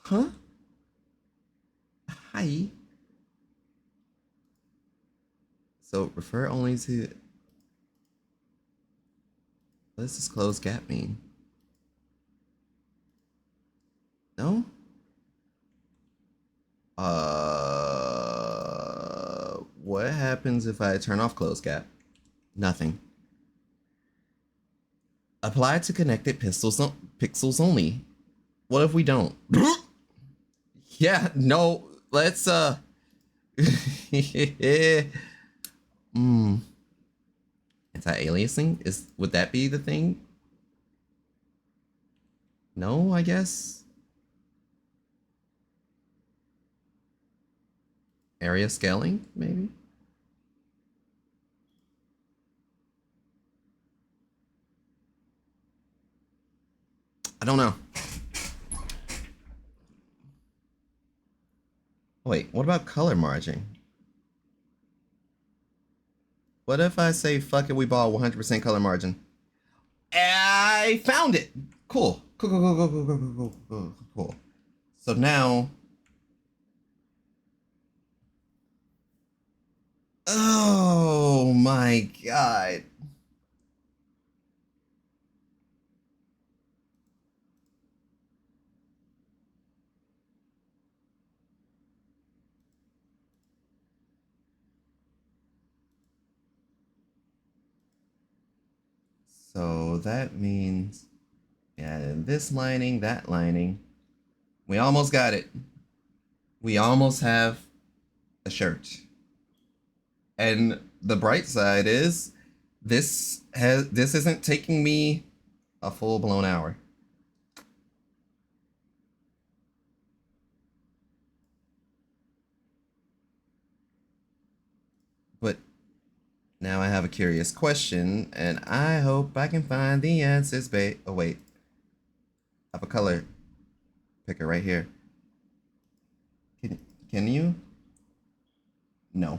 Huh? Hi. So refer only to. What does this closed gap mean? No? What happens if I turn off closed gap? Nothing. Apply to connected pixels only. What if we don't? Yeah, no, let's Anti-aliasing? Would that be the thing? No, I guess. Area scaling, maybe? I don't know. Wait, what about color margin? What if I say, fuck it, we bought 100% color margin? I found it! Cool. Cool. So now... Oh my god. So that means, yeah, this lining, that lining. We almost got it. We almost have a shirt. And the bright side is this isn't taking me a full-blown hour. But now I have a curious question, and I hope I can find the answers. Oh wait, I have a color picker right here. Can you? No.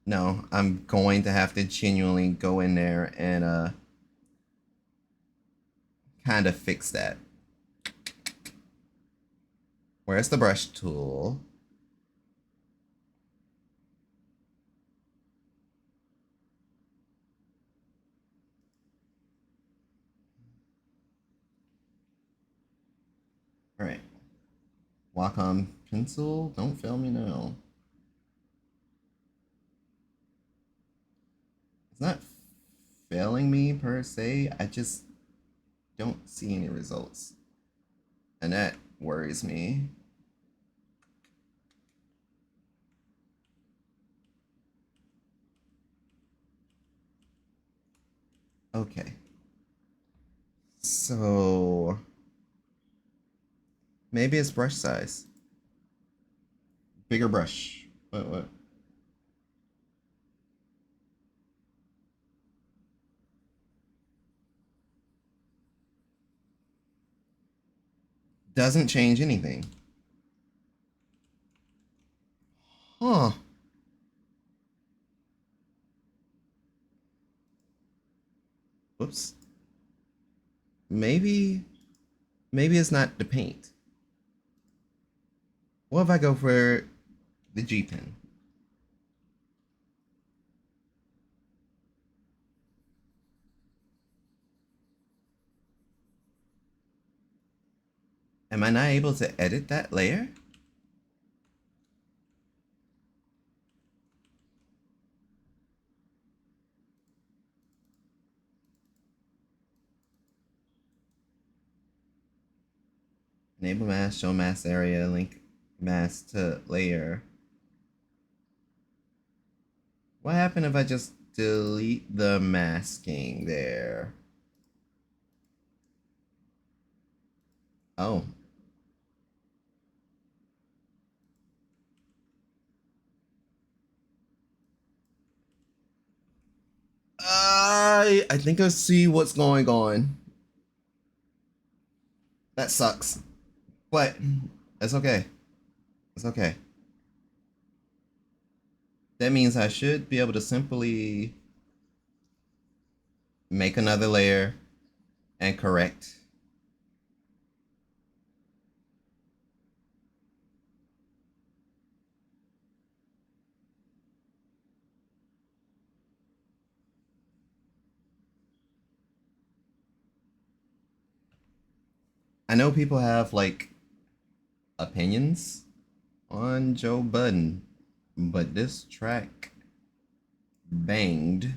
No, I'm going to have to genuinely go in there and kind of fix that. Where's the brush tool? Alright. Wacom pencil. Don't fail me now. It's not failing me per se. I just don't see any results. And that worries me. Okay. So maybe it's brush size. Bigger brush. What? Doesn't change anything. Huh. Whoops. Maybe it's not the paint. What if I go for the G pen? Am I not able to edit that layer? Enable mask, show mask area, link mask to layer. What happened if I just delete the masking there? Oh. I think I see what's going on. That sucks. But it's okay. It's okay. That means I should be able to simply make another layer and correct. I know people have like opinions on Joe Budden, but this track banged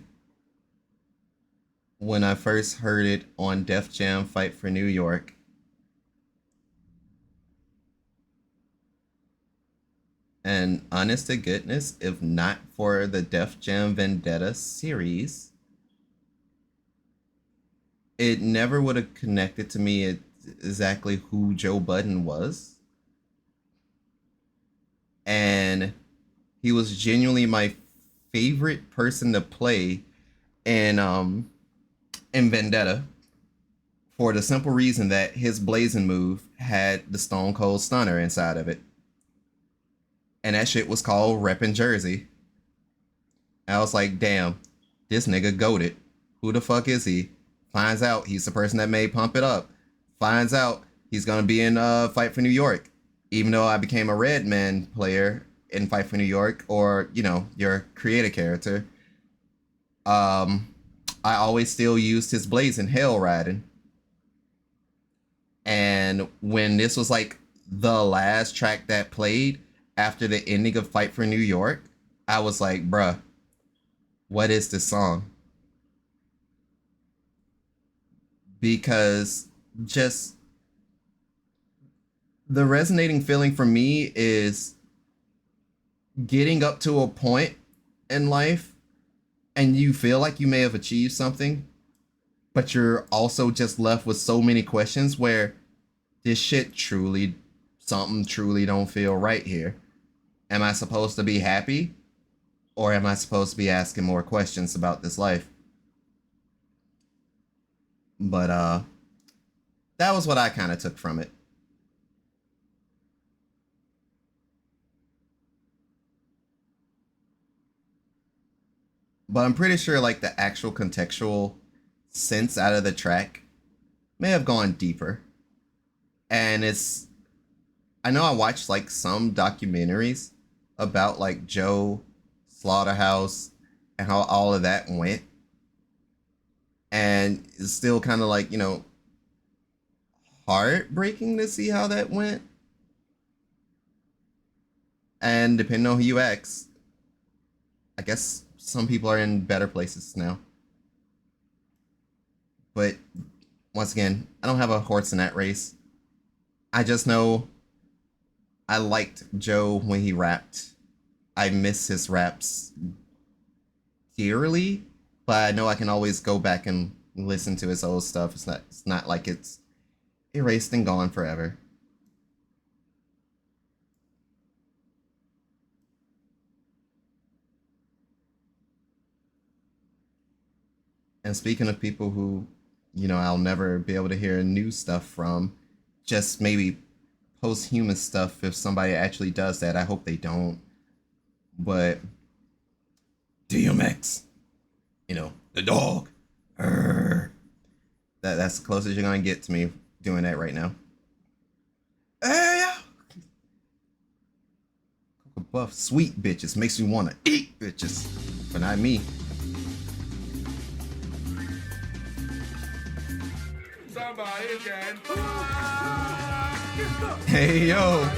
when I first heard it on Def Jam Fight for New York. And honest to goodness, if not for the Def Jam Vendetta series, it never would have connected to me exactly who Joe Budden was. And he was genuinely my favorite person to play in Vendetta, for the simple reason that his blazing move had the Stone Cold Stunner inside of it. And that shit was called Reppin' Jersey. I was like, damn, this nigga goated. Who the fuck is he? Finds out he's the person that made Pump It Up. Finds out he's gonna be in Fight for New York. Even though I became a Redman player in Fight for New York, or, you know, your creative character, I always still used his blazing Hell Riding. And when this was like the last track that played after the ending of Fight for New York, I was like, bruh, what is this song? Because just the resonating feeling for me is getting up to a point in life and you feel like you may have achieved something, but you're also just left with so many questions where this shit something truly don't feel right here. Am I supposed to be happy? Or am I supposed to be asking more questions about this life? But that was what I kind of took from it. But I'm pretty sure like the actual contextual sense out of the track may have gone deeper. And I know I watched like some documentaries about like Joe Slaughterhouse and how all of that went. And it's still kind of like, you know, heartbreaking to see how that went. And depending on who you ask, I guess some people are in better places now. But once again, I don't have a horse in that race. I just know I liked Joe when he rapped. I miss his raps dearly, but I know I can always go back and listen to his old stuff. It's not like it's erased and gone forever. And speaking of people who, I'll never be able to hear new stuff from, just maybe posthumous stuff if somebody actually does that. I hope they don't. But DMX, the dog. That's the closest you're gonna get to me doing that right now. Hey, Cocoa Buff, sweet bitches makes me wanna eat bitches, but not me.
Somebody can.
Hey yo.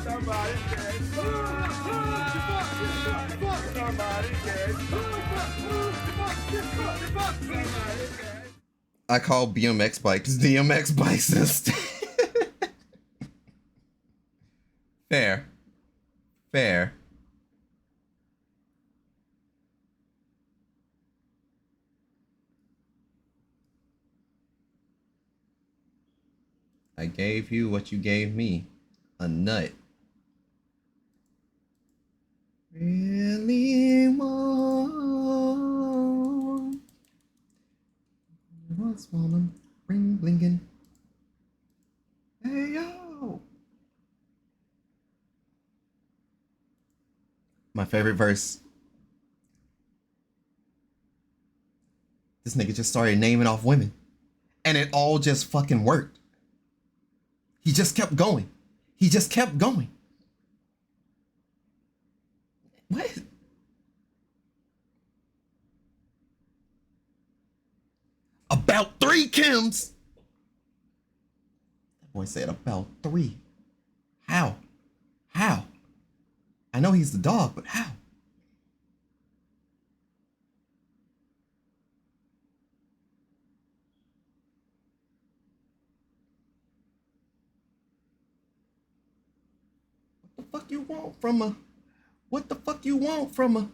Somebody can. Somebody can.
I call BMX bikes DMX bikes instead. Fair. Fair. I gave you what you gave me. A nut. Really want. What's woman? Ring blinking. Hey yo. My favorite verse. This nigga just started naming off women. And it all just fucking worked. He just kept going. He just kept going. What? About 3 Kims. That boy said about 3. How? How? I know he's the dog, but how? What the fuck you want from a? What the fuck you want from a?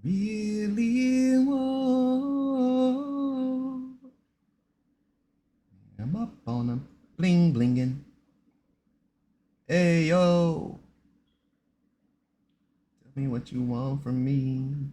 Really want. I'm up on him, bling blinging. Hey yo, tell me what you want from me.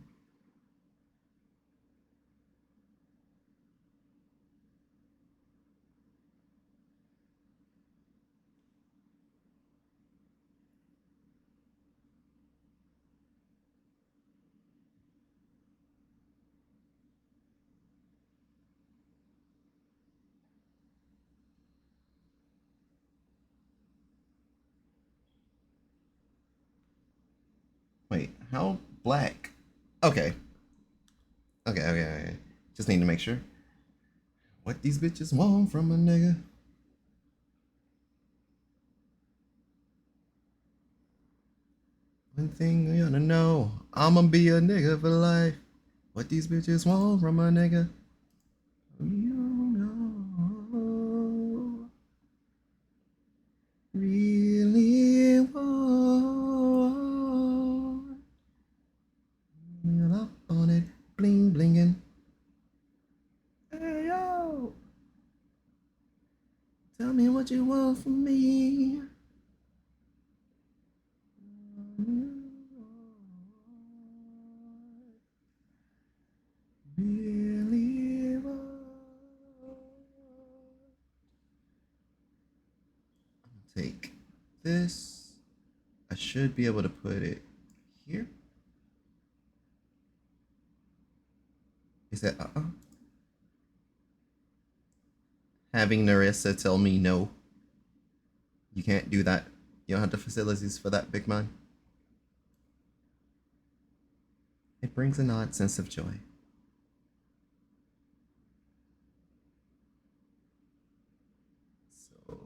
Wait, how black? Okay. Okay. Just need to make sure. What these bitches want from a nigga? One thing you gotta know, I'ma be a nigga for life. What these bitches want from a nigga? You know, really want. Up on it, bling blinging. Hey yo, tell me what you want from me. Really want. Take this. I should be able to put it here. Is that Having Narissa tell me no. You can't do that. You don't have the facilities for that, big man. It brings an odd sense of joy. So,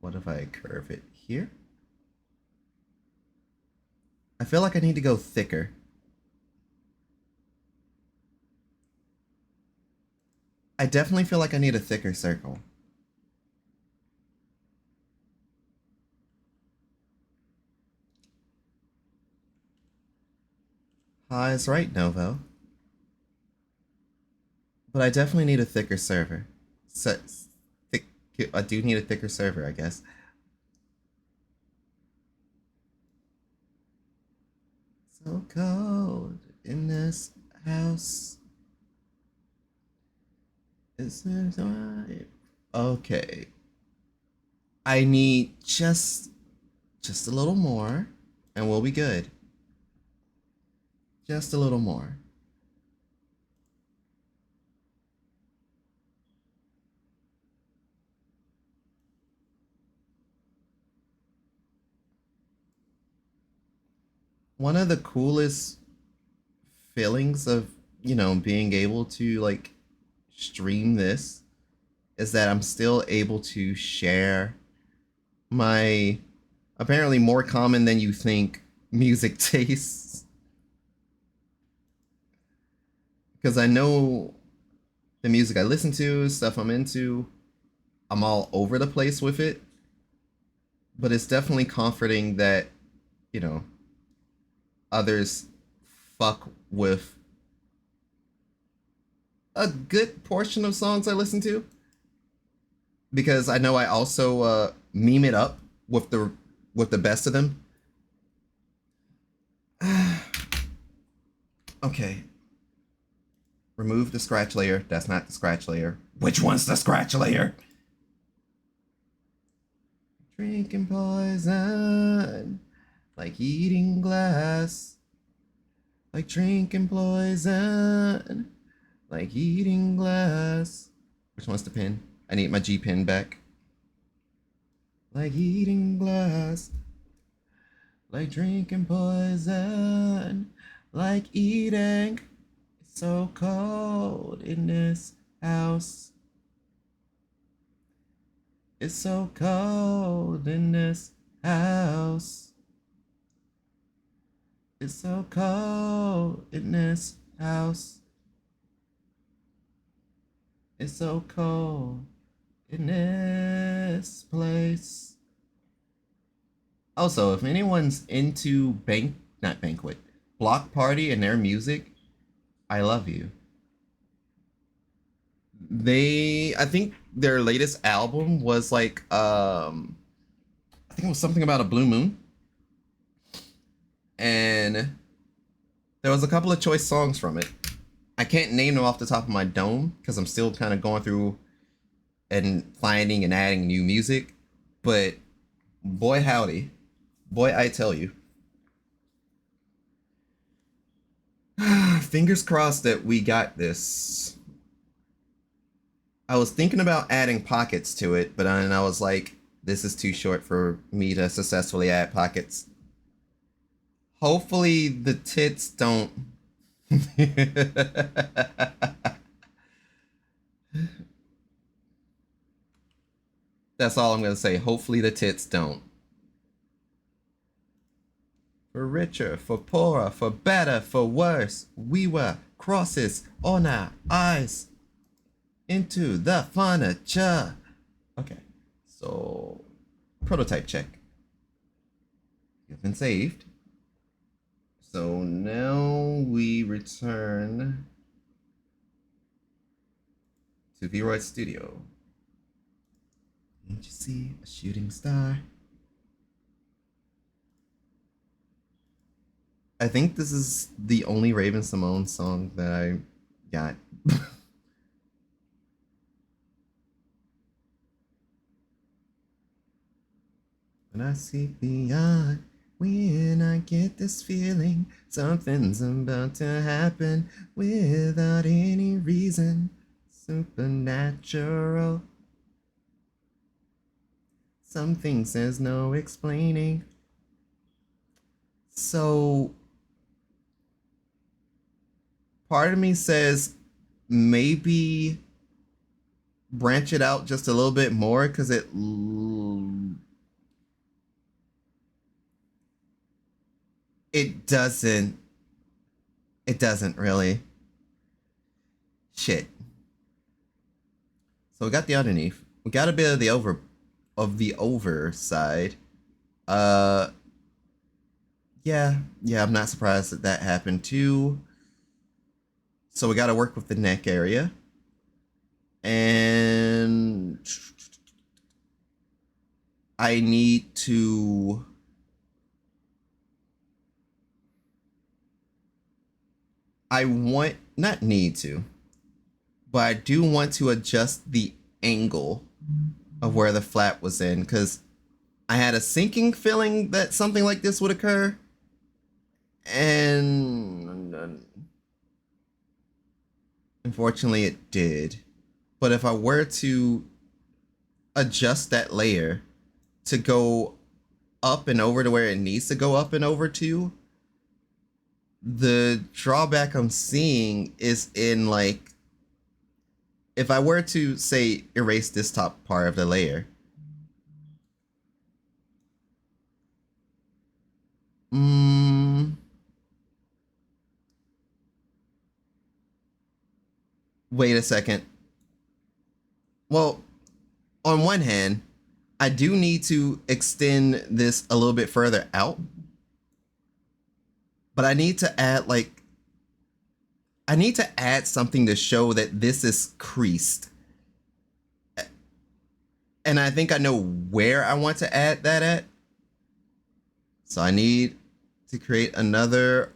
what if I curve it here? I feel like I need to go thicker. I definitely feel like I need a thicker circle. Is right, Novo. But I definitely need a thicker server. So, thick, I do need a thicker server, I guess. So cold in this house. Is this right? Okay. I need just a little more, and we'll be good. Just a little more. One of the coolest feelings of, being able to like stream this is that I'm still able to share my apparently more common than you think music tastes. Because I know the music I listen to, stuff I'm into, I'm all over the place with it. But it's definitely comforting that, you know, others fuck with a good portion of songs I listen to. Because I know I also meme it up with the best of them. Okay. Remove the scratch layer. That's not the scratch layer. Which one's the scratch layer? Drinking poison, like eating glass. Like drinking poison, like eating glass. Which one's the pin? I need my G pin back. Like eating glass. Like drinking poison, like eating. It's so cold in this house. It's so cold in this house. It's so cold in this house. It's so cold in this place. Also, if anyone's into not banquet, block party and their music, I love you. I think their latest album was like, I think it was something about a blue moon. And there was a couple of choice songs from it. I can't name them off the top of my dome because I'm still kind of going through and finding and adding new music. But boy howdy, boy I tell you. Fingers crossed that we got this. I was thinking about adding pockets to it, but then I was like, this is too short for me to successfully add pockets. Hopefully the tits don't. That's all I'm gonna say. Hopefully the tits don't. For richer, for poorer, for better, for worse, we wear crosses on our eyes into the furniture. Okay, so prototype check. You've been saved. So now we return to V-Roid Studio. Didn't you see a shooting star? I think this is the only Raven Simone song that I got. When I see beyond, when I get this feeling, something's about to happen without any reason. Supernatural. Something says no explaining. So part of me says maybe branch it out just a little bit more because it doesn't really. Shit. So we got the underneath. We got a bit of the over side. Uh yeah, I'm not surprised that that happened too. So we got to work with the neck area. And I need to I want not need to, but I do want to adjust the angle of where the flap was in because I had a sinking feeling that something like this would occur. And unfortunately it did. But if I were to adjust that layer to go up and over to where it needs to go up and over to, the drawback I'm seeing is in like, if I were to say erase this top part of the layer, wait a second. Well, on one hand, I do need to extend this a little bit further out, but I need to add something to show that this is creased. And I think I know where I want to add that at. So I need to create another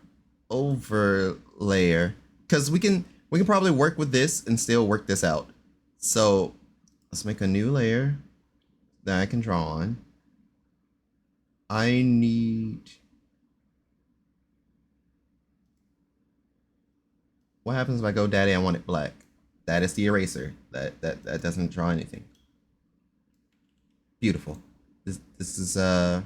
overlayer because we can probably work with this and still work this out. So let's make a new layer that I can draw on. I need, what happens if I go daddy, I want it black? That is the eraser. That doesn't draw anything. Beautiful. This is the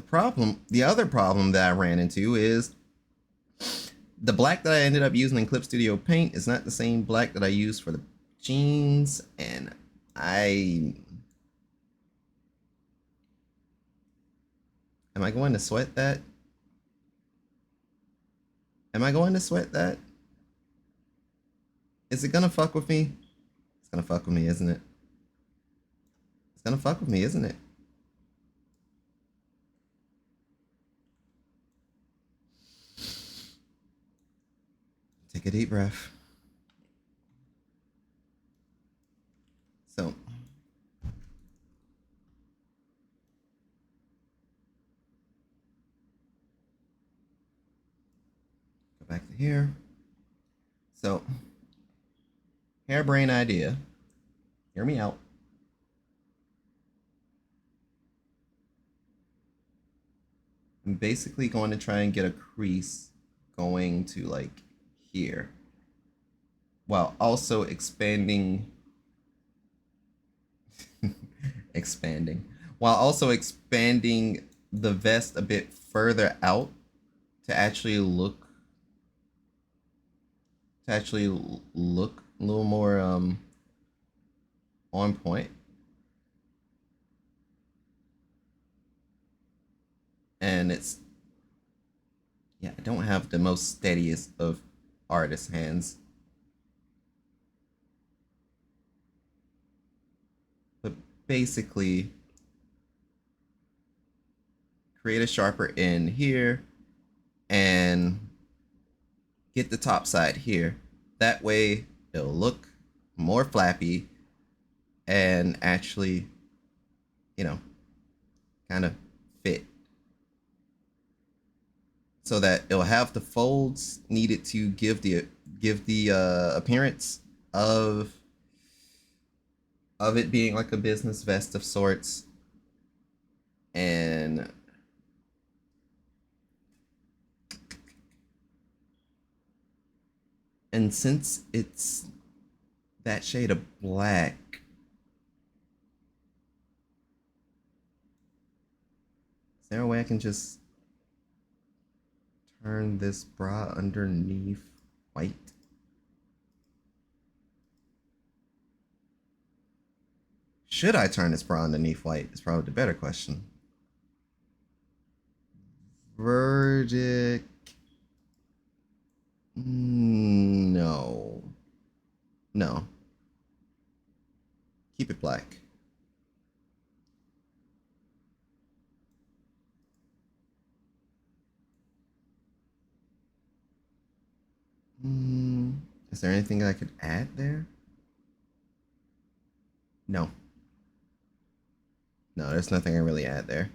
problem. The other problem that I ran into is the black that I ended up using in Clip Studio Paint is not the same black that I used for the jeans, and am I going to sweat that? Am I going to sweat that? Is it gonna fuck with me? It's gonna fuck with me, isn't it? It's gonna fuck with me, isn't it? Take a deep breath. So, go back to here. So, harebrained idea. Hear me out. I'm basically going to try and get a crease going to like here, while also expanding while also expanding the vest a bit further out to actually look a little more on point. And it's, yeah, I don't have the most steadiest of artist hands. But basically, create a sharper end here and get the top side here. That way it'll look more flappy and actually, you know, kind of fit. So that it'll have the folds needed to give the appearance of it being like a business vest of sorts. And since it's that shade of black, is there a way I can just turn this bra underneath white? Should I turn this bra underneath white? Is probably the better question. Verdict. No. No. Keep it black. Is there anything I could add there? No. No, there's nothing I really add there.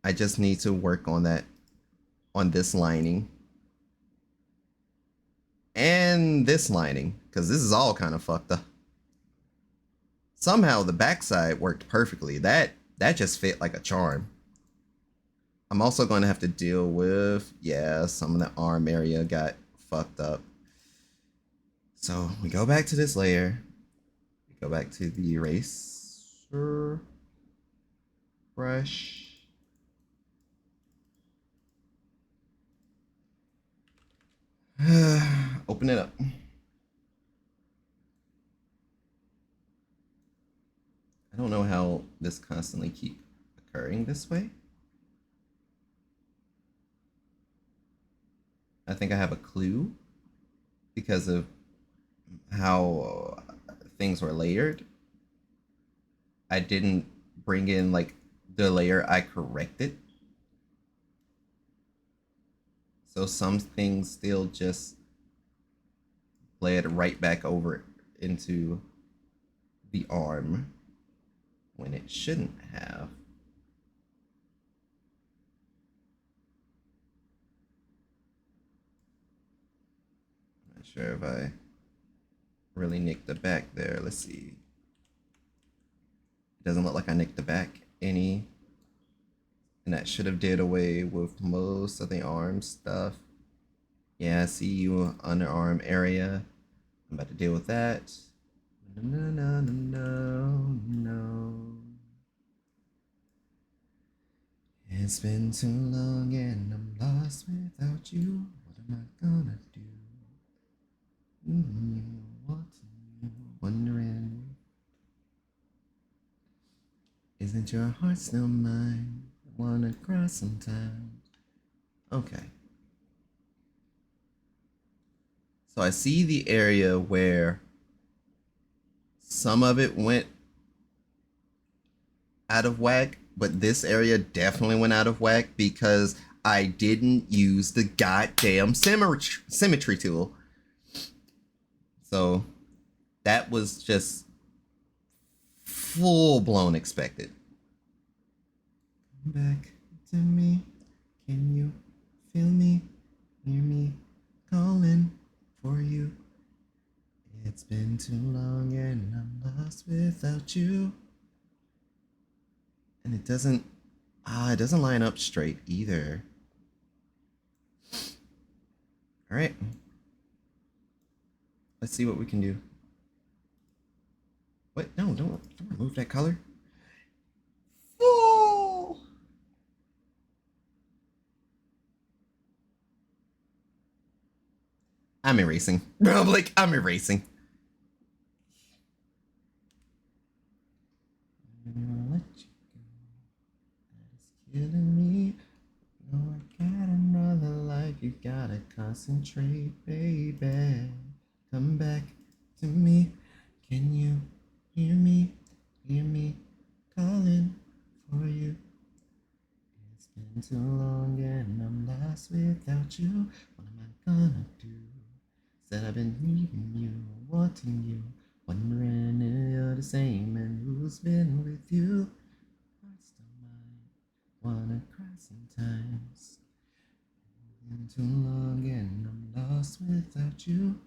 I just need to work on that, on this lining. And this lining, because this is all kind of fucked up. Somehow the backside worked perfectly. That just fit like a charm. I'm also going to have to deal with, yeah, some of the arm area got fucked up. So we go back to this layer. We go back to the eraser brush. Open it up. I don't know how this constantly keep occurring this way. I think I have a clue because of how things were layered. I didn't bring in like the layer I corrected. So some things still just bled right back over into the arm when it shouldn't have. I'm not sure if I really nicked the back there. Let's see. It doesn't look like I nicked the back any. And that should have did away with most of the arm stuff. Yeah, I see you underarm area. I'm about to deal with that. No. It's been too long and I'm lost without you. What am I gonna do? Wanting you, wondering. Isn't your heart still mine? I wanna cry sometimes. Okay. So I see the area where some of it went out of whack, but this area definitely went out of whack because I didn't use the goddamn symmetry tool. So that was just full-blown expected. Come back to me. Can you feel me? Hear me calling for you. It's been too long and I'm lost without you. And it doesn't line up straight either. All right. Let's see what we can do. What? No, don't remove that color. Oh! I'm erasing. Like, I'm erasing. Let you go. That is killing me. No, I got another life. You gotta concentrate, baby. Come back to me. Can you hear me? Hear me calling for you. It's been too long and I'm lost without you. What am I gonna do? Said I've been needing you, wanting you, wondering if you're the same and who's been with you. Heart's still mine, wanna cry sometimes. Been too long and I'm lost without you.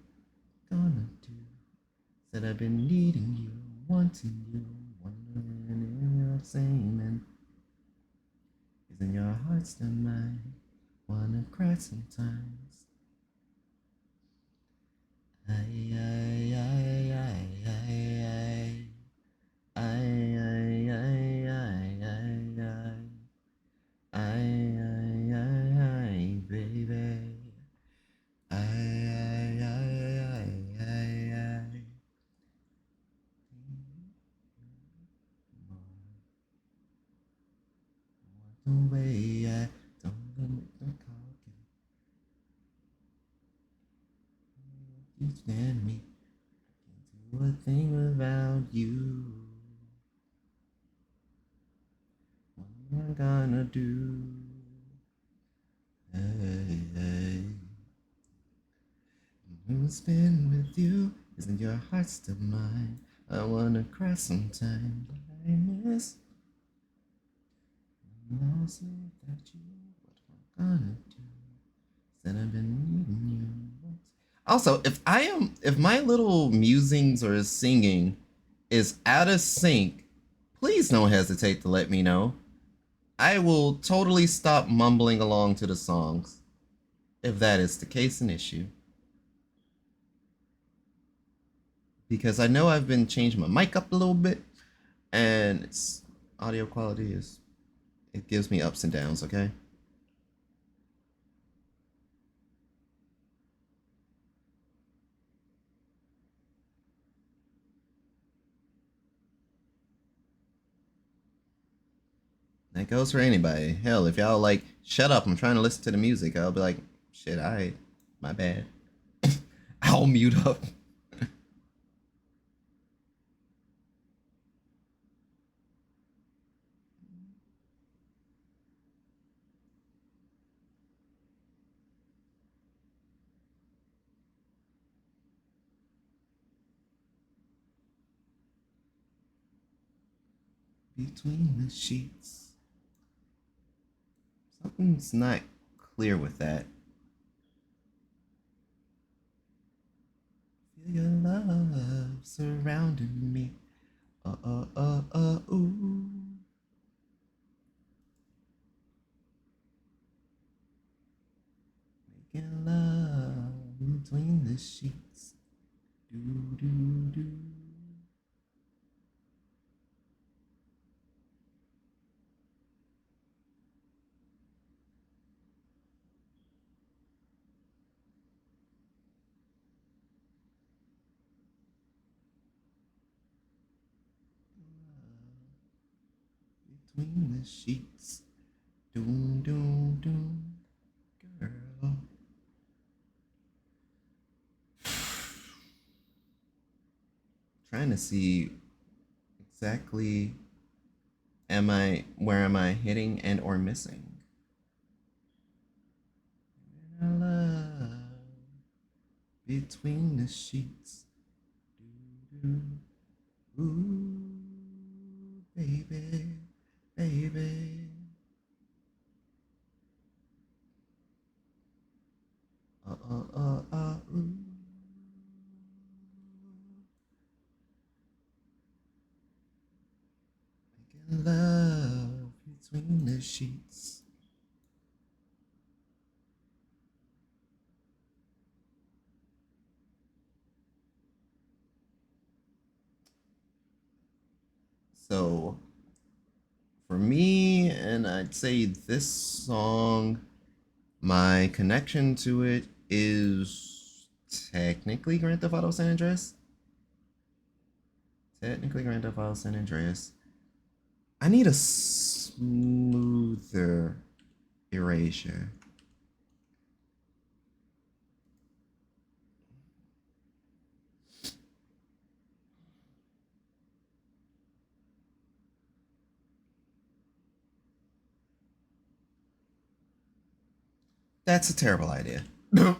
Gonna do. Said I've been needing you, wanting you, wondering if you're the same and isn't your heart still mine? Wanna cry sometimes. Baby. the way I don't talk. You stand me. Can't do a thing without you. What am I gonna do? Hey, hey. Who's been with you? Isn't your heart still mine? I wanna cry sometime, but I miss. I'm lost without you. What am I gonna do? Said I've been needing you. Also, if my little musings or singing is out of sync, please don't hesitate to let me know. I will totally stop mumbling along to the songs if that is the case and issue. Because I know I've been changing my mic up a little bit, and its audio quality it gives me ups and downs, okay? That goes for anybody. Hell, if y'all like, shut up, I'm trying to listen to the music, I'll be like, shit, alright, my bad. I'll mute up. Between the sheets. Something's not clear with that. Feel your love surrounding me. Ooh. Making love between the sheets. Do, do, do. Between the sheets. Doom, doom, doom. Girl. Trying to see exactly where am I hitting and or missing? And I love between the sheets. Ooh, baby, baby. Ooh. Making love between the sheets. So, for me, and I'd say this song, my connection to it is technically Grand Theft Auto San Andreas. Technically Grand Theft Auto San Andreas. I need a smoother erasure. That's a terrible idea. Ooh,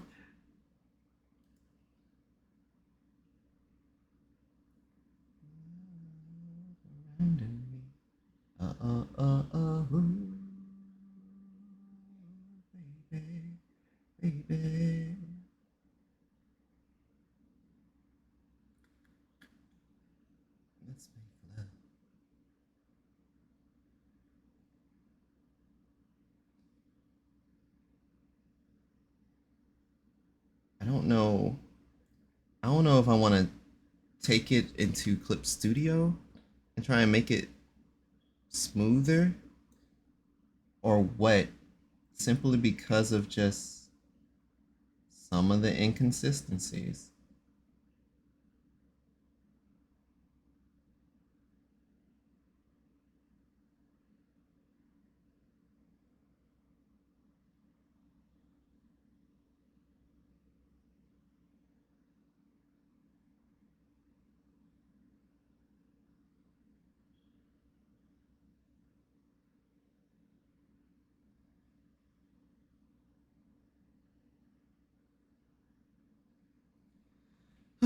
baby, baby. Let's make love. I don't know. I don't know if I want to take it into Clip Studio and try and make it smoother or what, simply because of just some of the inconsistencies.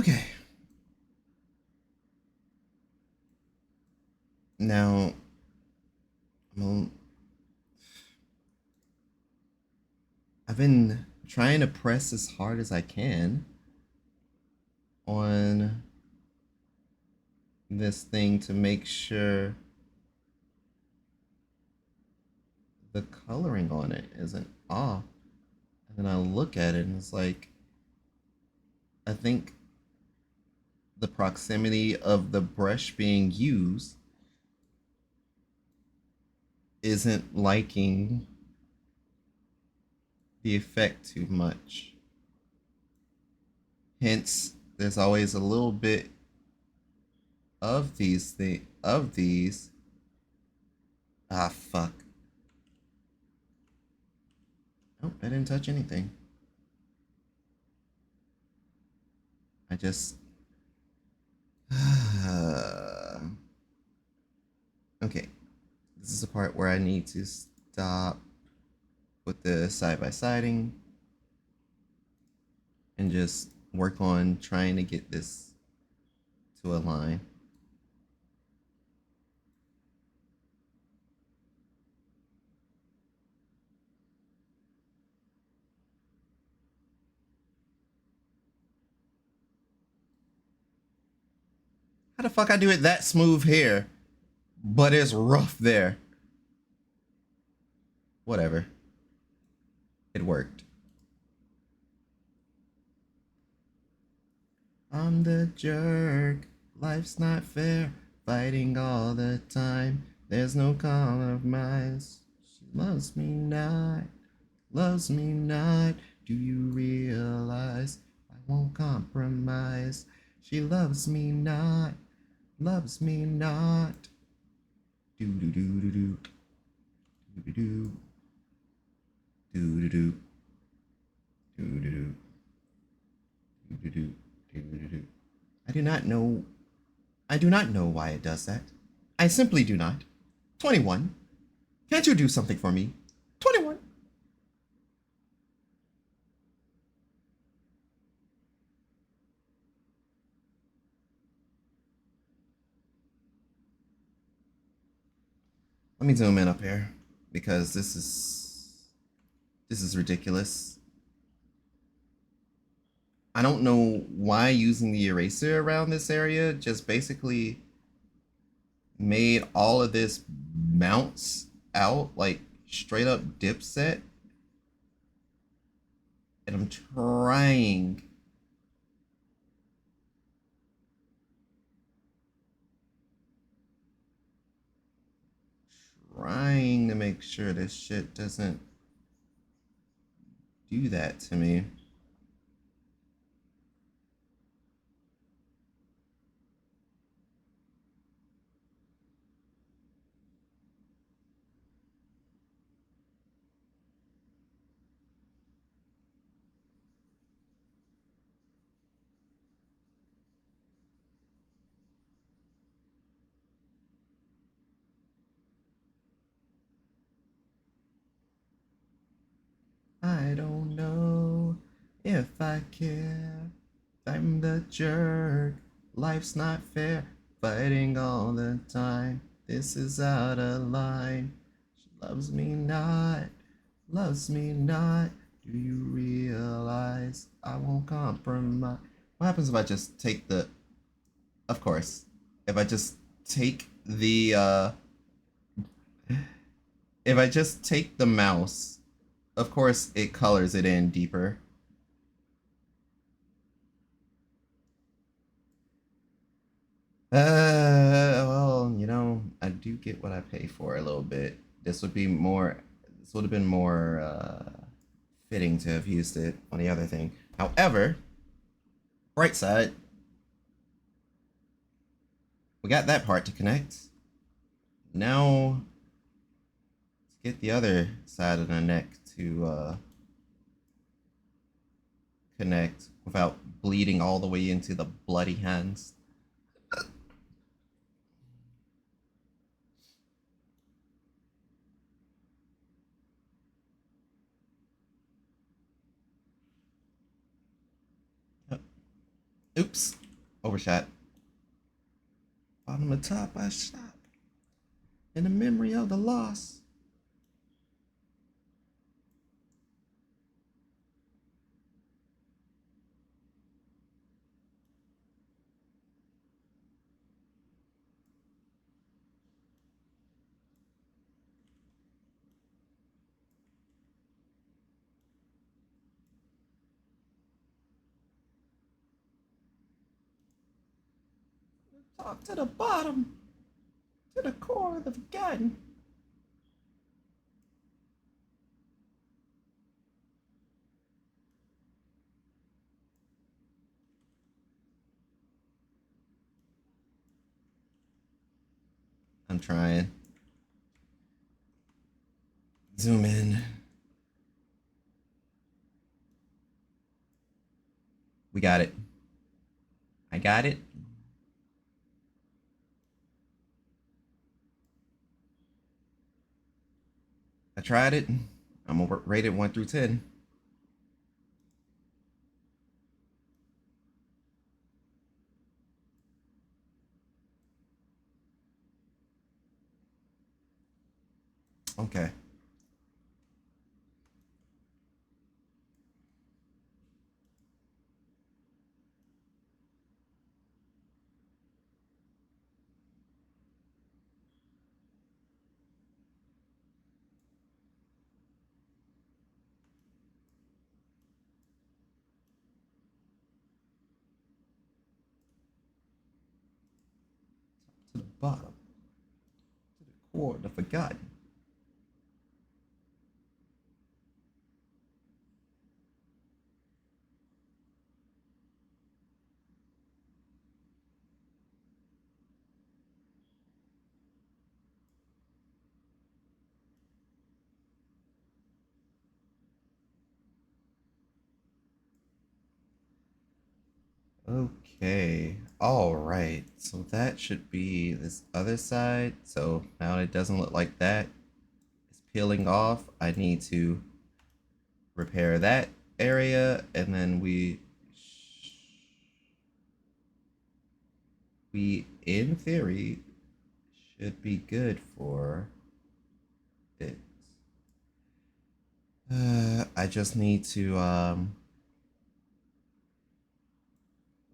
Okay. Now, well, I've been trying to press as hard as I can on this thing to make sure the coloring on it isn't off. And then I look at it and it's like, I think the proximity of the brush being used isn't liking the effect too much. Hence, there's always a little bit of these. Ah, fuck. Oh, I didn't touch anything. I just okay. This is the part where I need to stop with the side-by-siding and just work on trying to get this to align. How the fuck I do it that smooth here, but it's rough there? Whatever. It worked. I'm the jerk. Life's not fair. Fighting all the time. There's no compromise. She loves me not. Loves me not. Do you realize I won't compromise? She loves me not. Loves me not. Do do do do do. Do do do. Do do do. Do do do. Do do do. Do do. I do not know. I do not know why it does that. I simply do not. 21. Can't you do something for me? 21. Let me zoom in up here because this is ridiculous. I don't know why using the eraser around this area just basically made all of this bounce out like straight up dipset. And I'm trying to make sure this shit doesn't do that to me. I don't know if I care. I'm the jerk. Life's not fair. Fighting all the time. This is out of line. She loves me not. Loves me not. Do you realize I won't compromise? What happens if I just take the. Of course. If I just take the. If I just take the mouse, of course it colors it in deeper. Well, you know, I do get what I pay for a little bit. This would be more, this would have been more fitting to have used it on the other thing. However, bright side, we got that part to connect. Now, let's get the other side of the neck to connect without bleeding all the way into the bloody hands. Oops. Overshot. Bottom of top, I shot. In the memory of the loss. Top to the bottom. To the core of the forgotten. I'm trying. Zoom in. We got it. I got it. I tried it. I'm gonna rate it 1 through 10. Okay. To the bottom. To the core of the forgotten. Okay. All right. So that should be this other side. So now it doesn't look like that. It's peeling off. I need to repair that area, and then we in theory should be good for it. I just need to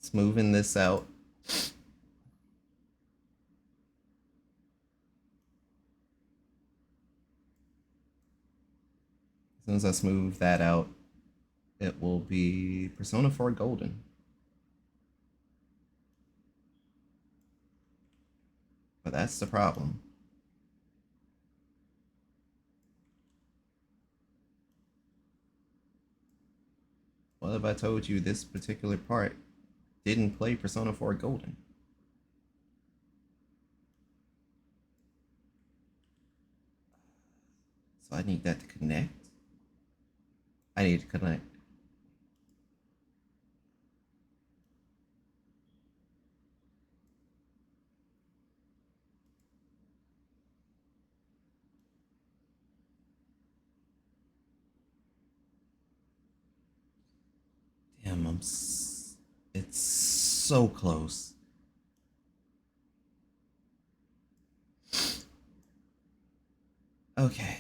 smoothing this out. As soon as I smooth that out, it will be Persona 4 Golden. But that's the problem. What if I told you this particular part didn't play Persona 4 Golden? So I need that to connect. I need to connect. Damn, it's so close. Okay.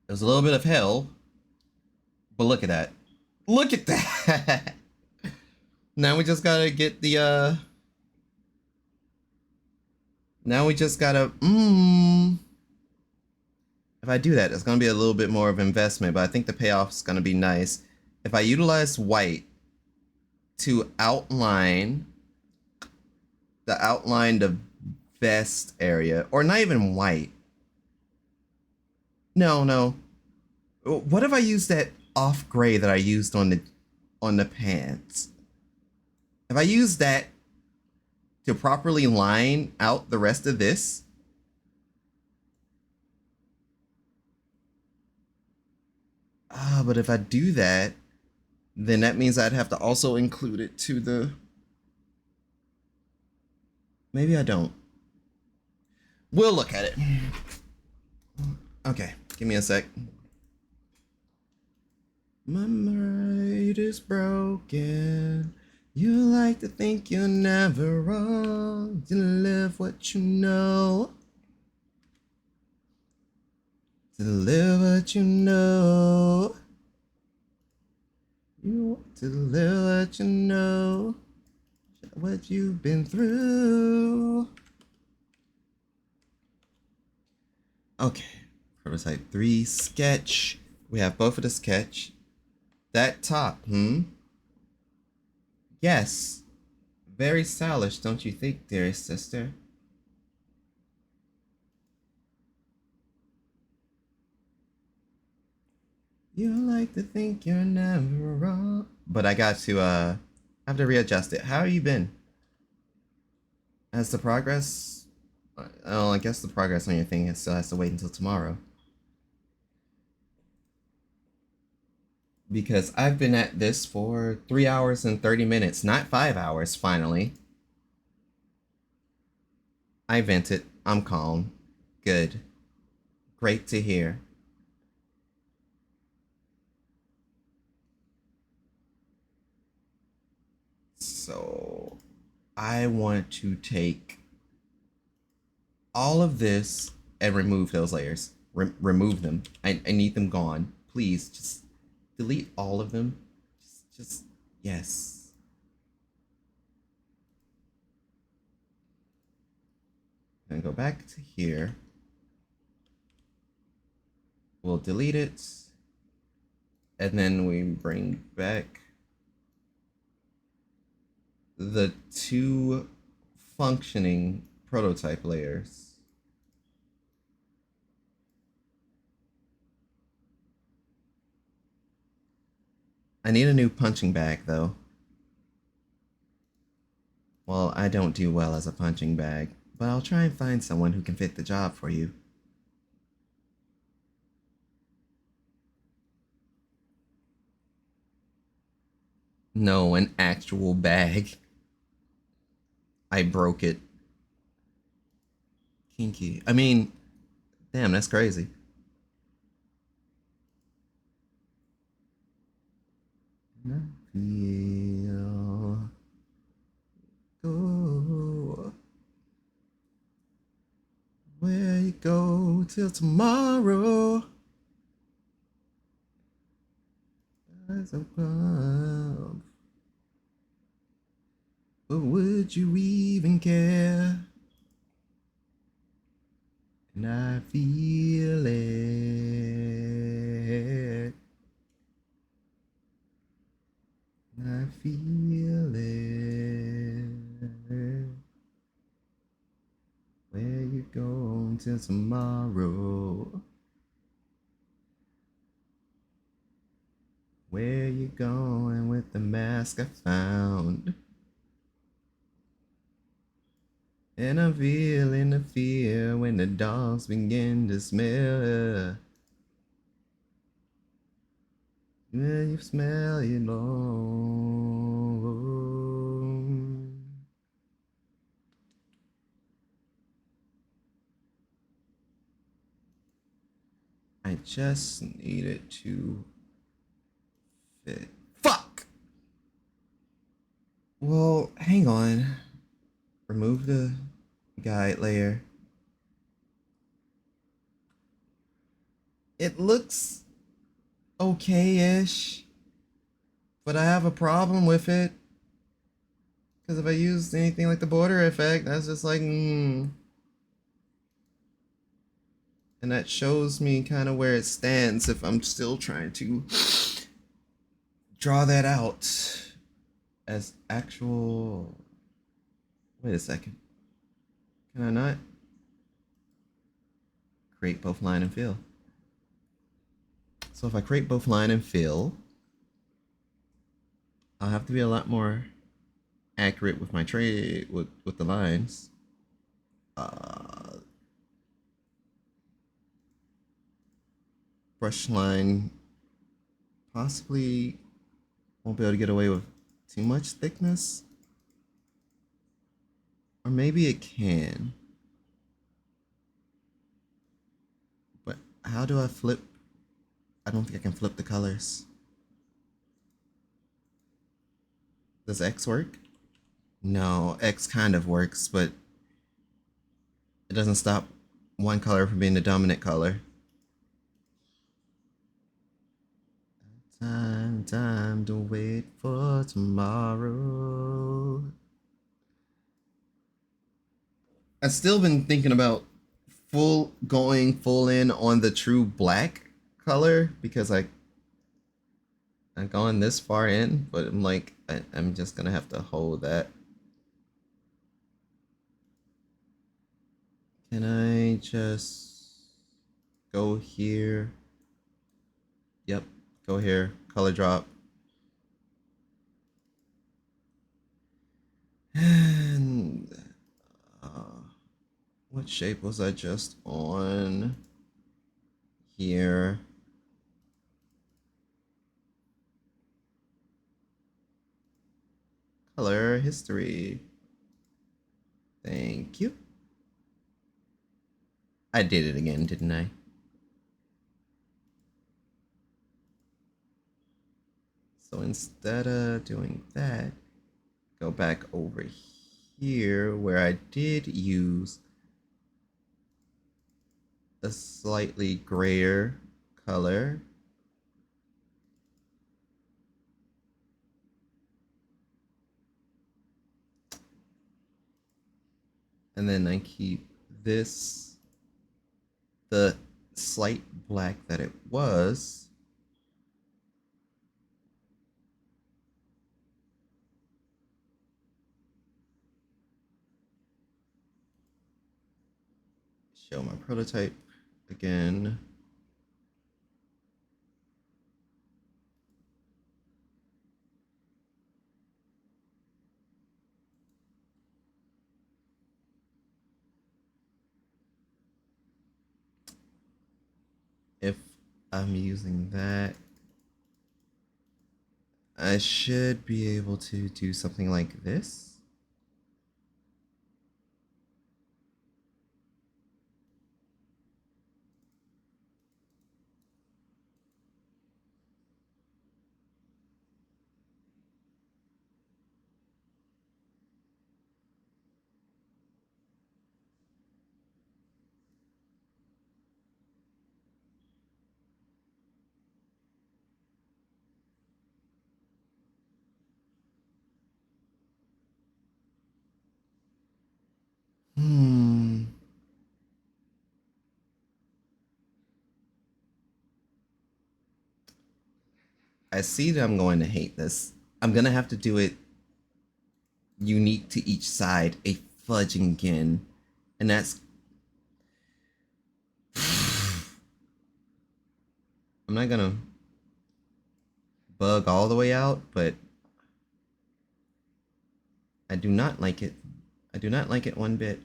It was a little bit of hell, but look at that. Look at that. Now we just gotta get the now we just gotta if I do that, it's gonna be a little bit more of investment, but I think the payoff is gonna be nice. If I utilize white to outline the vest area, or not even white. No. What if I use that off gray that I used on the pants? If I use that to properly line out the rest of this, but if I do that, then that means I'd have to also include it to the... Maybe I don't. We'll look at it. Okay, give me a sec. My mind is broken. You like to think you're never wrong. You live what you know. To live what you know. You want to live what you know. What you've been through. Okay. Prototype 3 sketch. We have both of the sketch. That top, Yes. Very stylish, don't you think, dearest sister? You like to think you're never wrong. But I got to, have to readjust it. How have you been? Has the progress... Oh, I guess the progress on your thing still has to wait until tomorrow. Because I've been at this for 3 hours and 30 minutes, not 5 hours, finally. I vented. I'm calm. Good. Great to hear. So, I want to take all of this and remove those layers. Remove them. I need them gone. Please, just delete all of them. Just yes. And go back to here. We'll delete it. And then we bring back the 2 functioning prototype layers. I need a new punching bag, though. Well, I don't do well as a punching bag, but I'll try and find someone who can fit the job for you. No, an actual bag. I broke it. Kinky. I mean, damn, that's crazy. Feel go where you go till tomorrow. Eyes above. But would you even care? And I feel it. I feel it. Where you go till tomorrow? Where you going with the mask I found? And I'm feeling the fear when the dogs begin to smell. When you smell it alone. I just needed to fit. Fuck! Well, hang on. Remove the guide layer. It looks okay-ish, but I have a problem with it. Because if I used anything like the border effect, that's just like, And that shows me kind of where it stands if I'm still trying to draw that out as actual... Wait a second. Can I not create both line and fill? So if I create both line and fill, I'll have to be a lot more accurate with my trade with the lines. Brush line possibly won't be able to get away with too much thickness. Or maybe it can. But how do I flip? I don't think I can flip the colors. Does X work? No, X kind of works, but it doesn't stop one color from being the dominant color. Time to wait for tomorrow. I've still been thinking about going full in on the true black color because I'm going this far in, but I'm like I'm just gonna have to hold that. Can I just go here? Yep, go here. Color drop. And what shape was I just on? Here. Color history. Thank you. I did it again, didn't I? So instead of doing that, go back over here where I did use a slightly grayer color. And then I keep this the slight black that it was. Show my prototype again. If I'm using that, I should be able to do something like this. Hmm. I see that I'm going to hate this. I'm gonna have to do it unique to each side, a fudging again. And that's I'm not gonna bug all the way out, but I do not like it. I do not like it one bit.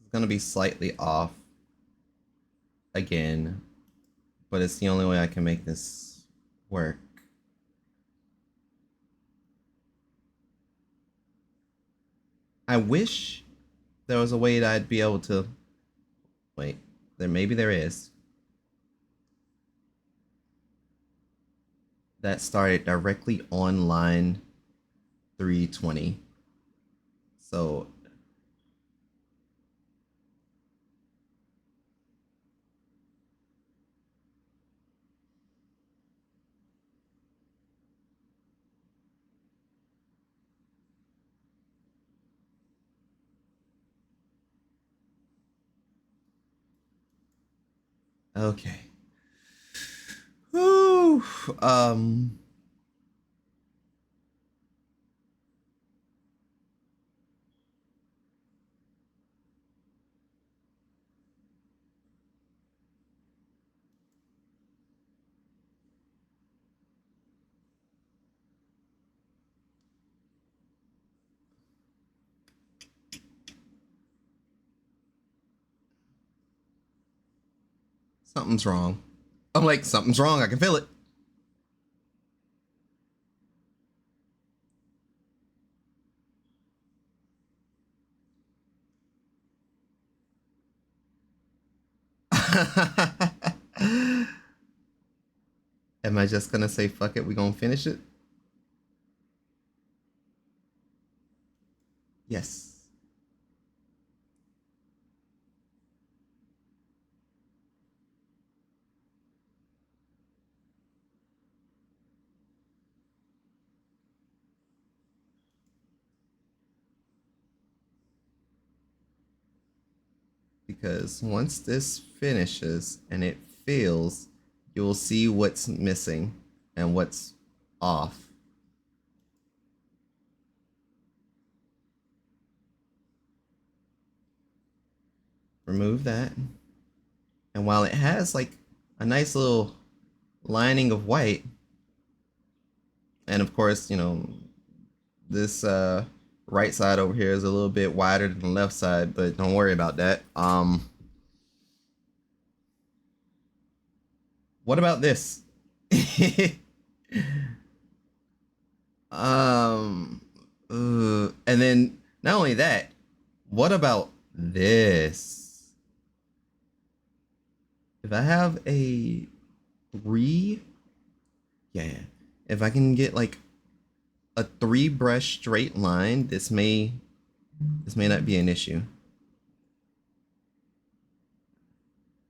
It's gonna be slightly off again, but it's the only way I can make this work. I wish there was a way that I'd be able to wait. Maybe there is. That started directly on line 320. So okay. Whew. Something's wrong. I'm like, something's wrong. I can feel it. Am I just gonna say fuck it? We gonna finish it? Yes. Because once this finishes and it fills, you'll see what's missing and what's off. Remove that. And while it has like a nice little lining of white, and of course, you know, this right side over here is a little bit wider than the left side, but don't worry about that. What about this? And then not only that, what about this? If I have a 3, yeah, if I can get like a 3 brush straight line, this may not be an issue.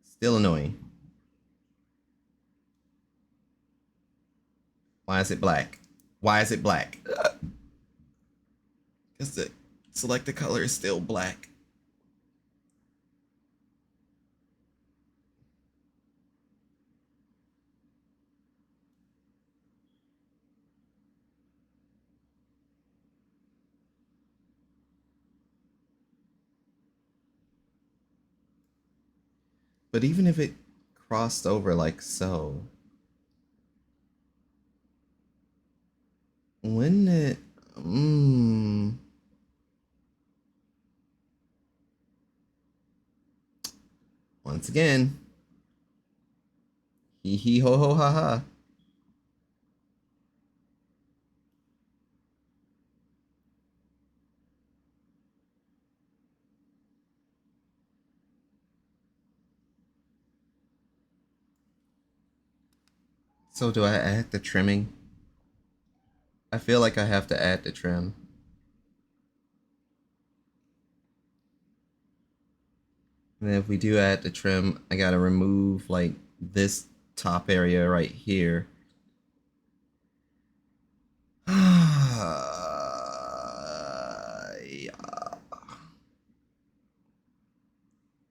Still annoying. Why is it black? Why is it black? Because the select the color is still black. But even if it crossed over like so, wouldn't it? Once again, hee hee ho ho ha ha. So do I add the trimming? I feel like I have to add the trim. And then if we do add the trim, I gotta remove like this top area right here.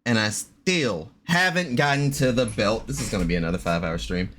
And I still haven't gotten to the belt. This is gonna be another 5-hour stream.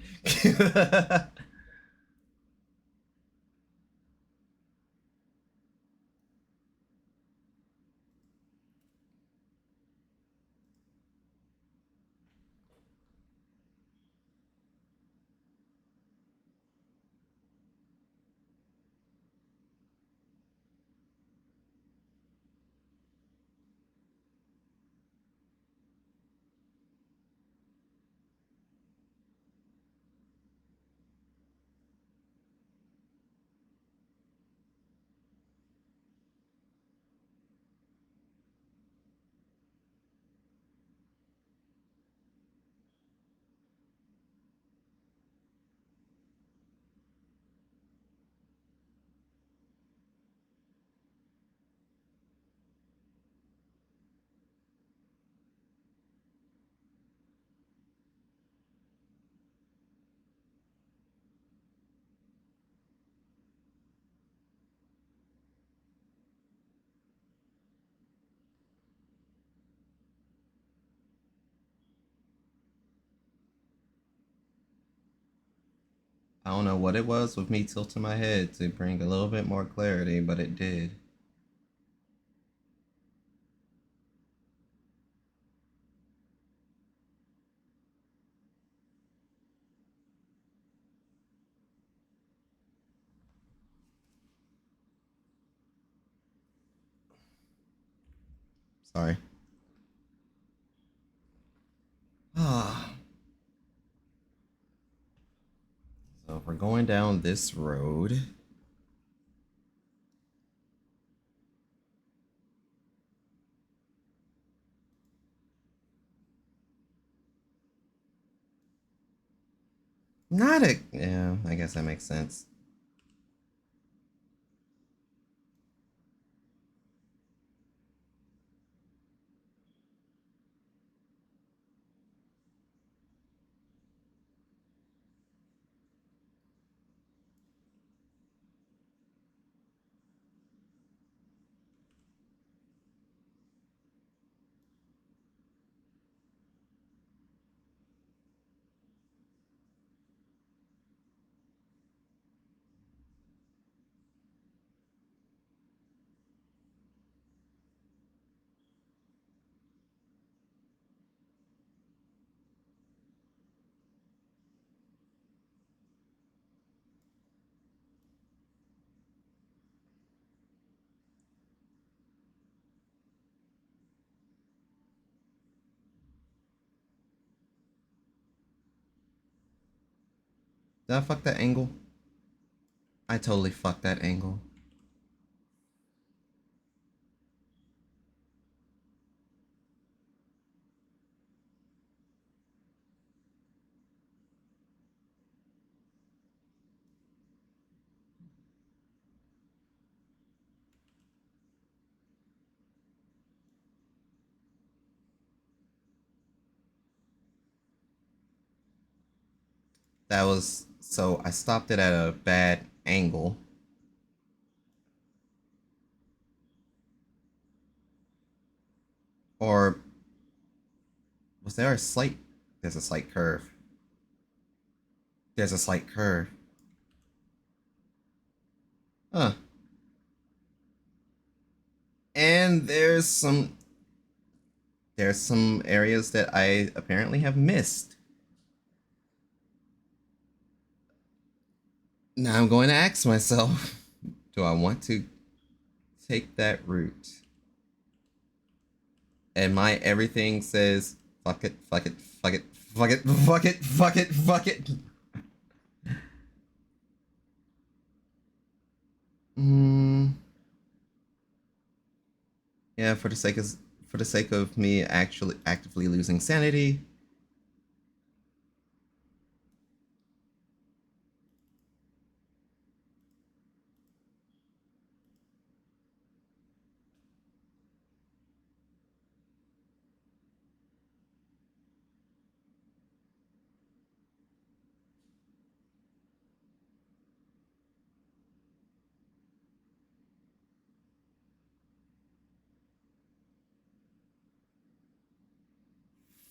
I don't know what it was with me tilting my head to bring a little bit more clarity, but it did. Sorry. Ah. we're going down this road. Yeah, I guess that makes sense. Did I fuck that angle? I totally fucked that angle. That was, so I stopped it at a bad angle. Or was there a slight, there's a slight curve. There's a slight curve. Huh. And there's some areas that I apparently have missed. Now I'm going to ask myself, do I want to take that route? And my everything says, fuck it, fuck it, fuck it, fuck it, fuck it, fuck it, fuck it. Yeah, for the sake of me actually actively losing sanity.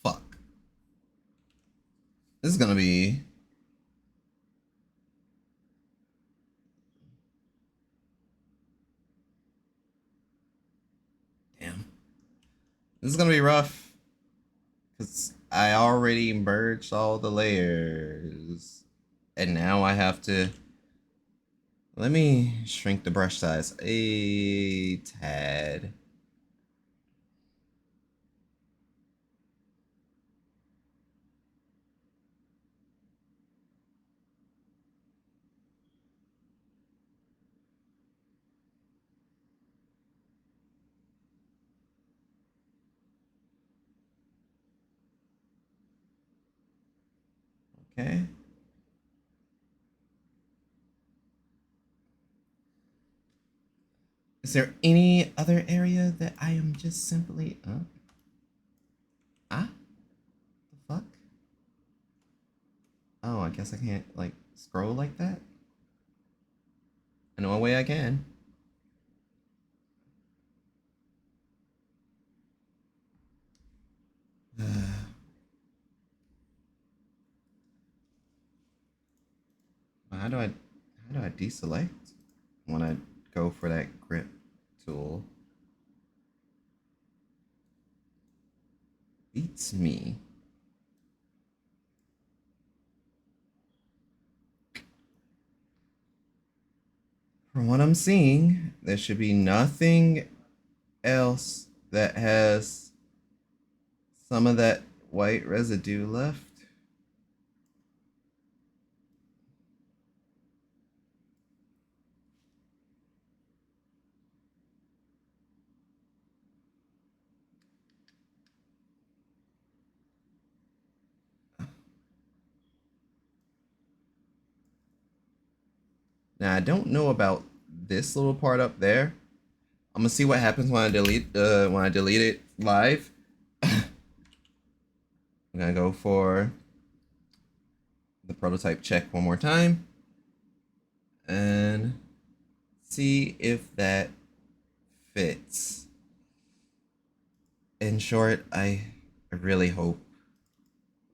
Fuck. This is gonna be. Damn. This is gonna be rough. Because I already merged all the layers. And now I have to. Let me shrink the brush size a tad. Okay. Is there any other area that I am just simply the fuck? Oh, I guess I can't like scroll like that. I know a way I can. How do I deselect when I go for that grip tool? Beats me. From what I'm seeing, there should be nothing else that has some of that white residue left. Now I don't know about this little part up there. I'm gonna see what happens when I delete it live. I'm gonna go for the prototype check one more time and see if that fits. In short, I really hope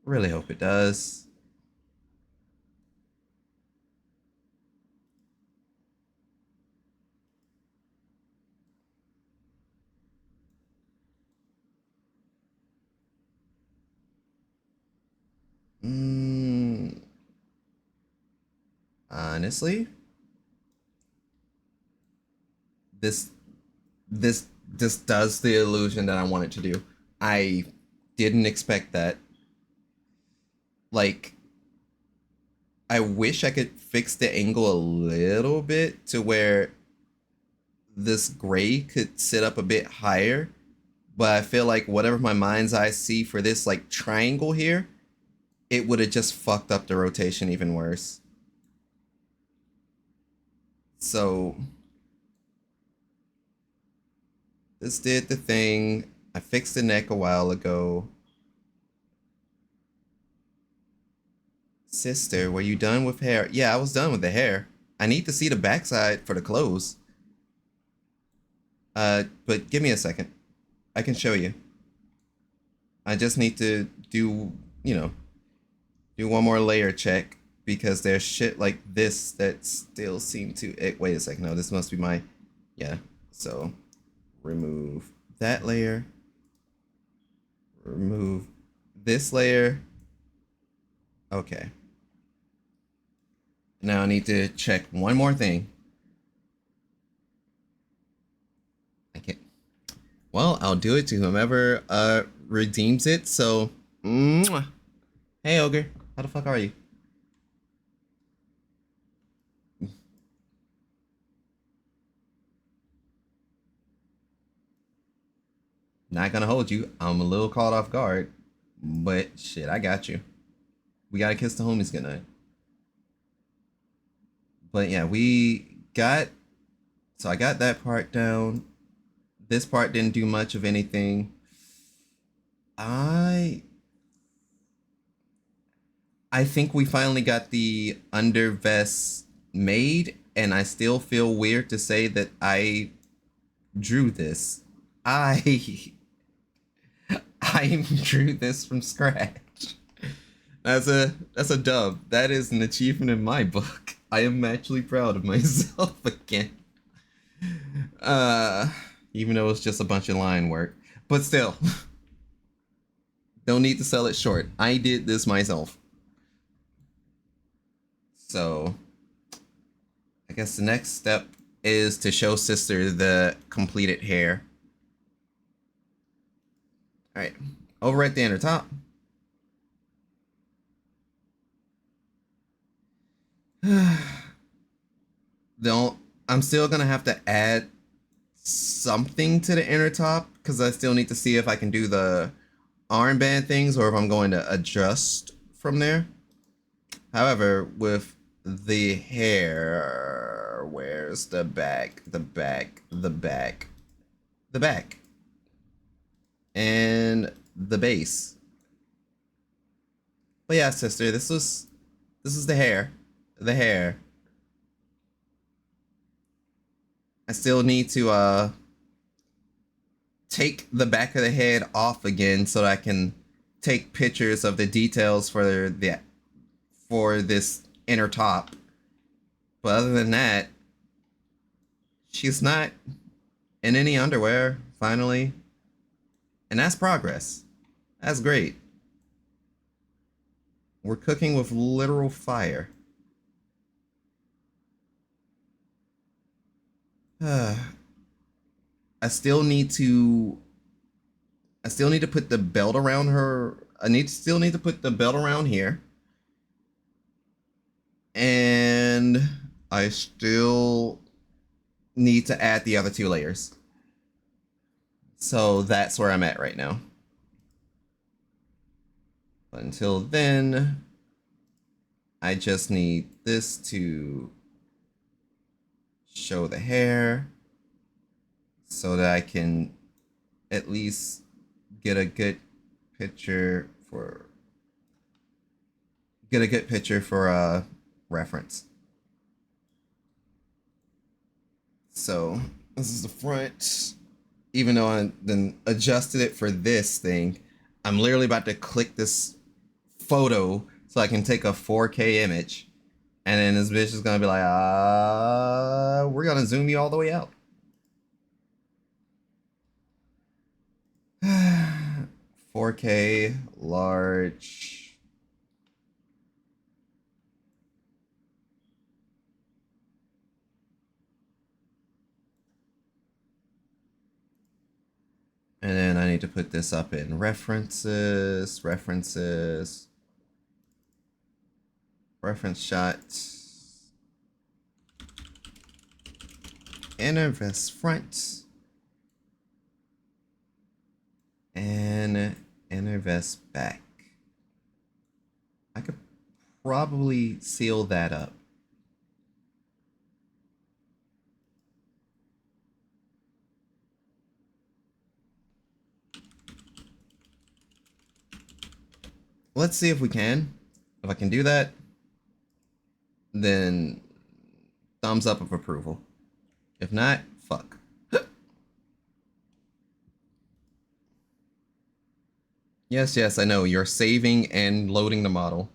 it does. Honestly, this this does the illusion that I want it to do. I didn't expect that. Like, I wish I could fix the angle a little bit to where this gray could sit up a bit higher, but I feel like whatever my mind's eye see for this like triangle here, it would have just fucked up the rotation even worse. So this did the thing. I fixed the neck a while ago. Sister, were you done with hair? Yeah, I was done with the hair. I need to see the backside for the clothes. But give me a second. I can show you. I just need to do, do one more layer check because there's shit like this that still seem to... wait a second. No, this must be my... Yeah. So, remove that layer. Remove this layer. Okay. Now I need to check one more thing. I can't. Well, I'll do it to whomever redeems it. So, mwah. Hey Ogre, how the fuck are you? Not gonna hold you. I'm a little caught off guard, but shit, I got you. We gotta kiss the homies goodnight. But yeah, so I got that part down. This part didn't do much of anything. I think we finally got the under vest made, and I still feel weird to say that I drew this. I drew this from scratch. That's a dub. That is an achievement in my book. I am actually proud of myself again. Even though it's just a bunch of line work. But still. Don't need to sell it short. I did this myself. So, I guess the next step is to show Sister the completed hair. Alright, over at the inner top. I'm still gonna have to add something to the inner top because I still need to see if I can do the armband things or if I'm going to adjust from there. However, with the hair, where's the back? The back. And the base. But yeah, Sister, this is the hair. The hair. I still need to take the back of the head off again so that I can take pictures of the details for this inner top. But other than that, she's not in any underwear, finally. And that's progress. That's great. We're cooking with literal fire. I still need to put the belt around her. Still need to put the belt around here. And I still need to add the other 2 layers. So that's where I'm at right now. But until then, I just need this to show the hair so that I can at least get a good picture for reference. So this is the front. Even though I then adjusted it for this thing, I'm literally about to click this photo so I can take a 4K image, and then this bitch is gonna be like, we're gonna zoom you all the way out. 4K large. And then I need to put this up in references, reference shots, inner vest front, and inner vest back. I could probably seal that up. Let's see if we can. If I can do that, then thumbs up of approval. If not, fuck. Yes, I know. You're saving and loading the model.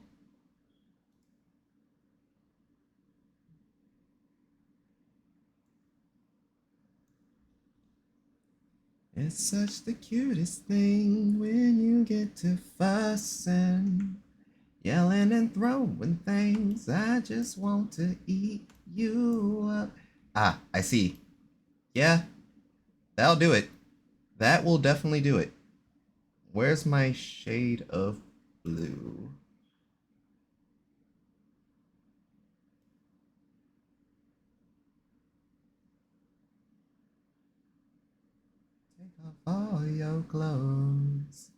It's such the cutest thing when you get to fussing, yelling and throwing things. I just want to eat you up. Ah, I see. Yeah, that'll do it. That will definitely do it. Where's my shade of blue? Take off all your clothes.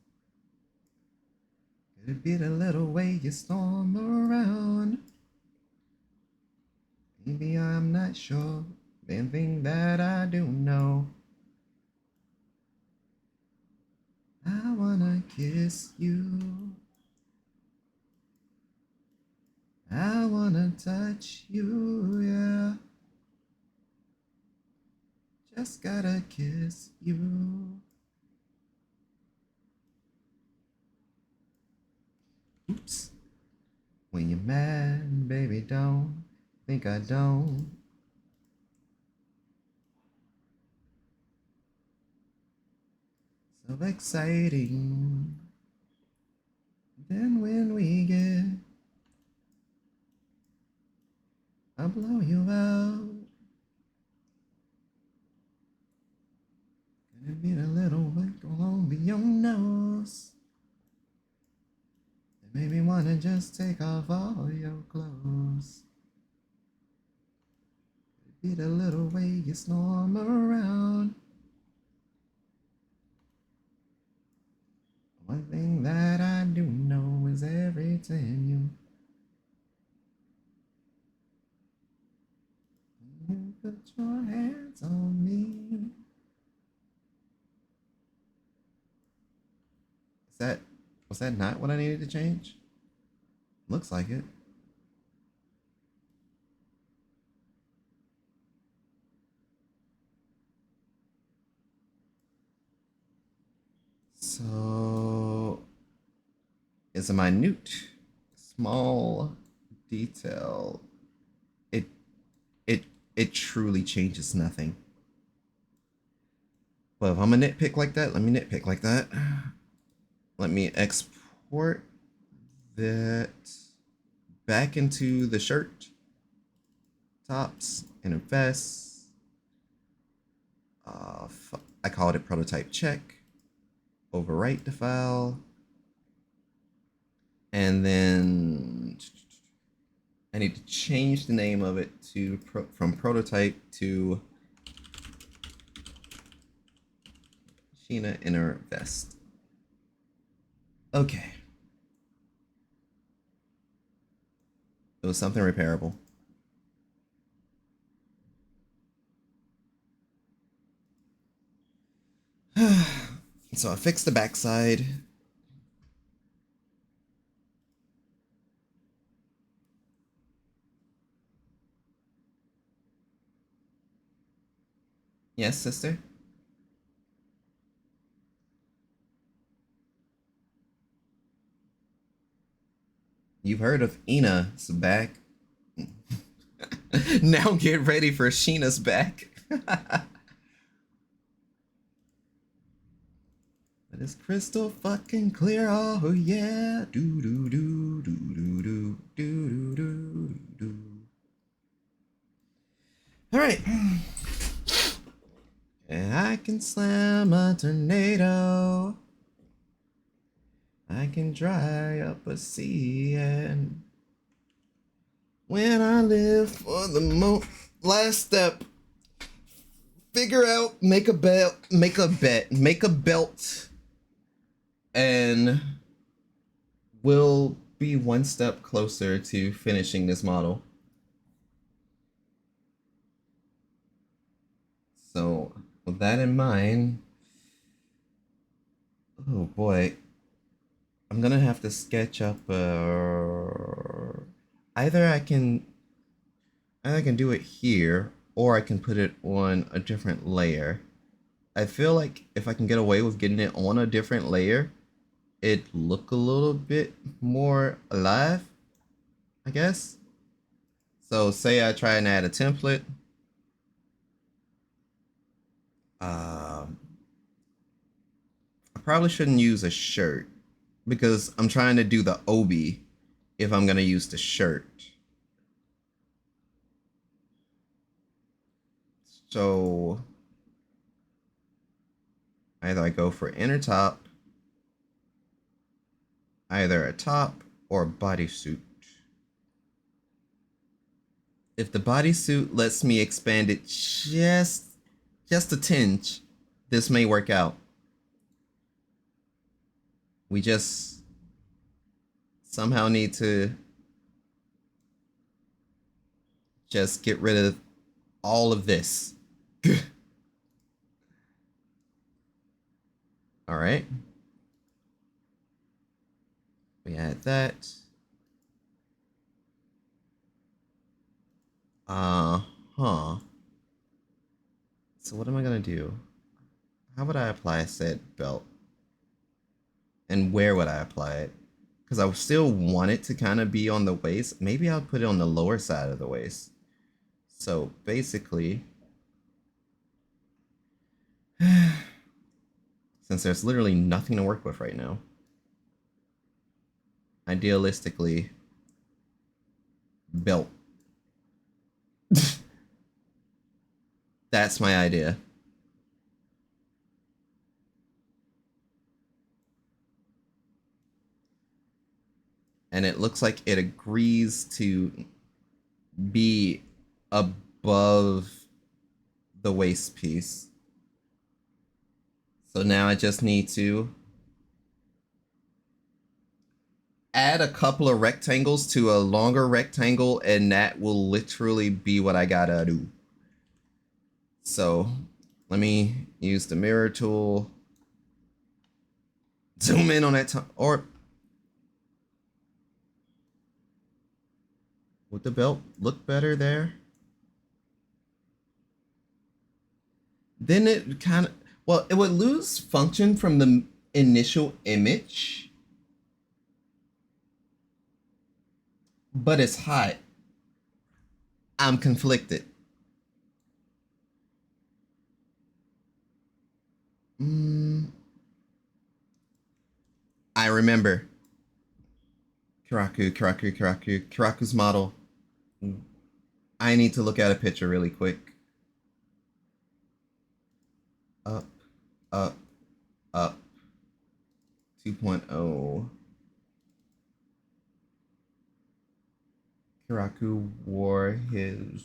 Could it be the little way you storm around? Maybe I'm not sure. One thing that I do know, I wanna kiss you. I wanna touch you, yeah. Just gotta kiss you. Oops. When you're mad, baby, don't think I don't. So exciting. Then when we get, I'll blow you out. Gonna be a little wet along your nose. It made me wanna just take off all your clothes. Be the little way you storm around. One thing that I do know is every time you put your hands on me. Was that not what I needed to change? Looks like it. So it's a minute, small detail. It it truly changes nothing. But if I'm a nitpick like that, let me nitpick like that. Let me export that back into the shirt, tops, and vests. I called it prototype check. Overwrite the file. And then I need to change the name of it to from prototype to Shina inner vest. Okay. It was something repairable. So I fixed the backside. Yes, sister? You've heard of Ina's back. Now get ready for Sheena's back. But it's crystal fucking clear, oh yeah. Do do do do do do do do do do. Alright. And I can slam a tornado. I can dry up a sea, and when I live for the last step, figure out, make a belt, and we'll be one step closer to finishing this model. So with that in mind, oh boy, I'm gonna have to sketch up either I can do it here, or I can put it on a different layer. I feel like if I can get away with getting it on a different layer, it'd look a little bit more alive, I guess. So say I try and add a template. I probably shouldn't use a shirt because I'm trying to do the obi if I'm gonna use the shirt. So either I go for inner top, either a top or a bodysuit. If the bodysuit lets me expand it just a tinge, this may work out. We just somehow need to just get rid of all of this. All right. We add that. Uh-huh. So what am I gonna do? How would I apply a said belt? And where would I apply it? Because I still want it to kind of be on the waist. Maybe I'll put it on the lower side of the waist. So basically, since there's literally nothing to work with right now, idealistically, belt. That's my idea. And it looks like it agrees to be above the waist piece. So now I just need to add a couple of rectangles to a longer rectangle, and that will literally be what I gotta do. So let me use the mirror tool. Zoom in on that or would the belt look better there? Then it kind of, well, it would lose function from the initial image, but it's hot. I'm conflicted. I remember Kiraku's model. I need to look at a picture really quick. Up, up, up. 2.0. Kiraku wore his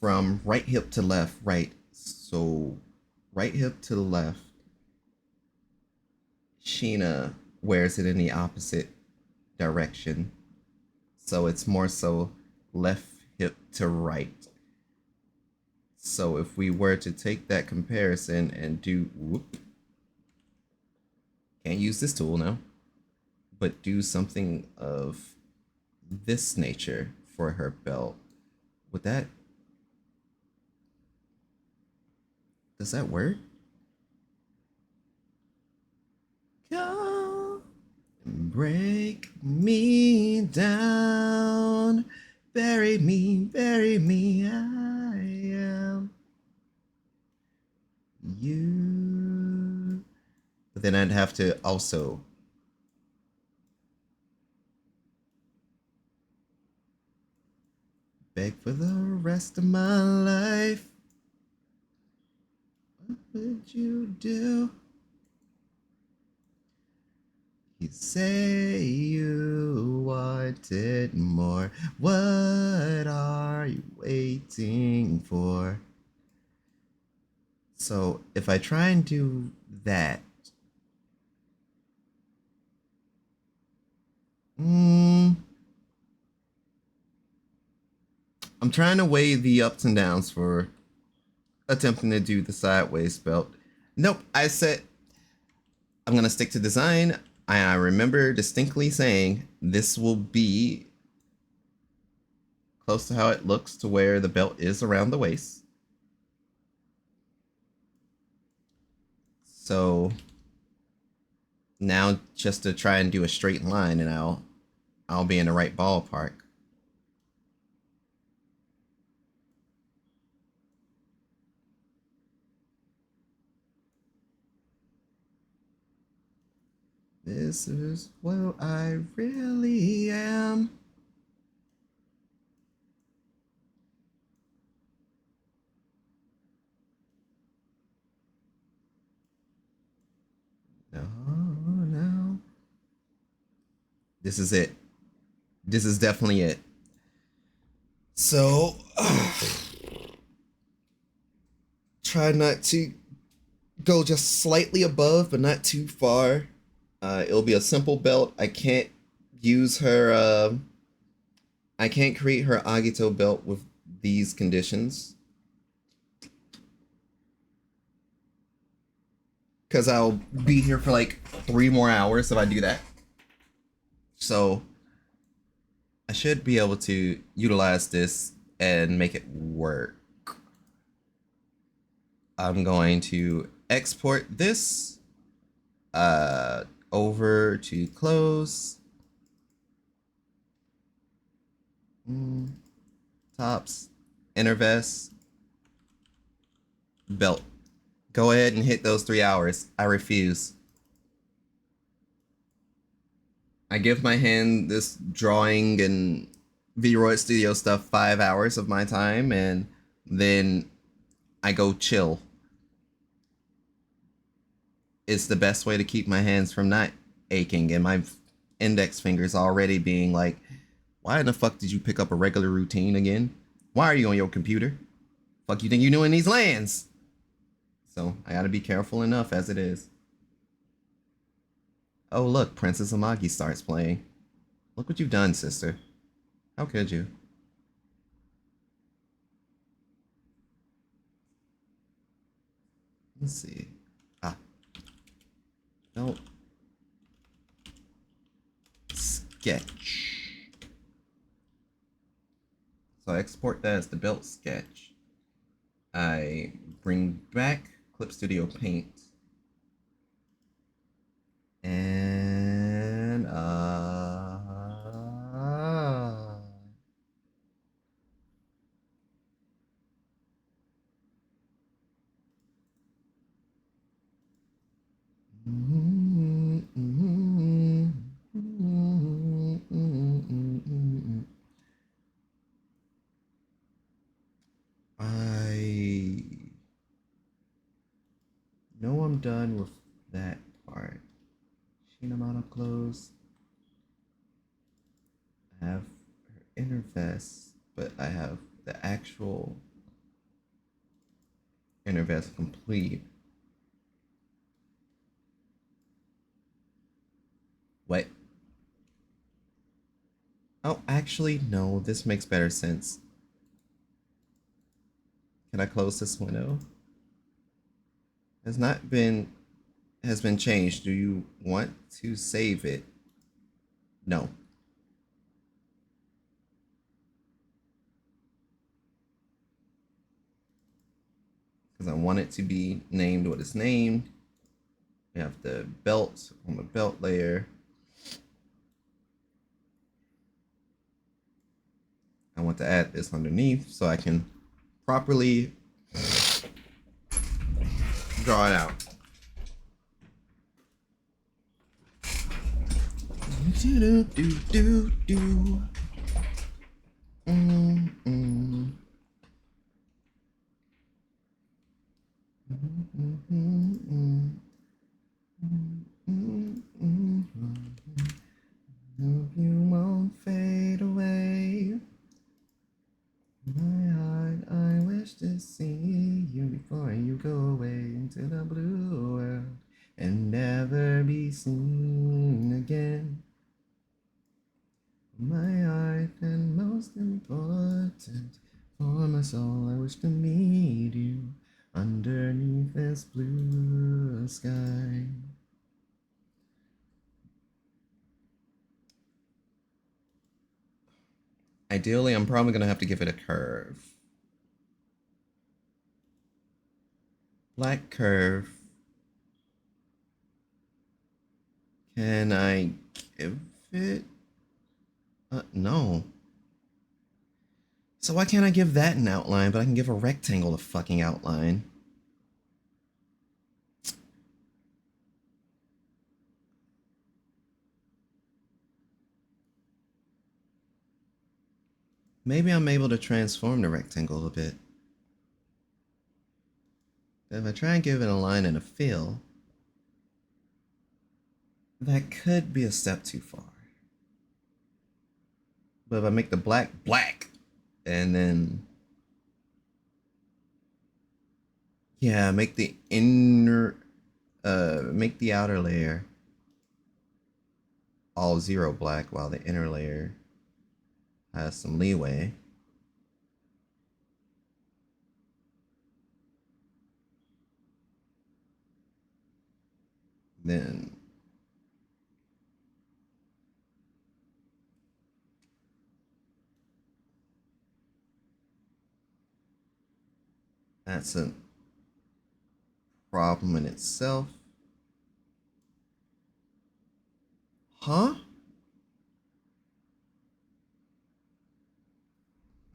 from right hip to left, right. So right hip to the left. Shina wears it in the opposite direction. So it's more so left hip to right. So if we were to take that comparison and do, whoop, can't use this tool now, but do something of this nature for her belt, would that, does that work? Come and break me down, bury me, I am you. But then I'd have to also beg for the rest of my life. What would you do? You say you wanted more. What are you waiting for? So if I try and do that, I'm trying to weigh the ups and downs for attempting to do the sideways belt. Nope, I said I'm gonna stick to design. I remember distinctly saying this will be close to how it looks to where the belt is around the waist. So now just to try and do a straight line and I'll be in the right ballpark. This is what I really am. No, no. This is it. This is definitely it. So, try not to go just slightly above, but not too far. It'll be a simple belt. I can't use her. I can't create her Agito belt with these conditions. Because I'll be here for like 3 more hours if I do that. So I should be able to utilize this and make it work. I'm going to export this over to close. Tops, inner vest, belt. Go ahead and hit those 3 hours. I refuse. I give my hand this drawing and V-Roid Studio stuff 5 hours of my time, and then I go chill. It's the best way to keep my hands from not aching and my index fingers already being like, why in the fuck did you pick up a regular routine again? Why are you on your computer? Fuck you think you doing these lands? So I gotta be careful enough as it is. Oh look, Princess Amagi starts playing. Look what you've done, sister. How could you? Let's see. No. Sketch. So I export that as the belt sketch. I bring back Clip Studio Paint. And I know I'm done with that part. Shina model clothes. I have her inner vest, but I have the actual inner vest complete. What? Oh, actually, no, this makes better sense. Can Can I close this window? Has been changed. Do you want to save it? No. Because I want it to be named what it's named. We have the belt on the belt layer. I want to add this underneath so I can properly draw it out. Do do do do. You won't fade away. My heart, I wish to see you before you go away into the blue world and never be seen again. My heart, and most important for my soul, I wish to meet you underneath this blue sky. Ideally, I'm probably going to have to give it a curve. Black curve. Can I give it? No. So why can't I give that an outline, but I can give a rectangle a fucking outline? Maybe I'm able to transform the rectangle a bit. If I try and give it a line and a fill, that could be a step too far. But if I make the black black, and then, yeah, make the outer layer all 0 black while the inner layer has some leeway. Then that's a problem in itself. Huh?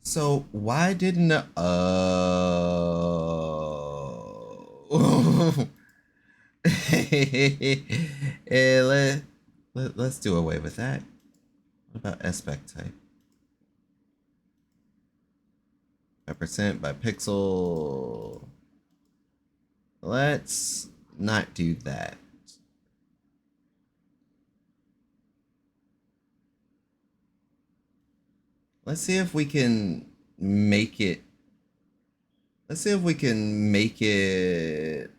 So why didn't hey, let's do away with that. What about aspect type? By percent, by pixel. Let's not do that. Let's see if we can make it. Let's see if we can make it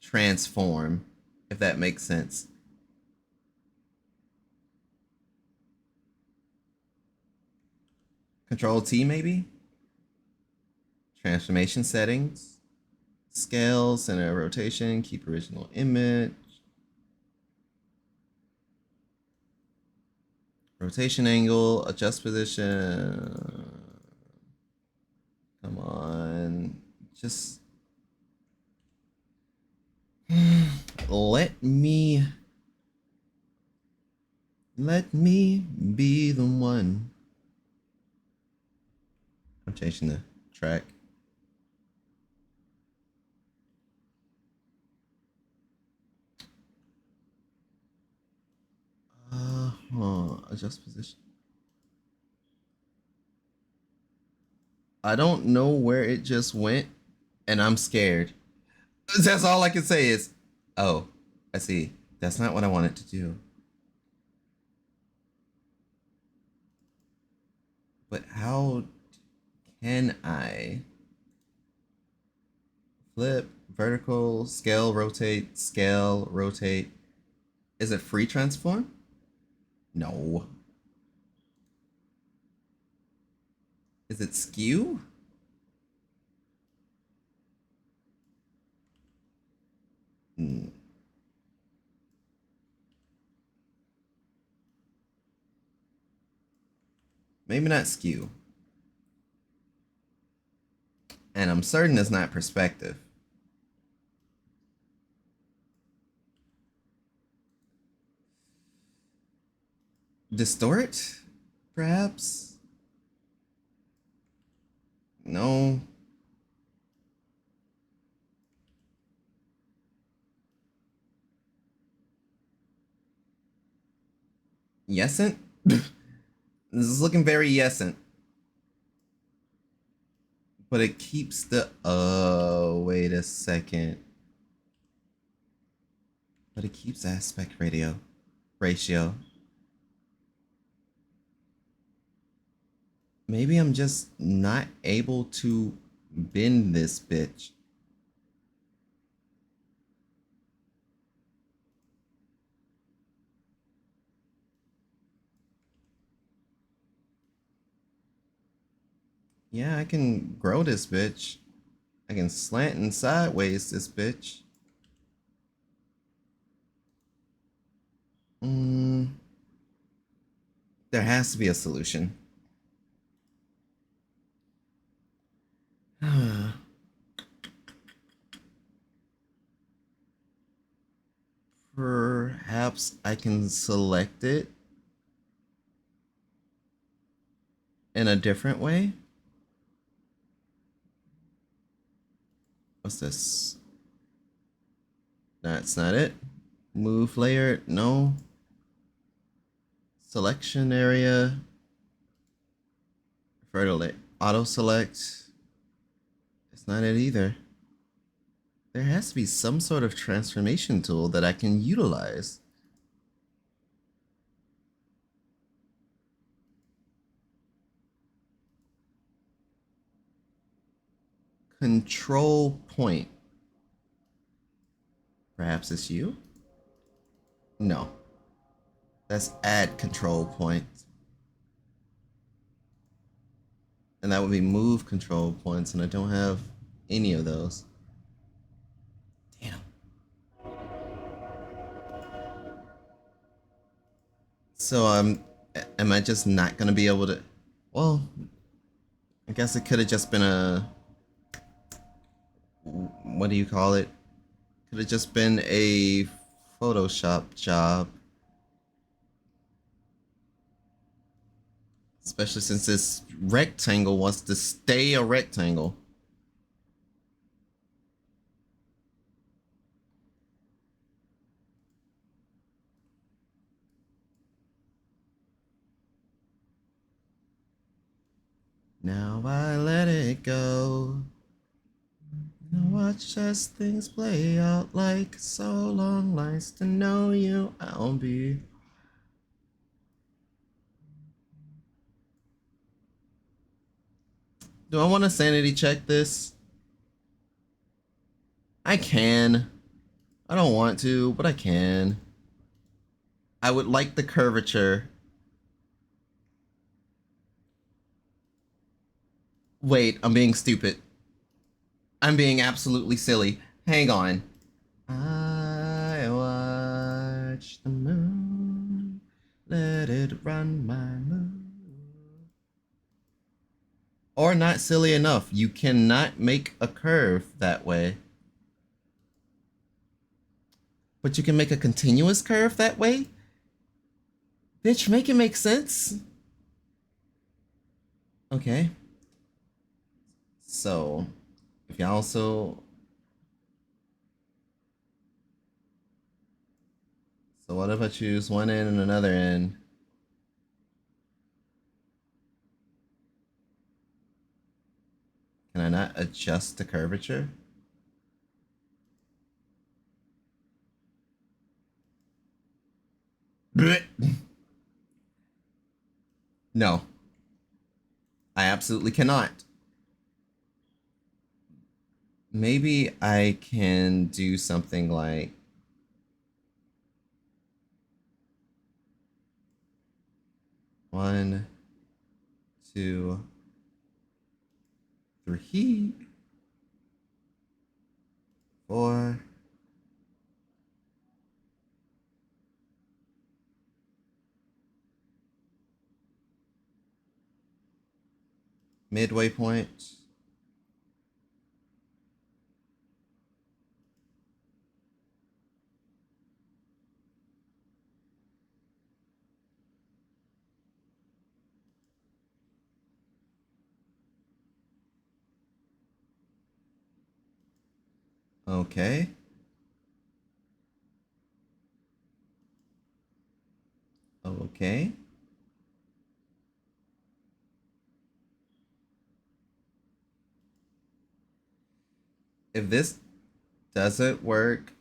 transform, if that makes sense. Control T maybe? Transformation settings. Scale, center rotation, keep original image. Rotation angle, adjust position. Come on. Just let me be the one. I'm changing the track. Adjust position. I don't know where it just went, and I'm scared. That's all I can say is, oh, I see. That's not what I wanted to do. But how can I flip, vertical, scale, rotate? Is it free transform? No. Is it skew? Hmm. Maybe not skew. And I'm certain it's not perspective. Distort? Perhaps? No. Yescent? This is looking very yescent. But it keeps the... Oh, wait a second. But it keeps aspect ratio. Maybe I'm just not able to bend this bitch. Yeah, I can grow this bitch. I can slant and sideways this bitch. There has to be a solution. Perhaps I can select it in a different way. What's this? That's not it. Move layer, no. Selection area. Fertile auto select. It's not it either. There has to be some sort of transformation tool that I can utilize. Control point. Perhaps it's you? No. That's add control point. And that would be move control points, and I don't have any of those. Damn. So am I just not gonna be able to? Well, I guess it could have just been a, what do you call it? Could have just been a Photoshop job. Especially since this rectangle wants to stay a rectangle. Now I let it go. And watch as things play out like so long lies to know you. I'll be. Do I want to sanity check this? I can. I don't want to, but I can. I would like the curvature. Wait, I'm being stupid. I'm being absolutely silly. Hang on. I watch the moon. Let it run my mood. Or not silly enough. You cannot make a curve that way. But you can make a continuous curve that way? Bitch, make it make sense. Okay. So, if you also... So what if I choose one end and another end? Can I not adjust the curvature? No. I absolutely cannot. Maybe I can do something like... One, two, 3, 4. Midway point. Okay. Okay. If this doesn't work,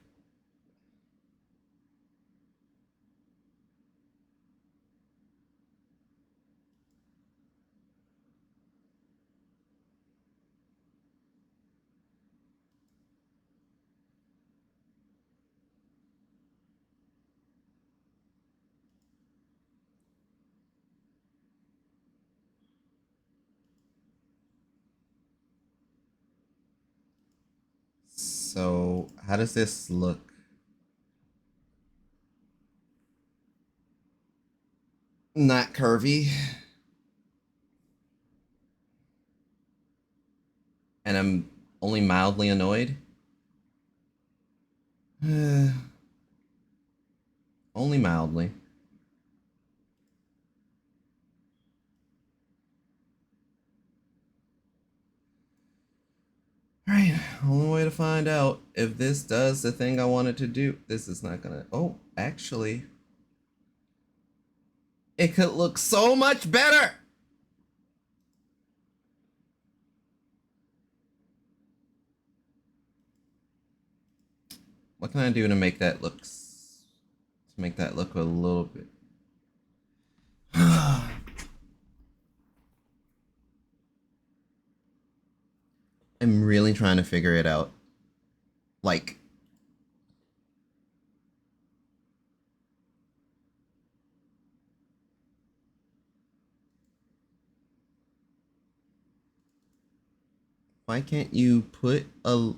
so how does this look? Not curvy. And I'm only mildly annoyed. Only mildly. Alright, only way to find out if this does the thing I wanted to do. This is not gonna. Oh, actually, it could look so much better! What can I do to make that look a little bit? I'm really trying to figure it out. Like, why can't you put a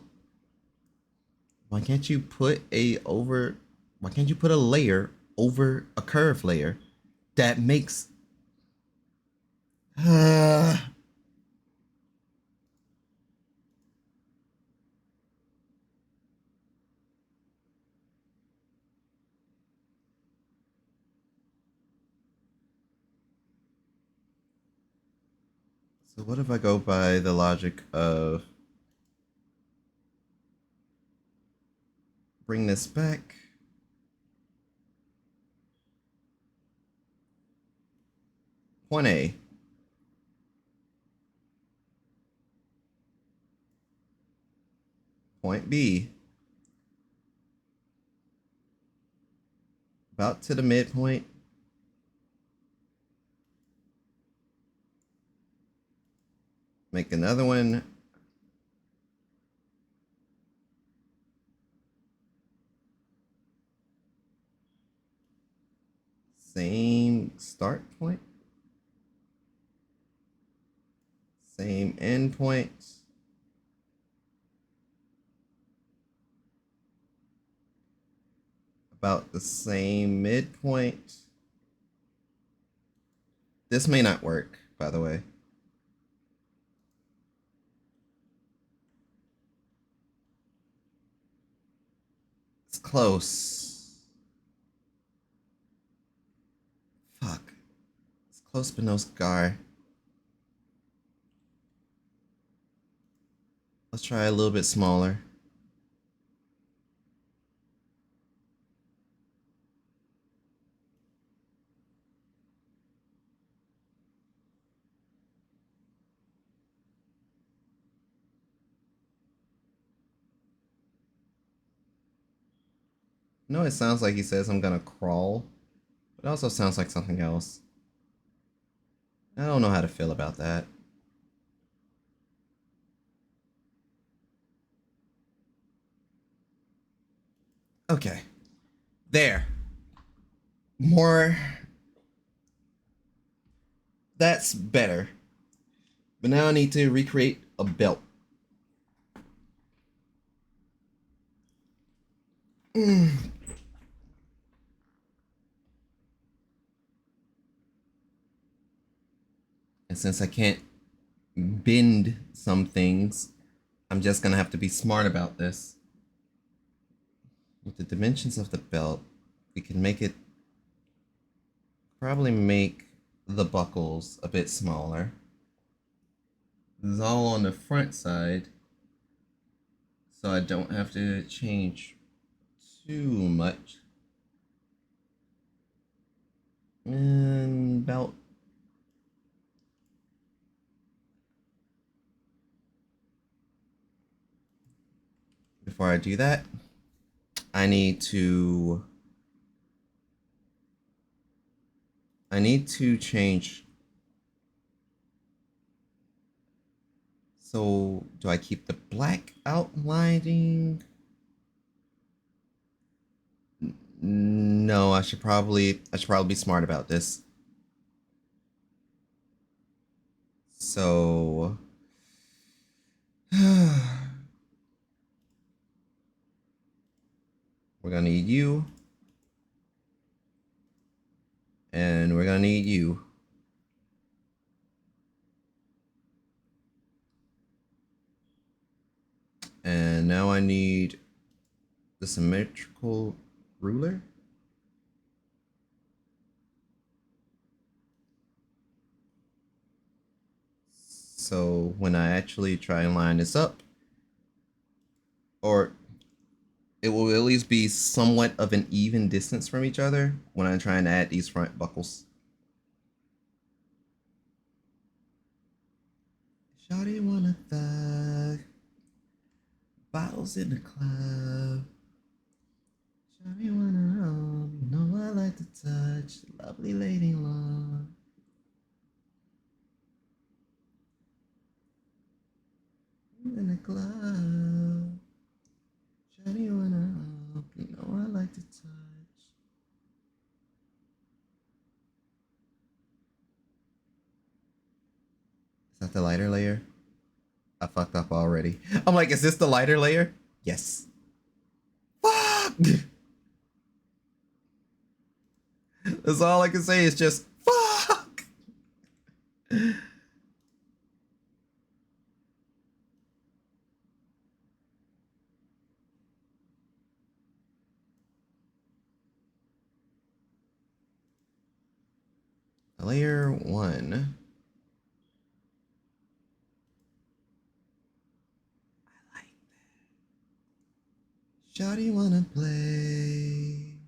layer over a curve layer that makes So what if I go by the logic of bring this back? Point A. Point B. About to the midpoint. Make another one. Same start point. Same end point. About the same midpoint. This may not work, by the way. It's close. Fuck. It's close but no scar. Let's try a little bit smaller. No, it sounds like he says I'm gonna crawl, but it also sounds like something else. I don't know how to feel about that. Okay. There. More. That's better. But now I need to recreate a belt. And since I can't bend some things, I'm just gonna have to be smart about this. With the dimensions of the belt, we can probably make the buckles a bit smaller. This is all on the front side, so I don't have to change too much. And belt. Before I do that, I need to change. So, do I keep the black outlining? No, I should probably be smart about this. So, we're gonna need you, and we're gonna need you. And now I need the symmetrical ruler. So when I actually try and line this up, or it will at least be somewhat of an even distance from each other when I'm trying to add these front buckles. Shawty wanna thug, bottles in the club. Shawty wanna roll, you know I like to touch, lovely lady long. In the club. Shawty wanna roll, you know I like to touch. Is that the lighter layer? I fucked up already. I'm like, is this the lighter layer? Yes. Fuck! That's all I can say is just fuck! Layer 1. I like that. Shawty wanna play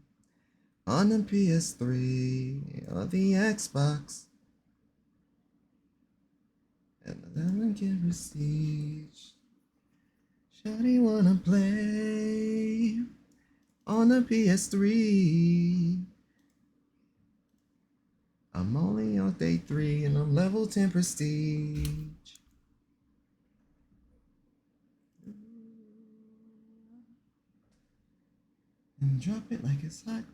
on the PS3 or the Xbox. And then get prestige. Shawty wanna play on the PS3. I'm only on day 3 and I'm level 10 prestige. And drop it like it's hot.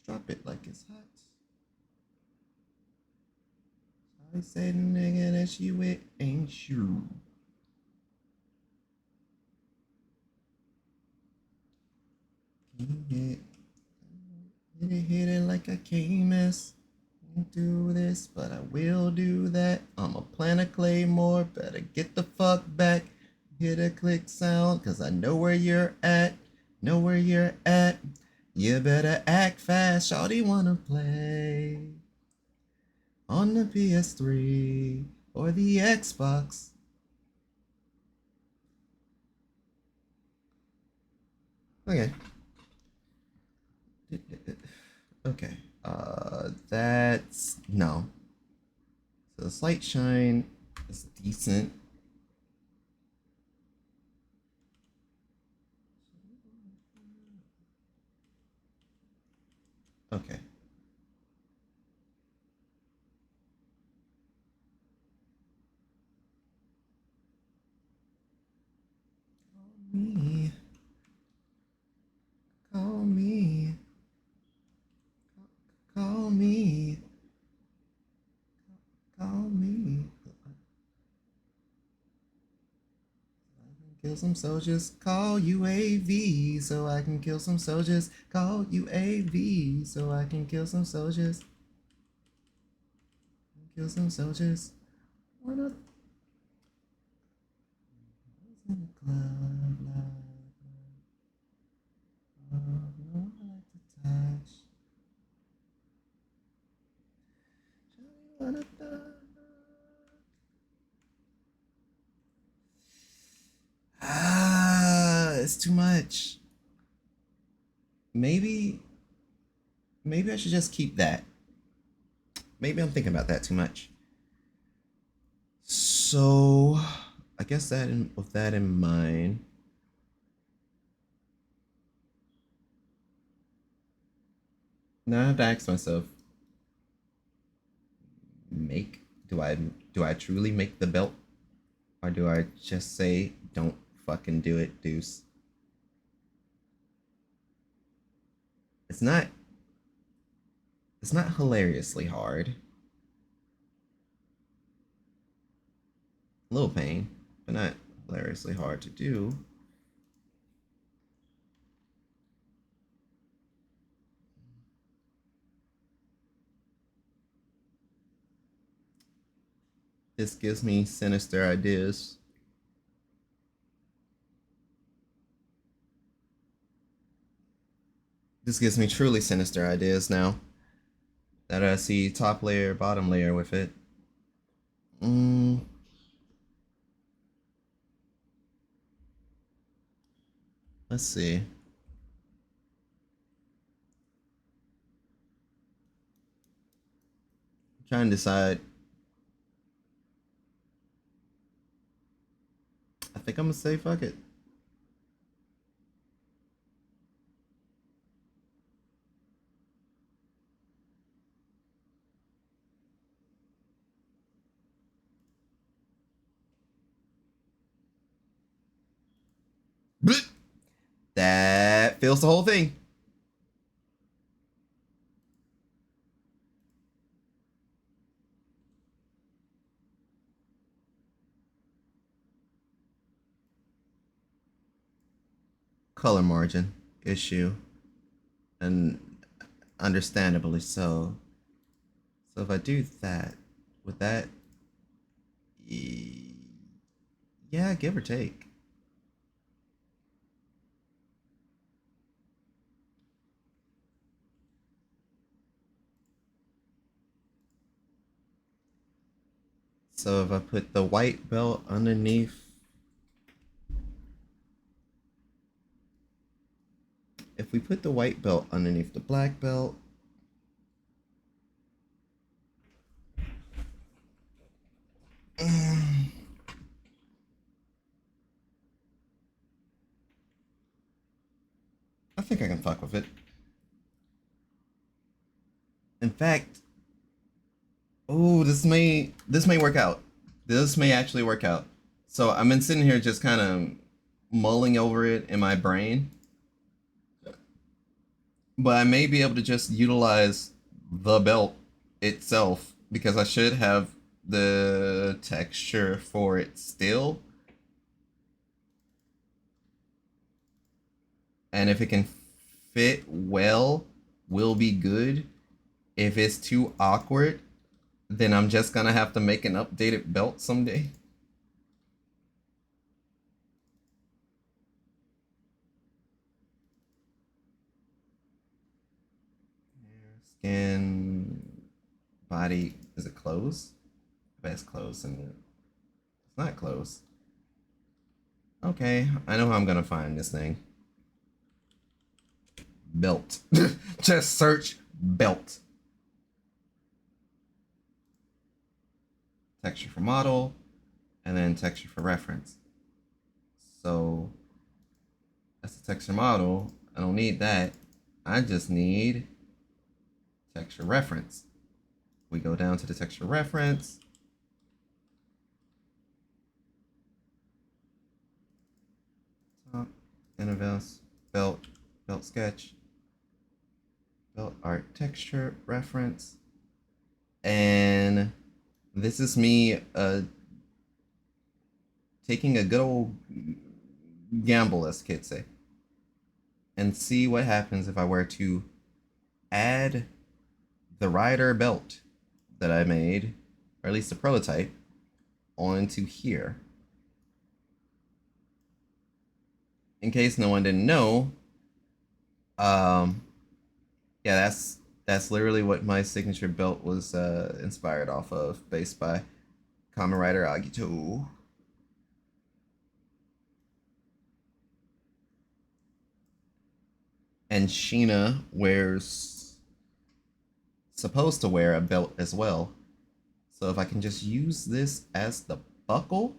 Drop it like it's hot. I said nigga that she with ain't true. Hit it like I can't miss. Won't do this, but I will do that. I'm a planet Claymore, better get the fuck back. Hit a click sound, cause I know where you're at. Know where you're at. You better act fast, shawty wanna play on the PS3 or the Xbox. Okay. Okay. That's no. So the slight shine is decent. Okay. Me. Call me. Call me. Call me. Kill some soldiers, call UAV, so I can kill some soldiers. Call UAV, so I can kill some soldiers. Kill some soldiers. Why not? In the club, I like to touch. It's too much. Maybe I should just keep that. Maybe I'm thinking about that too much. So, I guess with that in mind, now I have to ask myself, do I truly make the belt, or do I just say don't fucking do it, Deuce? It's not hilariously hard. A little pain, but not hilariously hard to do. This gives me sinister ideas. This gives me truly sinister ideas now that I see top layer, bottom layer with it. Let's see. I'm trying to decide. I think I'm gonna say fuck it. That fills the whole thing. Color margin issue, and understandably so. So if I do that, would that, yeah, give or take. So if I put the white belt underneath, if we put the white belt underneath the black belt, I think I can fuck with it. In fact, oh, this may work out. This may actually work out. So I've been sitting here just kind of mulling over it in my brain, but I may be able to just utilize the belt itself because I should have the texture for it still. And if it can fit well, will be good. If it's too awkward, then I'm just gonna have to make an updated belt someday. Skin, body, is it clothes? I bet it's clothes, and it's not clothes. Okay, I know how I'm gonna find this thing. Belt. Just search belt. Texture for model, and then texture for reference. So that's the texture model. I don't need that. I just need texture reference. We go down to the texture reference. Top, intervals, belt sketch, belt art texture reference. And this is me taking a good old gamble, as kids say, and see what happens if I were to add the rider belt that I made, or at least the prototype, onto here. In case no one didn't know, um, yeah, that's literally what my signature belt was inspired off of, based by Kamen Rider Agito. And Shina wears supposed to wear a belt as well. So if I can just use this as the buckle,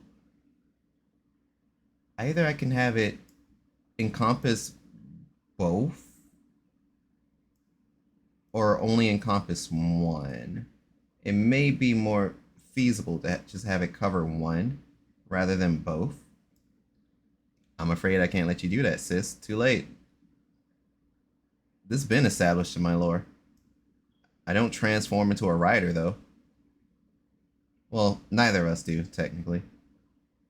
either I can have it encompass both or only encompass one. It may be more feasible to just have it cover one rather than both. I'm afraid I can't let you do that, sis. Too late. This has been established in my lore. I don't transform into a rider, though. Well, neither of us do, technically.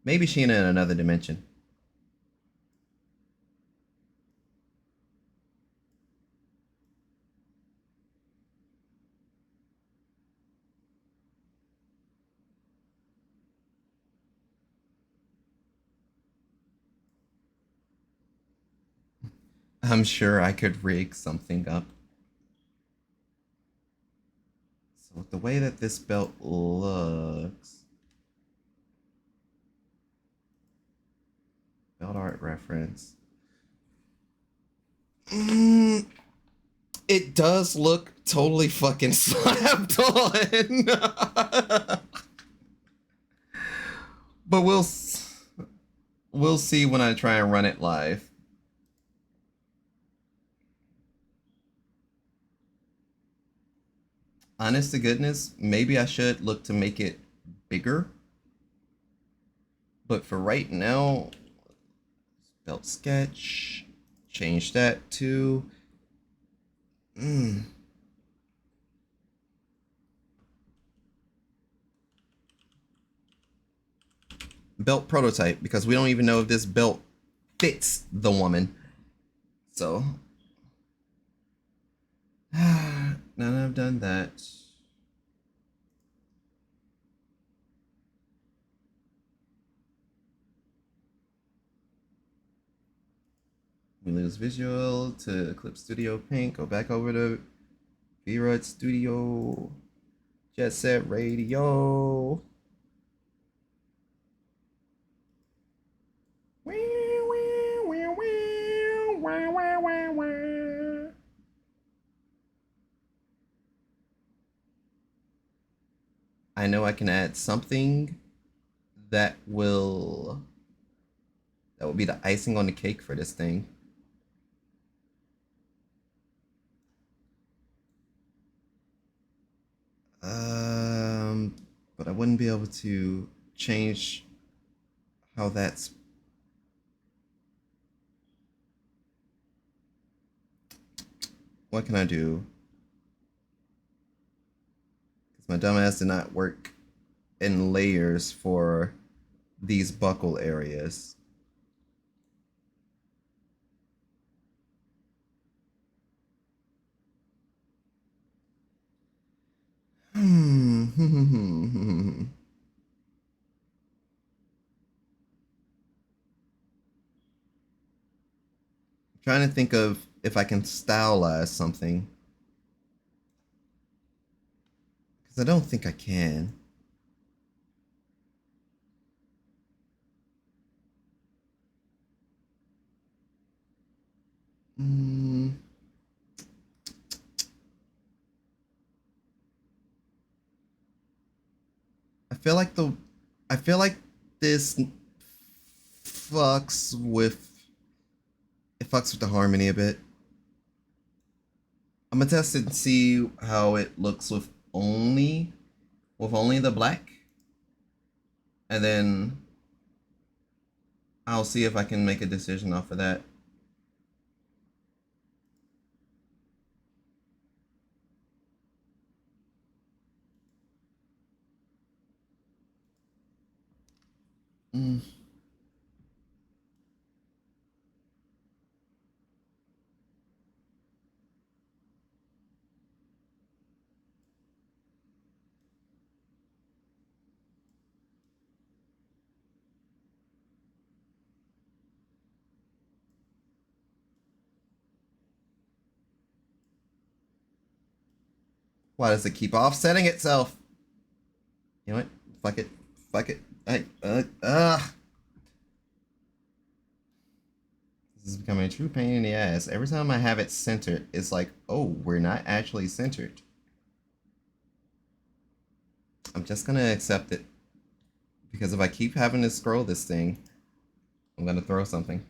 Maybe Sheena in another dimension. I'm sure I could rig something up. So with the way that this belt looks... Belt art reference. It does look totally fucking slapped on. But we'll see when I try and run it live. Honest to goodness, maybe I should look to make it bigger. But for right now, belt sketch, change that to... Belt prototype, because we don't even know if this belt fits the woman. So, now that I've done that, we lose visual to Clip Studio Paint, go back over to V-Rod Studio, Jet Set Radio. I know I can add something that will be the icing on the cake for this thing. But I wouldn't be able to change how that's... What can I do? Because my dumbass did not work in layers for these buckle areas. Trying to think of if I can stylize something. Because I don't think I can. I feel like this fucks with the harmony a bit. I'm gonna test it and see how it looks with only the black, and then I'll see if I can make a decision off of that. Why does it keep offsetting itself? You know what? Fuck it. Fuck it. This is becoming a true pain in the ass. Every time I have it centered, it's like, oh, we're not actually centered. I'm just gonna accept it. Because if I keep having to scroll this thing, I'm gonna throw something.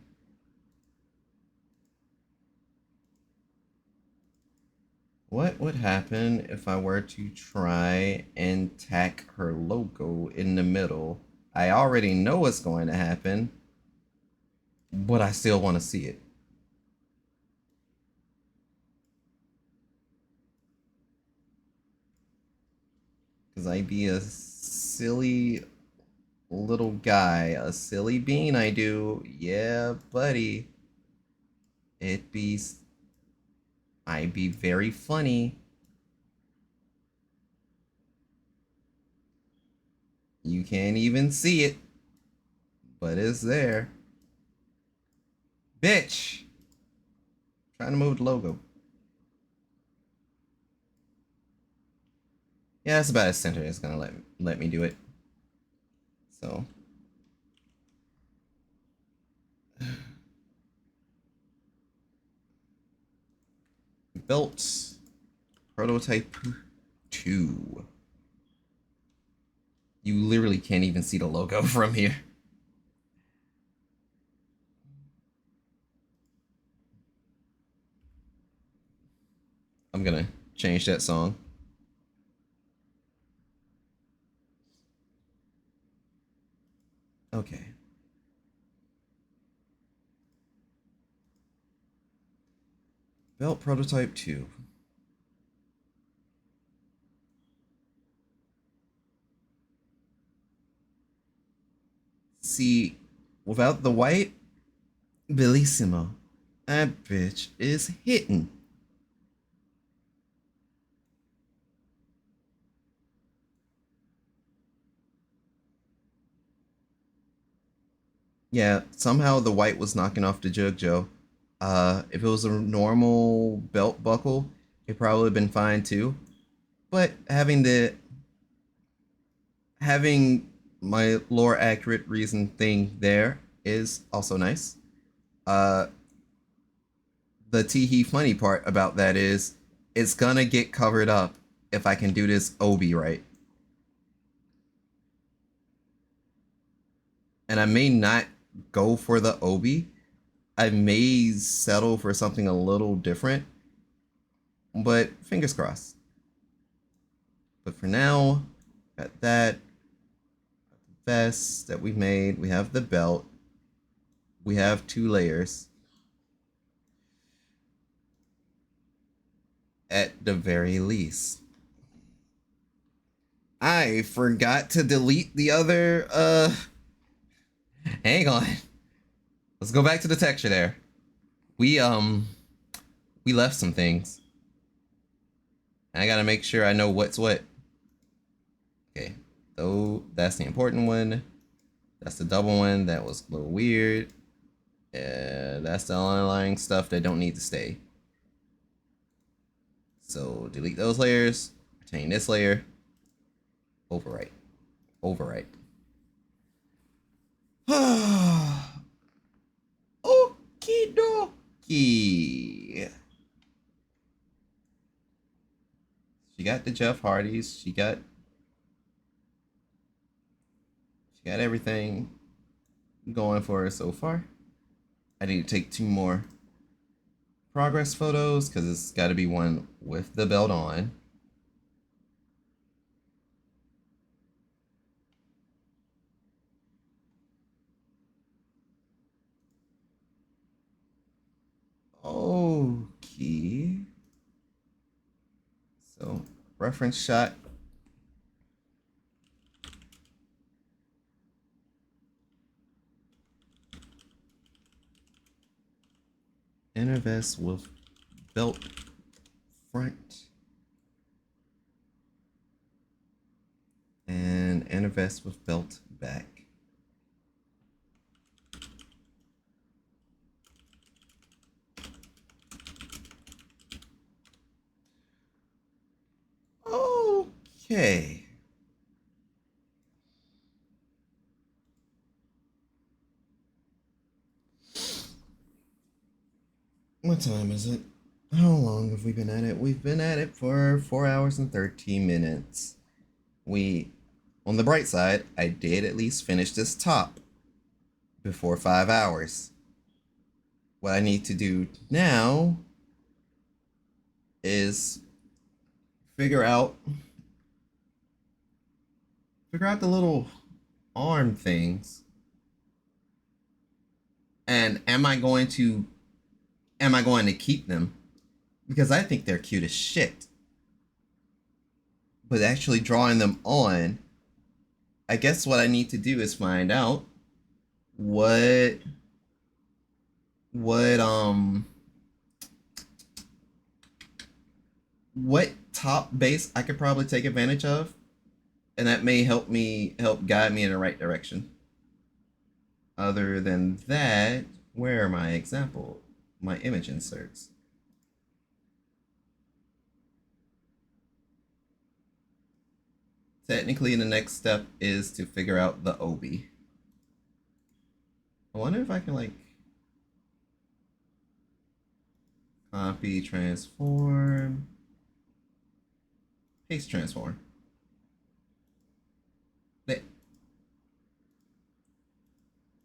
What would happen if I were to try and tack her logo in the middle? I already know what's going to happen, but I still want to see it. Because I be a silly little guy, a silly bean I do. Yeah, buddy. I'd be very funny. You can't even see it, but it's there. Bitch! Trying to move the logo. Yeah, that's about as center as gonna let me do it. So built prototype 2. You literally can't even see the logo from here. I'm gonna change that song. Okay. Belt prototype 2. See, without the white, bellissimo. That bitch is hitting. Yeah, somehow the white was knocking off the JoJo. If it was a normal belt buckle, it probably would have been fine too. But having my lore accurate reason thing there is also nice. Uh, the teehee funny part about that is it's gonna get covered up if I can do this obi right. And I may not go for the obi. I may settle for something a little different, but fingers crossed. But for now, got that vest that we made. We have the belt. We have 2 layers. At the very least. I forgot to delete the other, hang on. Let's go back to the texture there. We left some things. And I gotta make sure I know what's what. Okay, so that's the important one. That's the double one. That was a little weird. That's the underlying stuff that don't need to stay. So delete those layers. Retain this layer. Overwrite. Overwrite. Okie dokie. She got the Jeff Hardys. She got everything going for her so far. I need to take 2 more progress photos because it's got to be one with the belt on. Okay. So, reference shot. Inner vest with belt front. And inner vest with belt back. Okay. What time is it? How long have we been at it? We've been at it for 4 hours and 13 minutes. On the bright side, I did at least finish this top before 5 hours. What I need to do now is figure out the little arm things. And am I going to keep them? Because I think they're cute as shit. But actually drawing them on, I guess what I need to do is find out what top base I could probably take advantage of, and that may help guide me in the right direction. Other than that, where are my image inserts? Technically, the next step is to figure out the obi. I wonder if I can like copy, transform, paste, transform.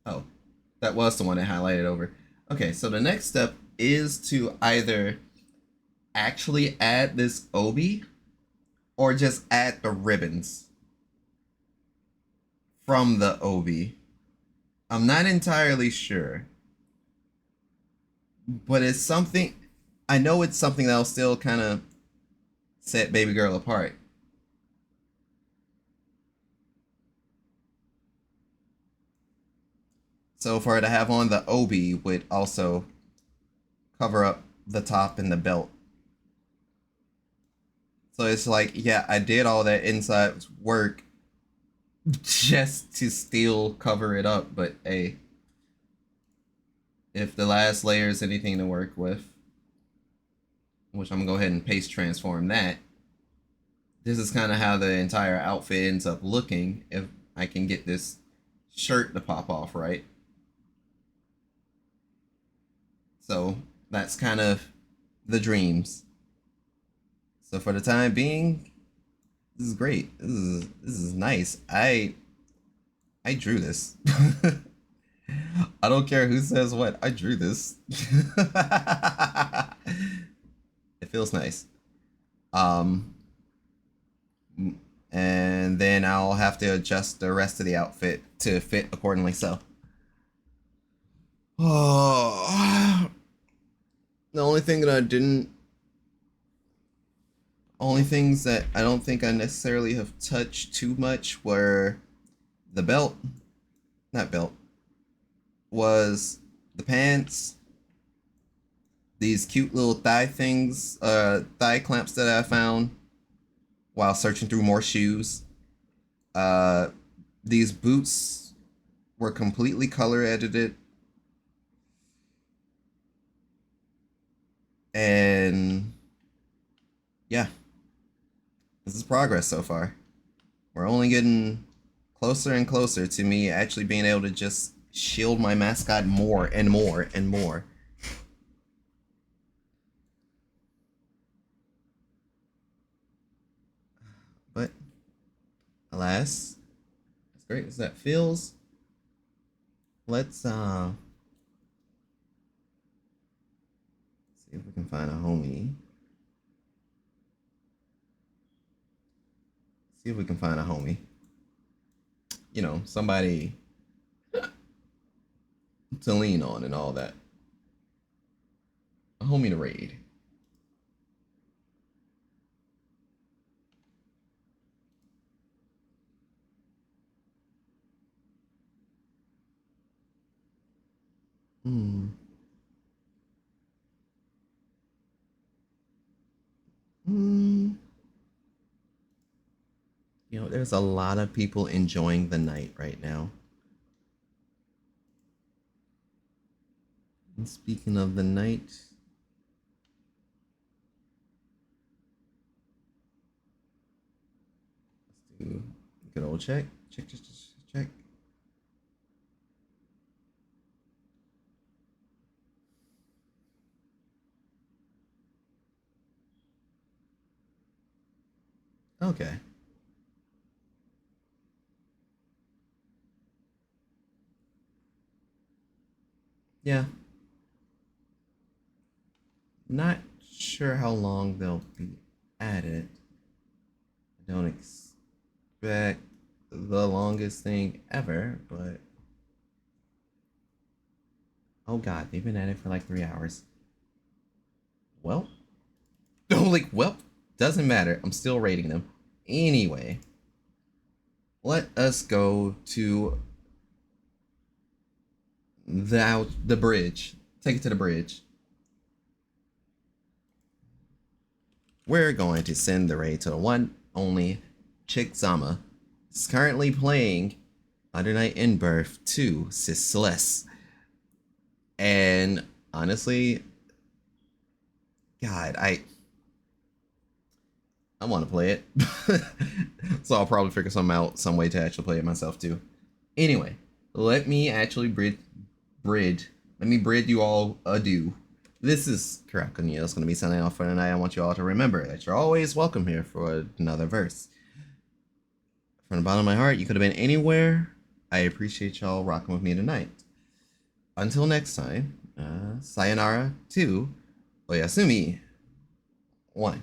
Oh, that was the one I highlighted over. Okay, so the next step is to either actually add this obi or just add the ribbons from the obi. I'm not entirely sure, but it's something. I know it's something that'll still kind of set baby girl apart. So for her to have on the obi would also cover up the top and the belt. So it's like, yeah, I did all that inside work just to still cover it up, but hey, if the last layer is anything to work with, which I'm gonna go ahead and paste transform that, this is kind of how the entire outfit ends up looking if I can get this shirt to pop off right. So that's kind of the dreams. So for the time being, this is great. This is nice. I drew this. I don't care who says what. I drew this. It feels nice. And then I'll have to adjust the rest of the outfit to fit accordingly. So, oh, the only thing that I didn't, only things that I don't think I necessarily have touched too much were the belt, not belt, was the pants, these cute little thigh things, thigh clamps that I found while searching through more shoes. These boots were completely color edited. And yeah, this is progress so far. We're only getting closer and closer to me actually being able to just shield my mascot more and more and more. But alas, as great as that feels, let's see if we can find a homie. See if we can find a homie. You know, somebody to lean on and all that. A homie to raid. Hmm. Hmm. You know, there's a lot of people enjoying the night right now. And speaking of the night, Good old check. Check. Okay. Yeah. Not sure how long they'll be at it. I don't expect the longest thing ever, but oh god, they've been at it for like 3 hours. Well, well, doesn't matter. I'm still rating them. Anyway, let us go to the bridge. Take it to the bridge. We're going to send the raid to the one only Chick-Zama. Is currently playing Under Night in Birth 2 Sis. And honestly, God, I want to play it. So I'll probably figure some way to actually play it myself too. Anyway, let me actually brid you all adieu. This is Karakunia. That's going to be signing off for tonight. I want you all to remember that you're always welcome here for another verse. From the bottom of my heart, you could have been anywhere. I appreciate y'all rocking with me tonight. Until next time, sayonara to Oyasumi 1.